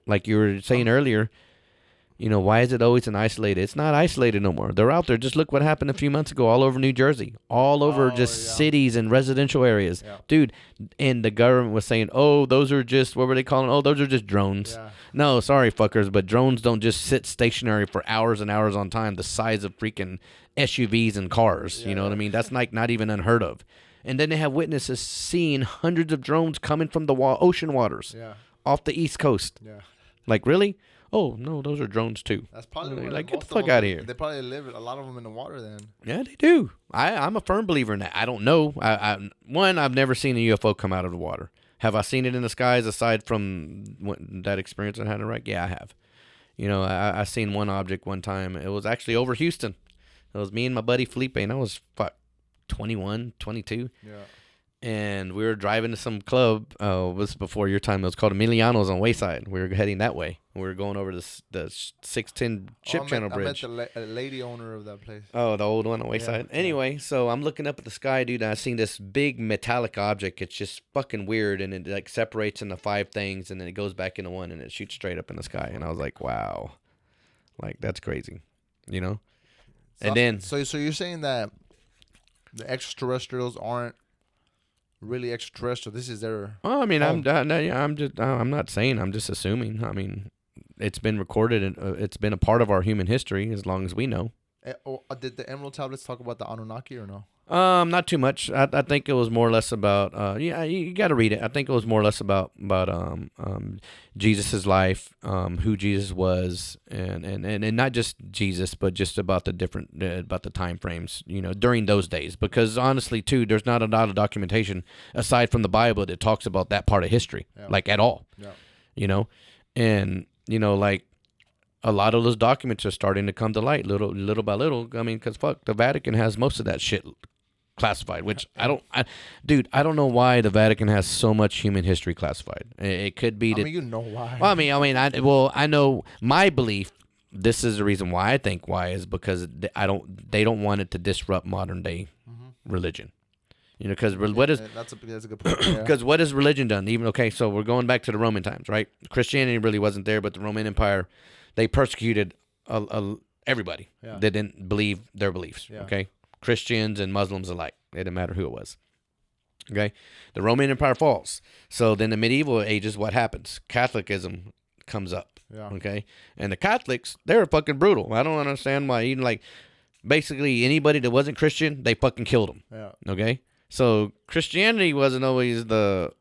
Speaker 3: Like you were saying earlier, You know, why is it always an isolated? It's not isolated no more. They're out there. Just look what happened a few months ago all over New Jersey, all over just cities and residential areas.
Speaker 4: Yeah.
Speaker 3: Dude, and the government was saying, oh, those are just, what were they calling? Oh, those are just drones.
Speaker 4: Yeah.
Speaker 3: No, sorry, fuckers, but drones don't just sit stationary for hours and hours on time the size of freaking SUVs and cars. You know what I mean? That's like not even unheard of. And then they have witnesses seeing hundreds of drones coming from the ocean waters
Speaker 4: Yeah.
Speaker 3: off the East Coast.
Speaker 4: Yeah.
Speaker 3: Like, really? Oh, no, those are drones too.
Speaker 4: That's probably
Speaker 3: Like,
Speaker 4: where
Speaker 3: get the
Speaker 4: most
Speaker 3: fuck
Speaker 4: of them-
Speaker 3: outta here.
Speaker 4: They probably live a lot of them in the water then.
Speaker 3: Yeah, they do. I'm a firm believer in that. I don't know. I've never seen a UFO come out of the water. Have I seen it in the skies aside from that experience I had in Iraq? Yeah, I have. You know, I seen one object one time. It was actually over Houston. It was me and my buddy Felipe, and I was 21, 22.
Speaker 4: Yeah.
Speaker 3: And we were driving to some club. It was before your time. It was called Emiliano's on Wayside. We were heading that way. We were going over the 610 Ship Channel Bridge.
Speaker 4: I met the lady owner of that place.
Speaker 3: Oh, the old one on Wayside.
Speaker 4: Yeah.
Speaker 3: Anyway, so I'm looking up at the sky, dude. And I seen this big metallic object. It's just fucking weird, and it like separates into 5 things, and then it goes back into one, and it shoots straight up in the sky. And I was like, wow, like that's crazy, you know. And then
Speaker 4: So you're saying that the extraterrestrials aren't really extraterrestrial? This is their.
Speaker 3: well, I mean,
Speaker 4: home.
Speaker 3: I'm not saying. I'm just assuming. I mean, it's been recorded and it's been a part of our human history as long as we know.
Speaker 4: Did the Emerald Tablets talk about the Anunnaki or no?
Speaker 3: Not too much. I think it was more or less about. Yeah, you got to read it. I think it was more or less about Jesus's life, who Jesus was, and not just Jesus, but just about the different about the time frames, you know, during those days. Because honestly, too, there's not a lot of documentation aside from the Bible that talks about that part of history, like at all.
Speaker 4: Yeah.
Speaker 3: You know, and you know, like a lot of those documents are starting to come to light, little by little. I mean, because fuck, the Vatican has most of that shit classified, which I don't know why the Vatican has so much human history classified. It could be that.
Speaker 4: I mean, you know why?
Speaker 3: Well, I know my belief. This is the reason why I think why is because they don't want it to disrupt modern day religion. You know, because what is
Speaker 4: that's a good point. Yeah.
Speaker 3: because what has religion done? Even okay, so we're going back to the Roman times, right? Christianity really wasn't there, but the Roman Empire, they persecuted everybody that didn't believe their beliefs.
Speaker 4: Yeah.
Speaker 3: Okay, Christians and Muslims alike. It didn't matter who it was. Okay, the Roman Empire falls. So then the medieval ages, what happens? Catholicism comes up.
Speaker 4: Yeah.
Speaker 3: Okay, and the Catholics, they're fucking brutal. I don't understand why. Even like basically anybody that wasn't Christian, they fucking killed them.
Speaker 4: Yeah.
Speaker 3: Okay, so Christianity wasn't always the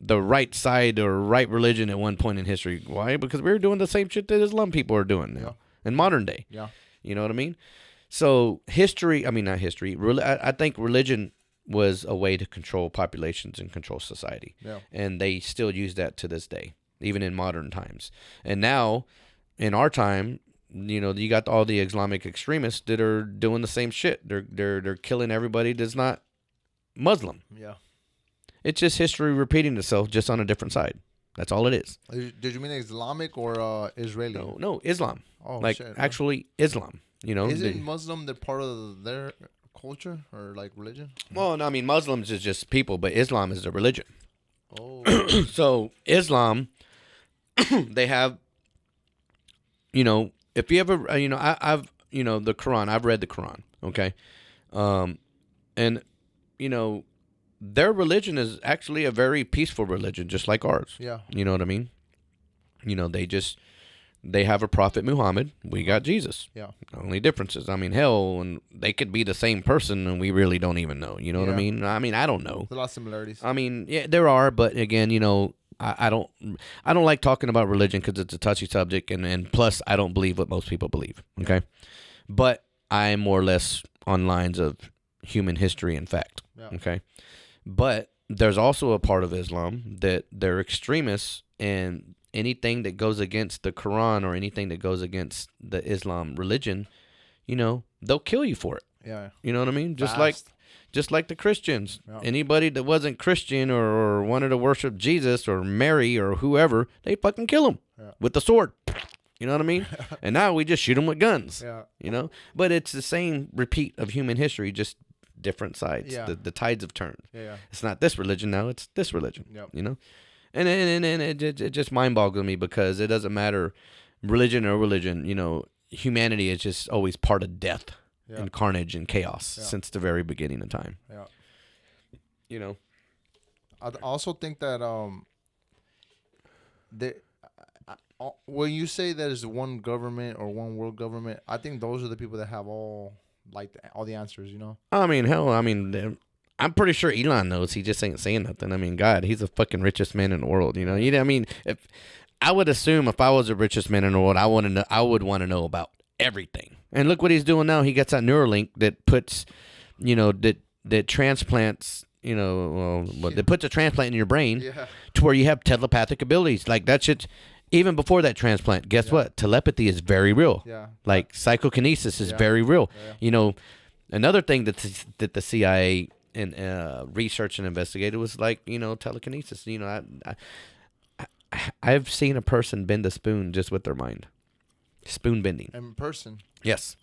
Speaker 3: right side or right religion at one point in history. Why? Because we were doing the same shit that Islam people are doing now in modern day.
Speaker 4: Yeah.
Speaker 3: You know what I mean? So not history. I think religion was a way to control populations and control society.
Speaker 4: Yeah.
Speaker 3: And they still use that to this day, even in modern times. And now, in our time, you know, you got all the Islamic extremists that are doing the same shit. They're killing everybody that's not Muslim.
Speaker 4: Yeah.
Speaker 3: It's just history repeating itself, just on a different side. That's all it is.
Speaker 4: Did you mean Islamic or Israeli?
Speaker 3: No, Islam.
Speaker 4: Oh,
Speaker 3: like
Speaker 4: shit.
Speaker 3: actually Islam. You know,
Speaker 4: Isn't Muslim the part of their culture or like religion?
Speaker 3: well, no, I mean Muslims is just people, but Islam is a religion.
Speaker 4: Oh.
Speaker 3: So Islam, they have, you know, if you ever, you know, I've, you know, the Quran. I've read the Quran. Okay, and you know, their religion is actually a very peaceful religion, just like ours.
Speaker 4: Yeah.
Speaker 3: You know what I mean? You know, they have a prophet Muhammad. We got Jesus.
Speaker 4: Yeah.
Speaker 3: Only differences. I mean, hell, and they could be the same person, and we really don't even know. You know what I mean? I don't know.
Speaker 4: There's a lot of similarities.
Speaker 3: I mean, yeah, there are, but again, you know, I don't like talking about religion because it's a touchy subject, and plus, I don't believe what most people believe. Okay, but I'm more or less on lines of human history and fact.
Speaker 4: Yeah.
Speaker 3: Okay, but there's also a part of Islam that they're extremists, and anything that goes against the Quran or anything that goes against the Islam religion, you know, they'll kill you for it.
Speaker 4: Yeah.
Speaker 3: You know what I mean? Just
Speaker 4: Fast.
Speaker 3: like the Christians.
Speaker 4: Yeah.
Speaker 3: Anybody that wasn't Christian or wanted to worship Jesus or Mary or whoever, they fucking kill them with the sword. You know what I mean? And now we just shoot them with guns.
Speaker 4: Yeah.
Speaker 3: You know? But it's the same repeat of human history, just different sides.
Speaker 4: Yeah.
Speaker 3: The tides have turned.
Speaker 4: Yeah.
Speaker 3: It's not this religion now, it's this religion.
Speaker 4: Yep.
Speaker 3: You know? And it just mind boggles me because it doesn't matter religion or religion, humanity is just always part of death
Speaker 4: Yeah.
Speaker 3: and carnage and chaos
Speaker 4: Yeah.
Speaker 3: since the very beginning of time.
Speaker 4: Yeah.
Speaker 3: You know.
Speaker 4: I also think that when you say that there's one government or one world government, I think those are the people that have all the answers.
Speaker 3: I mean, hell, I'm pretty sure Elon knows. He just ain't saying nothing. I mean, God, he's the fucking richest man in the world. I mean, if I would assume if I was the richest man in the world, I would want to know about everything. And look what he's doing now. He gets that Neuralink that puts, that transplants. That puts a transplant in your brain
Speaker 4: Yeah.
Speaker 3: to where you have telepathic abilities. Like that shit. Even before that transplant, guess what? Telepathy is very real.
Speaker 4: Yeah.
Speaker 3: Like psychokinesis is
Speaker 4: Yeah.
Speaker 3: very real.
Speaker 4: Yeah.
Speaker 3: Another thing that the CIA and researched and investigated was like telekinesis. I've seen a person bend a spoon just with their mind, spoon bending.
Speaker 4: In person.
Speaker 3: Yes,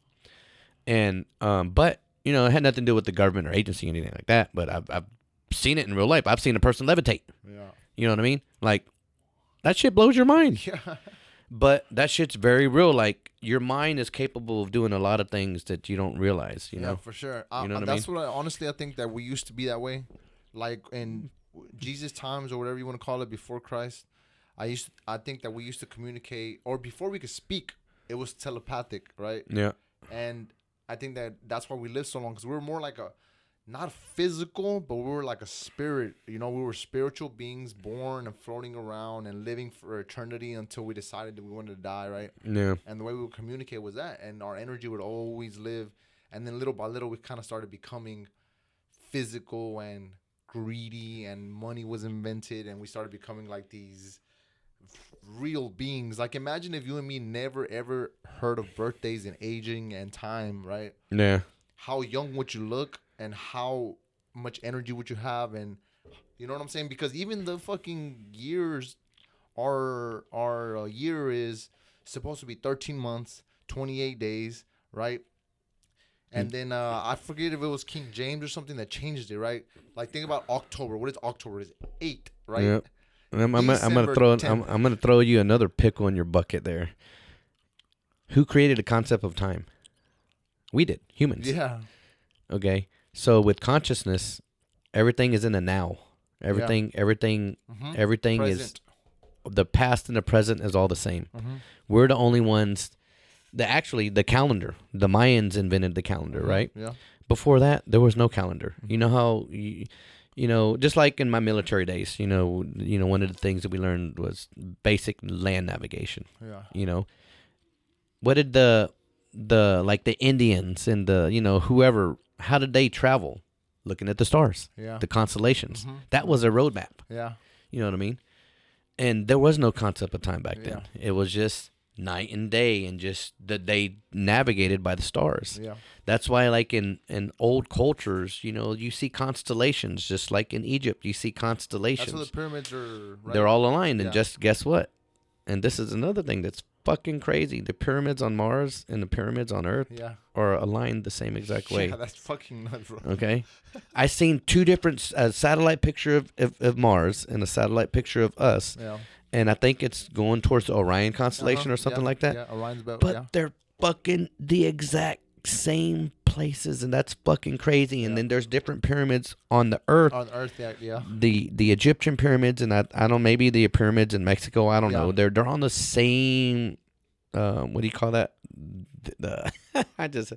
Speaker 3: and but it had nothing to do with the government or agency or anything like that. But I've seen it in real life. I've seen a person levitate.
Speaker 4: Yeah.
Speaker 3: You know what I mean? Like that shit blows your mind.
Speaker 4: Yeah.
Speaker 3: But that shit's very real. Like your mind is capable of doing a lot of things that you don't realize. You
Speaker 4: Yeah,
Speaker 3: know.
Speaker 4: for sure.
Speaker 3: You know what I
Speaker 4: That's what honestly I think that we used to be that way, like in Jesus times or whatever you want to call it before Christ. I think that we used to communicate, or before we could speak, it was telepathic, right?
Speaker 3: Yeah.
Speaker 4: And I think that that's why we lived so long, because we were more like not physical, but we were like a spirit. We were spiritual beings born and floating around and living for eternity until we decided that we wanted to die, right?
Speaker 3: Yeah.
Speaker 4: And the way we would communicate was that, and our energy would always live. And then little by little, we kind of started becoming physical and greedy, and money was invented, and we started becoming like these real beings. Like imagine if you and me never ever heard of birthdays and aging and time, right?
Speaker 3: Yeah.
Speaker 4: How young would you look, and how much energy would you have, and you know what I'm saying? Because even the fucking years, our year is supposed to be 13 months, 28 days, right? And then I forget if it was King James or something that changed it, right? Like think about October. What is October? It's 8, right?
Speaker 3: Yep. I'm gonna
Speaker 4: December
Speaker 3: throw
Speaker 4: 10th.
Speaker 3: I'm gonna throw you another pickle in your bucket there. Who created the concept of time? We did, humans.
Speaker 4: Yeah.
Speaker 3: Okay. So with consciousness, everything is in the now. Everything
Speaker 4: Mhm.
Speaker 3: everything is
Speaker 4: Present.
Speaker 3: the past and the present is all the same.
Speaker 4: Mhm.
Speaker 3: We're the only ones the calendar. The Mayans invented the calendar, right?
Speaker 4: Yeah.
Speaker 3: Before that, there was no calendar. You know how just like in my military days, one of the things that we learned was basic land navigation.
Speaker 4: Yeah.
Speaker 3: What did the Indians and whoever, how did they travel? Looking at the stars,
Speaker 4: Yeah.
Speaker 3: the constellations.
Speaker 4: Mhm.
Speaker 3: That was a roadmap.
Speaker 4: Yeah.
Speaker 3: You know what I mean? And there was no concept of time back then.
Speaker 4: Yeah.
Speaker 3: It was just night and day, and just that they navigated by the stars.
Speaker 4: Yeah.
Speaker 3: That's why, like in old cultures, you see constellations. Just like in Egypt, you see constellations.
Speaker 4: That's what the pyramids are. Right?
Speaker 3: They're all aligned, and
Speaker 4: Yeah.
Speaker 3: just guess what? And this is another thing that's fucking crazy. The pyramids on Mars and the pyramids on Earth
Speaker 4: Yeah.
Speaker 3: are aligned the same exact way.
Speaker 4: Yeah, that's fucking nuts, bro.
Speaker 3: Okay, I seen two different satellite picture of Mars and a satellite picture of us,
Speaker 4: Yeah.
Speaker 3: and I think it's going towards the Orion constellation
Speaker 4: Uh-huh.
Speaker 3: or something
Speaker 4: Yeah.
Speaker 3: like that.
Speaker 4: Yeah. Orion's belt.
Speaker 3: But
Speaker 4: Yeah.
Speaker 3: they're fucking the exact same places, and that's fucking crazy. And
Speaker 4: Yeah.
Speaker 3: then there's different pyramids on the Earth.
Speaker 4: On Earth, yeah. Yeah.
Speaker 3: The Egyptian pyramids, and I don't, maybe the pyramids in Mexico. I don't
Speaker 4: Yeah.
Speaker 3: know. They're on the same. What do you call that? The I just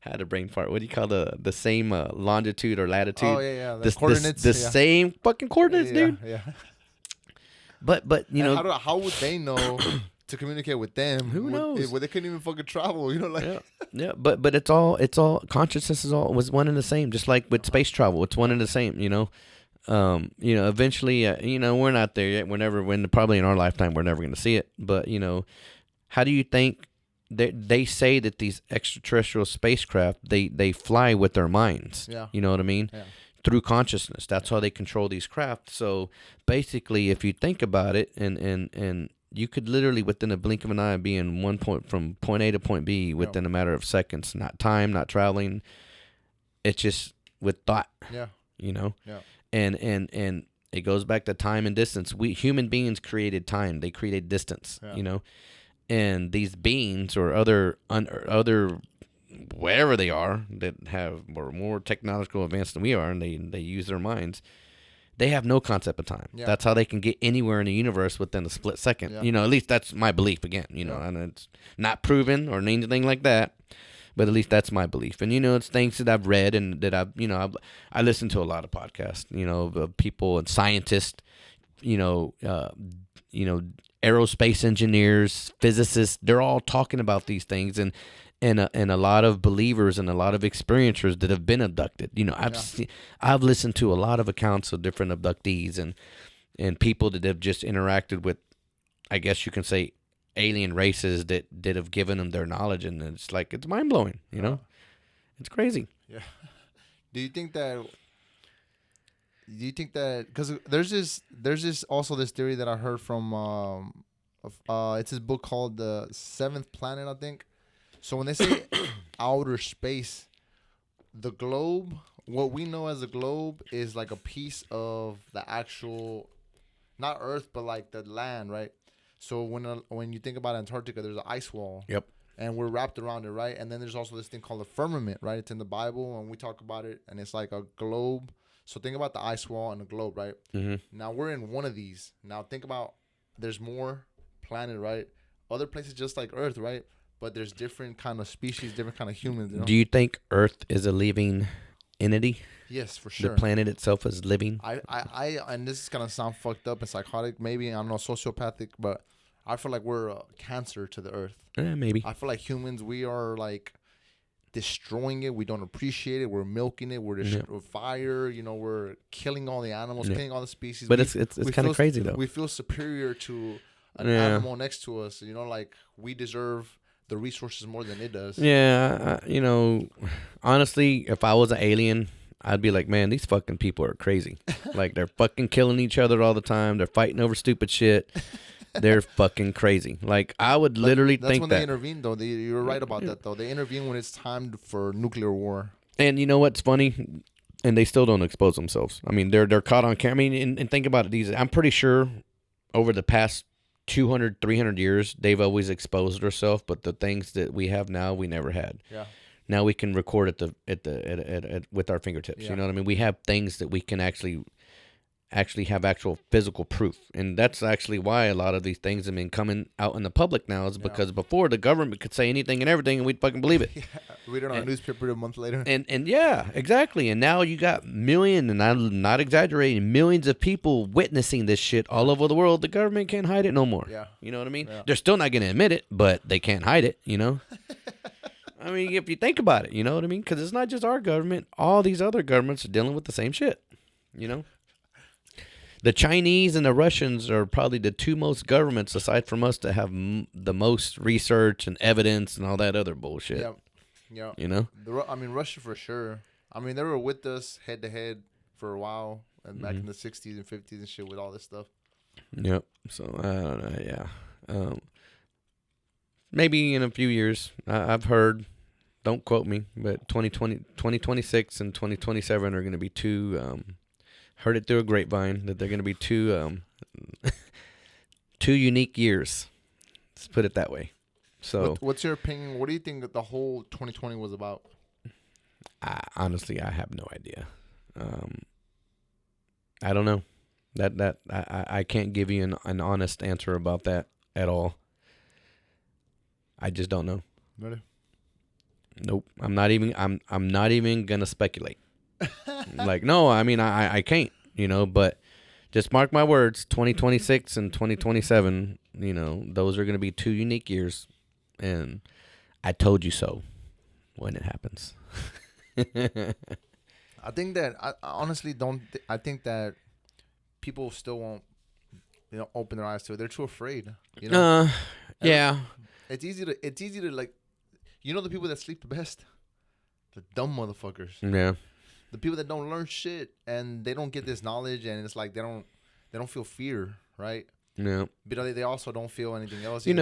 Speaker 3: had a brain fart. What do you call the same longitude or latitude?
Speaker 4: Oh yeah. The
Speaker 3: The
Speaker 4: coordinates.
Speaker 3: the
Speaker 4: yeah.
Speaker 3: same fucking coordinates,
Speaker 4: Yeah,
Speaker 3: dude.
Speaker 4: Yeah.
Speaker 3: But you
Speaker 4: And
Speaker 3: know,
Speaker 4: how would they know to communicate with them?
Speaker 3: Who knows?
Speaker 4: Where they couldn't even fucking travel. Like.
Speaker 3: yeah, yeah. But it's all consciousness was one and the same. Just like with space travel, it's one and the same. Eventually, we're not there yet. Probably in our lifetime, we're never going to see it. But how do you think they say that these extraterrestrial spacecraft they fly with their minds?
Speaker 4: Yeah.
Speaker 3: You know what I mean?
Speaker 4: Yeah.
Speaker 3: Through consciousness. That's how they control these craft. So basically, if you think about it, and you could literally within a blink of an eye be in one point from point A to point B within a matter of seconds. Not time, not traveling. It's just with thought.
Speaker 4: Yeah.
Speaker 3: Yeah.
Speaker 4: Yeah.
Speaker 3: It goes back to time and distance. We human beings created time. They created distance.
Speaker 4: Yeah.
Speaker 3: and these beings or other wherever they are that have more technological advanced than we are, and they use their minds. They have no concept of time.
Speaker 4: Yeah.
Speaker 3: That's how they can get anywhere in the universe within a split second.
Speaker 4: Yeah.
Speaker 3: You know, at least that's my belief. Again, you know, and it's not proven or anything like that, but at least that's my belief. And you know, it's things that I've read and that I listen to a lot of podcasts. You know, of people and scientists. You know, aerospace engineers, physicists. They're all talking about these things and a lot of believers and a lot of experiencers that have been abducted. You know, I've listened to a lot of accounts of different abductees and people that have just interacted with, I guess you can say, alien races that have given them their knowledge, and it's like it's mind blowing. You know, it's crazy.
Speaker 4: Yeah. Do you think that because there's this also this theory that I heard from it's this book called The Seventh Planet, I think. So when they say outer space, the globe, what we know as a globe is like a piece of the actual, not Earth, but like the land, right? So when you think about Antarctica, there's an ice wall.
Speaker 3: Yep.
Speaker 4: And we're wrapped around it, right? And then there's also this thing called the firmament, right? It's in the Bible, and we talk about it, and it's like a globe. So think about the ice wall and the globe, right?
Speaker 3: Mm-hmm.
Speaker 4: Now we're in one of these. Now think about there's more planet, right? Other places just like Earth, right? But there's different kind of species, different kind of humans. You know?
Speaker 3: Do you think Earth is a living entity?
Speaker 4: Yes, for sure.
Speaker 3: The planet itself is living?
Speaker 4: I and this is gonna sound fucked up and psychotic, maybe, I don't know, sociopathic, but I feel like we're a cancer to the Earth.
Speaker 3: Maybe.
Speaker 4: I feel like humans, we are like destroying it. We don't appreciate it. We're milking it. We're fire. You know, we're killing all the animals, killing all the species.
Speaker 3: But it's kind of crazy though.
Speaker 4: We feel superior to an animal next to us. You know, like we deserve the resources more than it does.
Speaker 3: Yeah, you know, honestly, if I was an alien, I'd be like, man, these fucking people are crazy. Like, they're fucking killing each other all the time. They're fighting over stupid shit. They're fucking crazy. Like, I would literally
Speaker 4: that's
Speaker 3: think
Speaker 4: when
Speaker 3: that.
Speaker 4: they intervene, though. You're right about that, though. They intervene when it's time for nuclear war.
Speaker 3: And you know what's funny? And they still don't expose themselves. I mean, they're caught on camera. I mean, and think about it. I'm pretty sure over the past 200, 300 years, they've always exposed themselves, but the things that we have now, we never had.
Speaker 4: Yeah.
Speaker 3: Now we can record at with our fingertips.
Speaker 4: Yeah.
Speaker 3: You know what I mean? We have things that we can actually have actual physical proof, and that's actually why a lot of these things have been coming out in the public now. Is because before the government could say anything and everything, and we'd fucking believe it.
Speaker 4: Yeah. Read it on a newspaper a month later.
Speaker 3: And yeah, exactly. And now you got millions, and I'm not exaggerating, millions of people witnessing this shit all over the world. The government can't hide it no more.
Speaker 4: Yeah.
Speaker 3: You know what I mean?
Speaker 4: Yeah.
Speaker 3: They're still not going to admit it, but they can't hide it, you know? I mean, if you think about it, you know what I mean? Because it's not just our government. All these other governments are dealing with the same shit, you know? The Chinese and the Russians are probably the two most governments, aside from us, to have the most research and evidence and all that other bullshit.
Speaker 4: Yeah. Yeah.
Speaker 3: You know?
Speaker 4: I mean, Russia for sure. I mean, they were with us head to head for a while, and back in the 60s and 50s and shit with all this stuff.
Speaker 3: Yep. So, I don't know. Yeah. Maybe in a few years, I've heard, don't quote me, but 2026 and 2027 are going to be two, heard it through a grapevine, that they're going to be two unique years. Let's put it that way. So,
Speaker 4: What's your opinion? What do you think that the whole 2020 was about?
Speaker 3: honestly, I have no idea. I don't know. I can't give you an honest answer about that at all. I just don't know.
Speaker 4: Really?
Speaker 3: Nope. I'm not even gonna speculate. Like, no, I mean, I can't, you know, but just mark my words, 2026 and 2027, you know, those are going to be two unique years, and I told you so when it happens.
Speaker 4: I think that I honestly don't. I think that people still won't, open their eyes to it. They're too afraid. You know.
Speaker 3: Yeah.
Speaker 4: It's easy to like, the people that sleep the best, the dumb motherfuckers.
Speaker 3: Yeah.
Speaker 4: The people that don't learn shit and they don't get this knowledge, and it's like they don't feel fear, right?
Speaker 3: Yeah.
Speaker 4: But they also don't feel anything else.
Speaker 3: You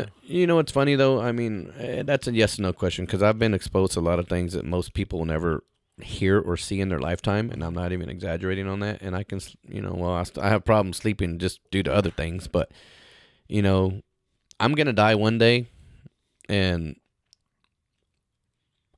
Speaker 3: know what's funny though? I mean, that's a yes or no question, because I've been exposed to a lot of things that most people will never hear or see in their lifetime, and I'm not even exaggerating on that. And I can, I have problems sleeping just due to other things, but I'm gonna die one day, and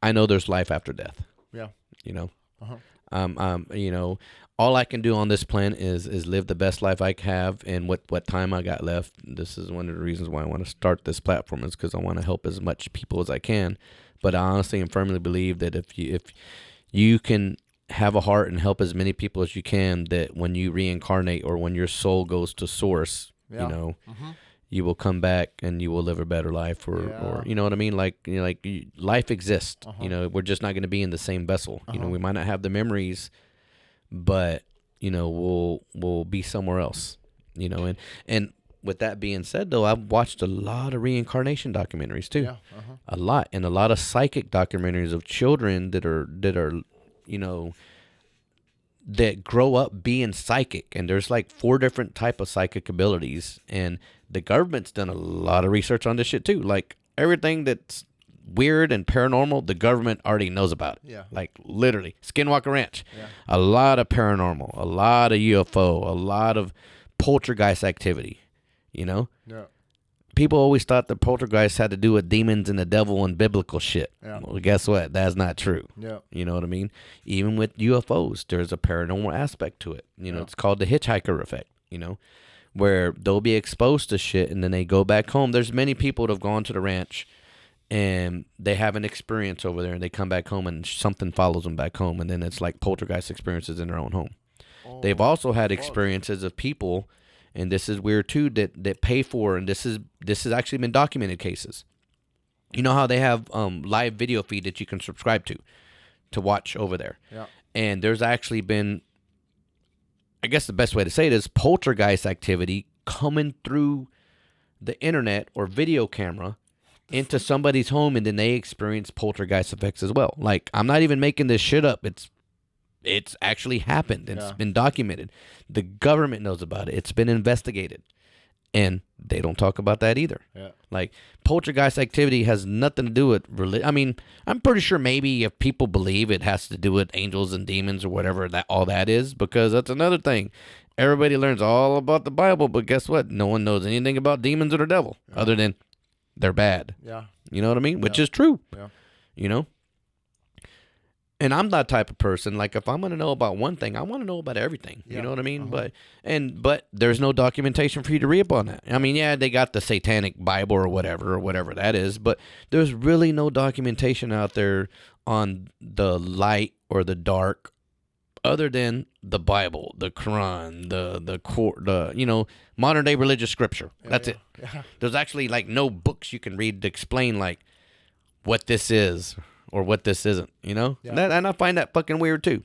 Speaker 3: I know there's life after death.
Speaker 4: Yeah.
Speaker 3: You know.
Speaker 4: Uh-huh.
Speaker 3: You know, all I can do on this planet is live the best life I have, and what time I got left. This is one of the reasons why I want to start this platform, is because I want to help as much people as I can. But I honestly and firmly believe that if you can have a heart and help as many people as you can, that when you reincarnate or when your soul goes to source,
Speaker 4: Yeah.
Speaker 3: you know,
Speaker 4: Mm-hmm.
Speaker 3: you will come back and you will live a better life, or
Speaker 4: Yeah.
Speaker 3: you know what I mean? Like, you know, like life exists.
Speaker 4: Uh-huh.
Speaker 3: You know, we're just not going to be in the same vessel. You know,
Speaker 4: Uh-huh.
Speaker 3: we might not have the memories, but you know, we'll be somewhere else. You know, and with that being said, though, I've watched a lot of reincarnation documentaries too.
Speaker 4: Yeah. Uh-huh.
Speaker 3: A lot, and a lot of psychic documentaries of children that are, you know, that grow up being psychic. And there's like 4 different type of psychic abilities, and the government's done a lot of research on this shit too. Like everything that's weird and paranormal, the government already knows about it.
Speaker 4: Yeah.
Speaker 3: Like literally, Skinwalker Ranch,
Speaker 4: Yeah.
Speaker 3: a lot of paranormal, a lot of UFO, a lot of poltergeist activity. You know,
Speaker 4: Yeah.
Speaker 3: people always thought that poltergeist had to do with demons and the devil and biblical shit.
Speaker 4: Yeah.
Speaker 3: Well, guess what? That's not true.
Speaker 4: Yeah.
Speaker 3: You know what I mean? Even with UFOs, there's a paranormal aspect to it. You know,
Speaker 4: Yeah.
Speaker 3: it's called the hitchhiker effect, you know, where they'll be exposed to shit and then they go back home. There's many people that have gone to the ranch and they have an experience over there and they come back home and something follows them back home. And then it's like poltergeist experiences in their own home. They've also had experiences of people, and this is weird too, that pay for, and this has actually been documented cases. You know how they have live video feed that you can subscribe to watch over there.
Speaker 4: Yeah.
Speaker 3: And there's actually been, I guess the best way to say it is, poltergeist activity coming through the internet or video camera into somebody's home, and then they experience poltergeist effects as well. Like, I'm not even making this shit up. It's actually happened. It's
Speaker 4: Yeah.
Speaker 3: been documented. The government knows about it. It's been investigated. And they don't talk about that either.
Speaker 4: Yeah.
Speaker 3: Like, poltergeist activity has nothing to do with I mean, I'm pretty sure maybe if people believe it has to do with angels and demons or whatever that all that is, because that's another thing. Everybody learns all about the Bible, but guess what? No one knows anything about demons or the devil other than they're bad.
Speaker 4: Yeah.
Speaker 3: You know what I mean? Which
Speaker 4: Yeah.
Speaker 3: is true.
Speaker 4: Yeah.
Speaker 3: You know? And I'm that type of person. Like, if I'm going to know about one thing, I want to know about everything. You
Speaker 4: Yeah.
Speaker 3: know what I mean?
Speaker 4: Uh-huh.
Speaker 3: But there's no documentation for you to read up on that. I mean, yeah, they got the Satanic Bible or whatever that is, but there's really no documentation out there on the light or the dark, other than the Bible, the Quran, the you know, modern day religious scripture. That's it.
Speaker 4: Yeah.
Speaker 3: There's actually like no books you can read to explain like what this is or what this isn't, you know?
Speaker 4: Yeah.
Speaker 3: And I find that fucking weird too.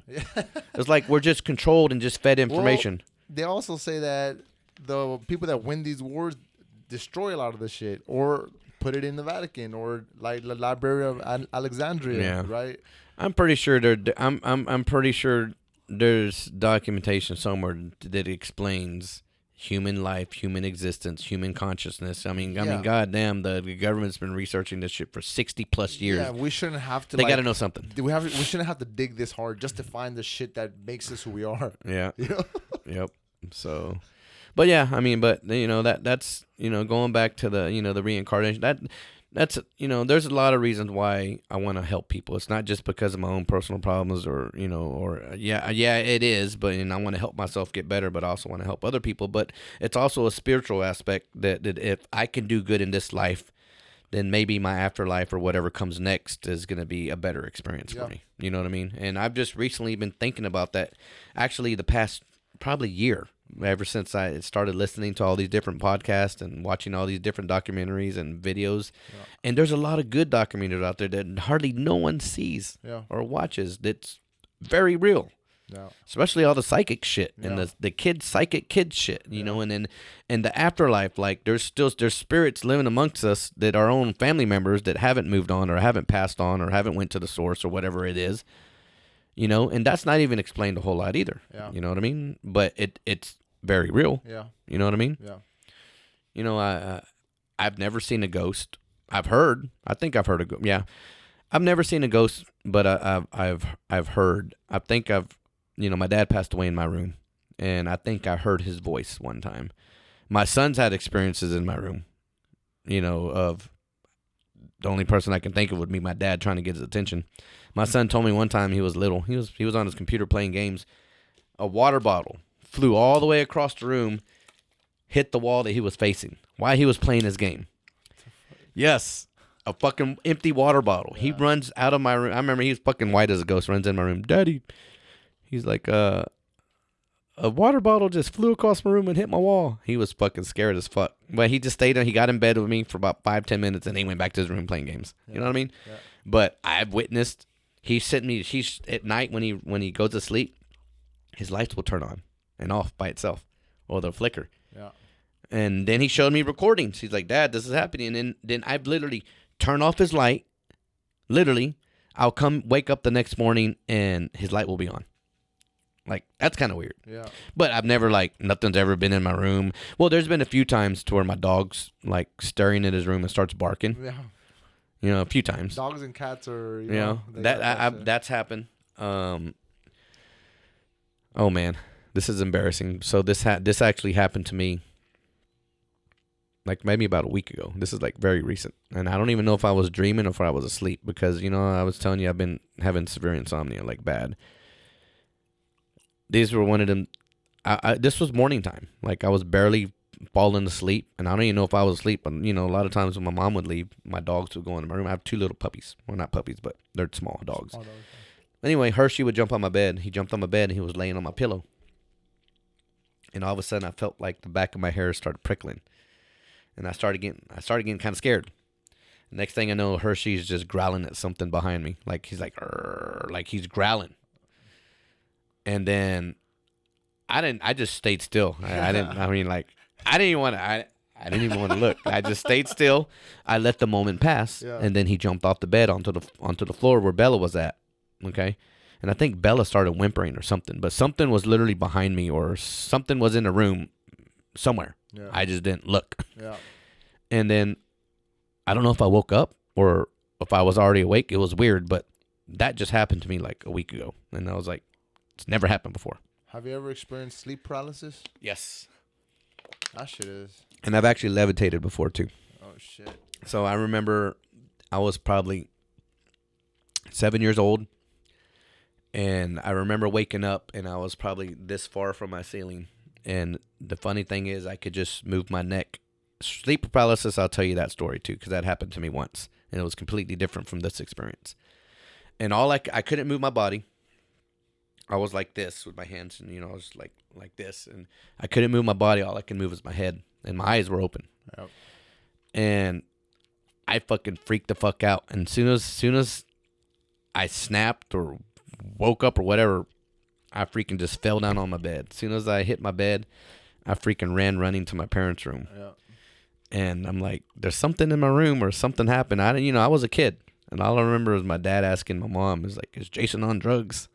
Speaker 3: It's like we're just controlled and just fed information.
Speaker 4: They also say that the people that win these wars destroy a lot of the shit, or put it in the Vatican, or like the Library of Alexandria,
Speaker 3: Yeah.
Speaker 4: right?
Speaker 3: I'm pretty sure I'm pretty sure there's documentation somewhere that explains human life, human existence, human consciousness. I mean,
Speaker 4: Yeah.
Speaker 3: goddamn, the government's been researching this shit for 60 plus years.
Speaker 4: Yeah, we shouldn't have to.
Speaker 3: They
Speaker 4: like,
Speaker 3: got to know something.
Speaker 4: We shouldn't have to dig this hard just to find the shit that makes us who we are.
Speaker 3: Yeah.
Speaker 4: You know?
Speaker 3: Yep. So, but yeah, I mean, but you know, that's, you know, going back to the, you know, the reincarnation, that's, you know, there's a lot of reasons why I want to help people. It's not just because of my own personal problems or, you know, or yeah, it is, but, and I want to help myself get better, but I also want to help other people. But it's also a spiritual aspect that if I can do good in this life, then maybe my afterlife or whatever comes next is going to be a better experience
Speaker 4: Yeah.
Speaker 3: for me. You know what I mean? And I've just recently been thinking about that, actually the past probably year, ever since I started listening to all these different podcasts and watching all these different documentaries and videos.
Speaker 4: Yeah.
Speaker 3: And there's a lot of good documentaries out there that hardly no one sees
Speaker 4: Yeah.
Speaker 3: or watches. That's very real.
Speaker 4: Yeah.
Speaker 3: Especially all the psychic shit and
Speaker 4: Yeah.
Speaker 3: the kids, psychic kid shit, you know, and then and the afterlife, like there's spirits living amongst us that are our own family members that haven't moved on or haven't passed on or haven't went to the source or whatever it is, you know, and that's not even explained a whole lot either.
Speaker 4: Yeah.
Speaker 3: You know what I mean? But it's very real.
Speaker 4: Yeah.
Speaker 3: You know what I mean?
Speaker 4: Yeah.
Speaker 3: You know, I've never seen a ghost. I think I've heard a ghost. Yeah. I've never seen a ghost, but I've heard. I think you know, my dad passed away in my room, and I think I heard his voice one time. My son's had experiences in my room. of the only person I can think of would be my dad trying to get his attention. My son told me one time he was little. He was on his computer playing games. A water bottle flew all the way across the room, hit the wall that he was facing while he was playing his game. Yes, a fucking empty water bottle. Yeah. He runs out of my room. I remember he was fucking white as a ghost. Runs in my room, Daddy. He's like, a water bottle just flew across my room and hit my wall. He was fucking scared as fuck. But he just stayed there. He got in bed with me for about 5-10 minutes, and he went back to his room playing games. Yeah. You know what I mean? Yeah. But I've witnessed. He's at night when he goes to sleep, his lights will turn on and off by itself, or they'll flicker.
Speaker 4: Yeah.
Speaker 3: And then he showed me recordings. He's like, Dad, this is happening. And then I've literally turned off his light. Literally, I'll wake up the next morning and his light will be on. Like, that's kind of weird.
Speaker 4: Yeah.
Speaker 3: But I've never, nothing's ever been in my room. Well, there's been a few times to where my dog's, staring at his room and starts barking.
Speaker 4: Yeah.
Speaker 3: A few times.
Speaker 4: Dogs and cats are,
Speaker 3: that's happened. Oh, man. This is embarrassing. So this actually happened to me, maybe about a week ago. This is, very recent. And I don't even know if I was dreaming or if I was asleep because, I was telling you I've been having severe insomnia, bad. These were one of them. This was morning time. I was barely falling asleep, and I don't even know if I was asleep. But a lot of times when my mom would leave, my dogs would go into my room. I have 2 little puppies. Well, not puppies, but they're small dogs. Anyway, Hershey would jump on my bed. He jumped on my bed, and he was laying on my pillow. And all of a sudden, I felt like the back of my hair started prickling, and I started getting kind of scared. Next thing I know, Hershey's just growling at something behind me. He's he's growling. And then I just stayed still. I didn't even want to look. I just stayed still. I let the moment pass. Yeah. And then he jumped off the bed onto the floor where Bella was at. Okay. And I think Bella started whimpering or something, but something was literally behind me or something was in the room somewhere. Yeah. I just didn't look.
Speaker 4: Yeah.
Speaker 3: And then I don't know if I woke up or if I was already awake. It was weird, but that just happened to me a week ago. And I was like, it's never happened before.
Speaker 4: Have you ever experienced sleep paralysis?
Speaker 3: Yes.
Speaker 4: That shit is.
Speaker 3: And I've actually levitated before, too.
Speaker 4: Oh, shit.
Speaker 3: So I remember I was probably 7 years old. And I remember waking up, and I was probably this far from my ceiling. And the funny thing is I could just move my neck. Sleep paralysis, I'll tell you that story, too, because that happened to me once. And it was completely different from this experience. And I couldn't move my body. I was like this with my hands, and I was like this, and I couldn't move my body. All I could move was my head, and my eyes were open.
Speaker 4: Yep.
Speaker 3: And I fucking freaked the fuck out. And soon as I snapped or woke up or whatever, I freaking just fell down on my bed. As soon as I hit my bed, I freaking ran running to my parents' room.
Speaker 4: Yep.
Speaker 3: And I'm like, there's something in my room or something happened. I was a kid. And all I remember is my dad asking my mom, is Jason on drugs?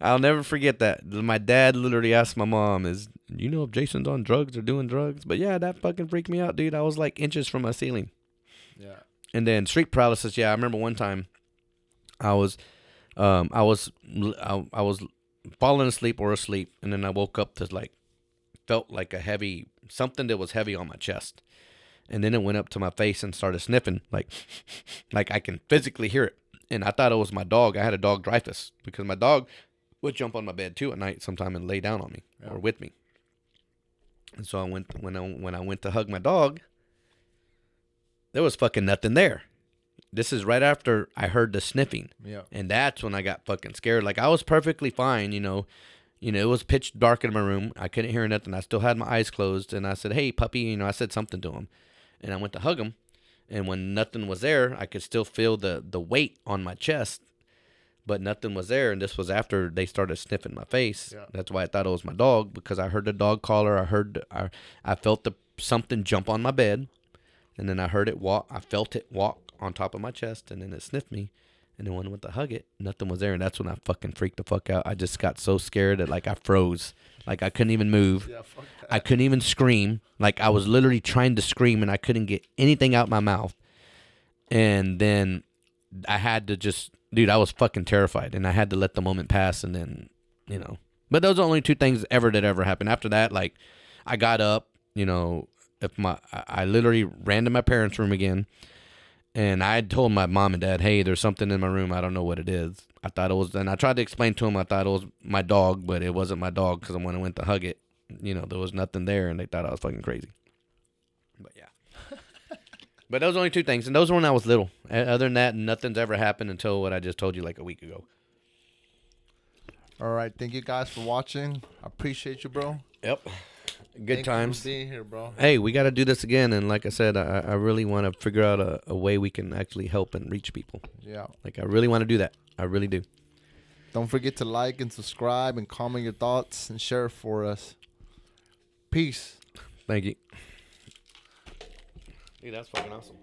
Speaker 3: I'll never forget that. My dad literally asked my mom, if Jason's on drugs or doing drugs? But yeah, that fucking freaked me out, dude. I was inches from my ceiling.
Speaker 4: Yeah.
Speaker 3: And then sleep paralysis. Yeah, I remember one time I was falling asleep or asleep, and then I woke up to felt like a heavy, something that was heavy on my chest. And then it went up to my face and started sniffing, like I can physically hear it. And I thought it was my dog. I had a dog, Dreyfus, because my dog would jump on my bed too at night sometime and lay down on me or with me. And so when I went to hug my dog, there was fucking nothing there. This is right after I heard the sniffing.
Speaker 4: Yeah.
Speaker 3: And that's when I got fucking scared. I was perfectly fine, it was pitch dark in my room. I couldn't hear nothing. I still had my eyes closed. And I said, hey, puppy, I said something to him. And I went to hug him. And when nothing was there, I could still feel the weight on my chest. But nothing was there. And this was after they started sniffing my face. Yeah. That's why I thought it was my dog, because I heard the dog collar. I felt something jump on my bed. And then I heard it walk. I felt it walk on top of my chest. And then it sniffed me. And then when I went to hug it, nothing was there. And that's when I fucking freaked the fuck out. I just got so scared that I froze. I couldn't even move. Yeah, fuck that. I couldn't even scream. I was literally trying to scream and I couldn't get anything out my mouth. And then I had to dude, I was fucking terrified. And I had to let the moment pass. And then, But those are only 2 things that ever happened. After that, I got up you know, if I literally ran to my parents' room again, and I had told my mom and dad, hey, there's something in my room. I don't know what it is. I thought it was, and I tried to explain to them, I thought it was my dog, but it wasn't my dog because when I went to hug it, you know, there was nothing there, and they thought I was fucking crazy. But yeah. But those are only two things, and those were when I was little. Other than that, nothing's ever happened until what I just told you like a week ago.
Speaker 4: All right, thank you guys for watching. I appreciate you, bro.
Speaker 3: Yep. Good
Speaker 4: Thank you
Speaker 3: times.
Speaker 4: for being here, bro.
Speaker 3: Hey, we got to do this again, and like I said, I really want to figure out a way we can actually help and reach people.
Speaker 4: Yeah.
Speaker 3: Like, I really want to do that. I really do.
Speaker 4: Don't forget to like and subscribe and comment your thoughts and share it for us. Peace.
Speaker 3: Thank you. Dude, that's fucking awesome.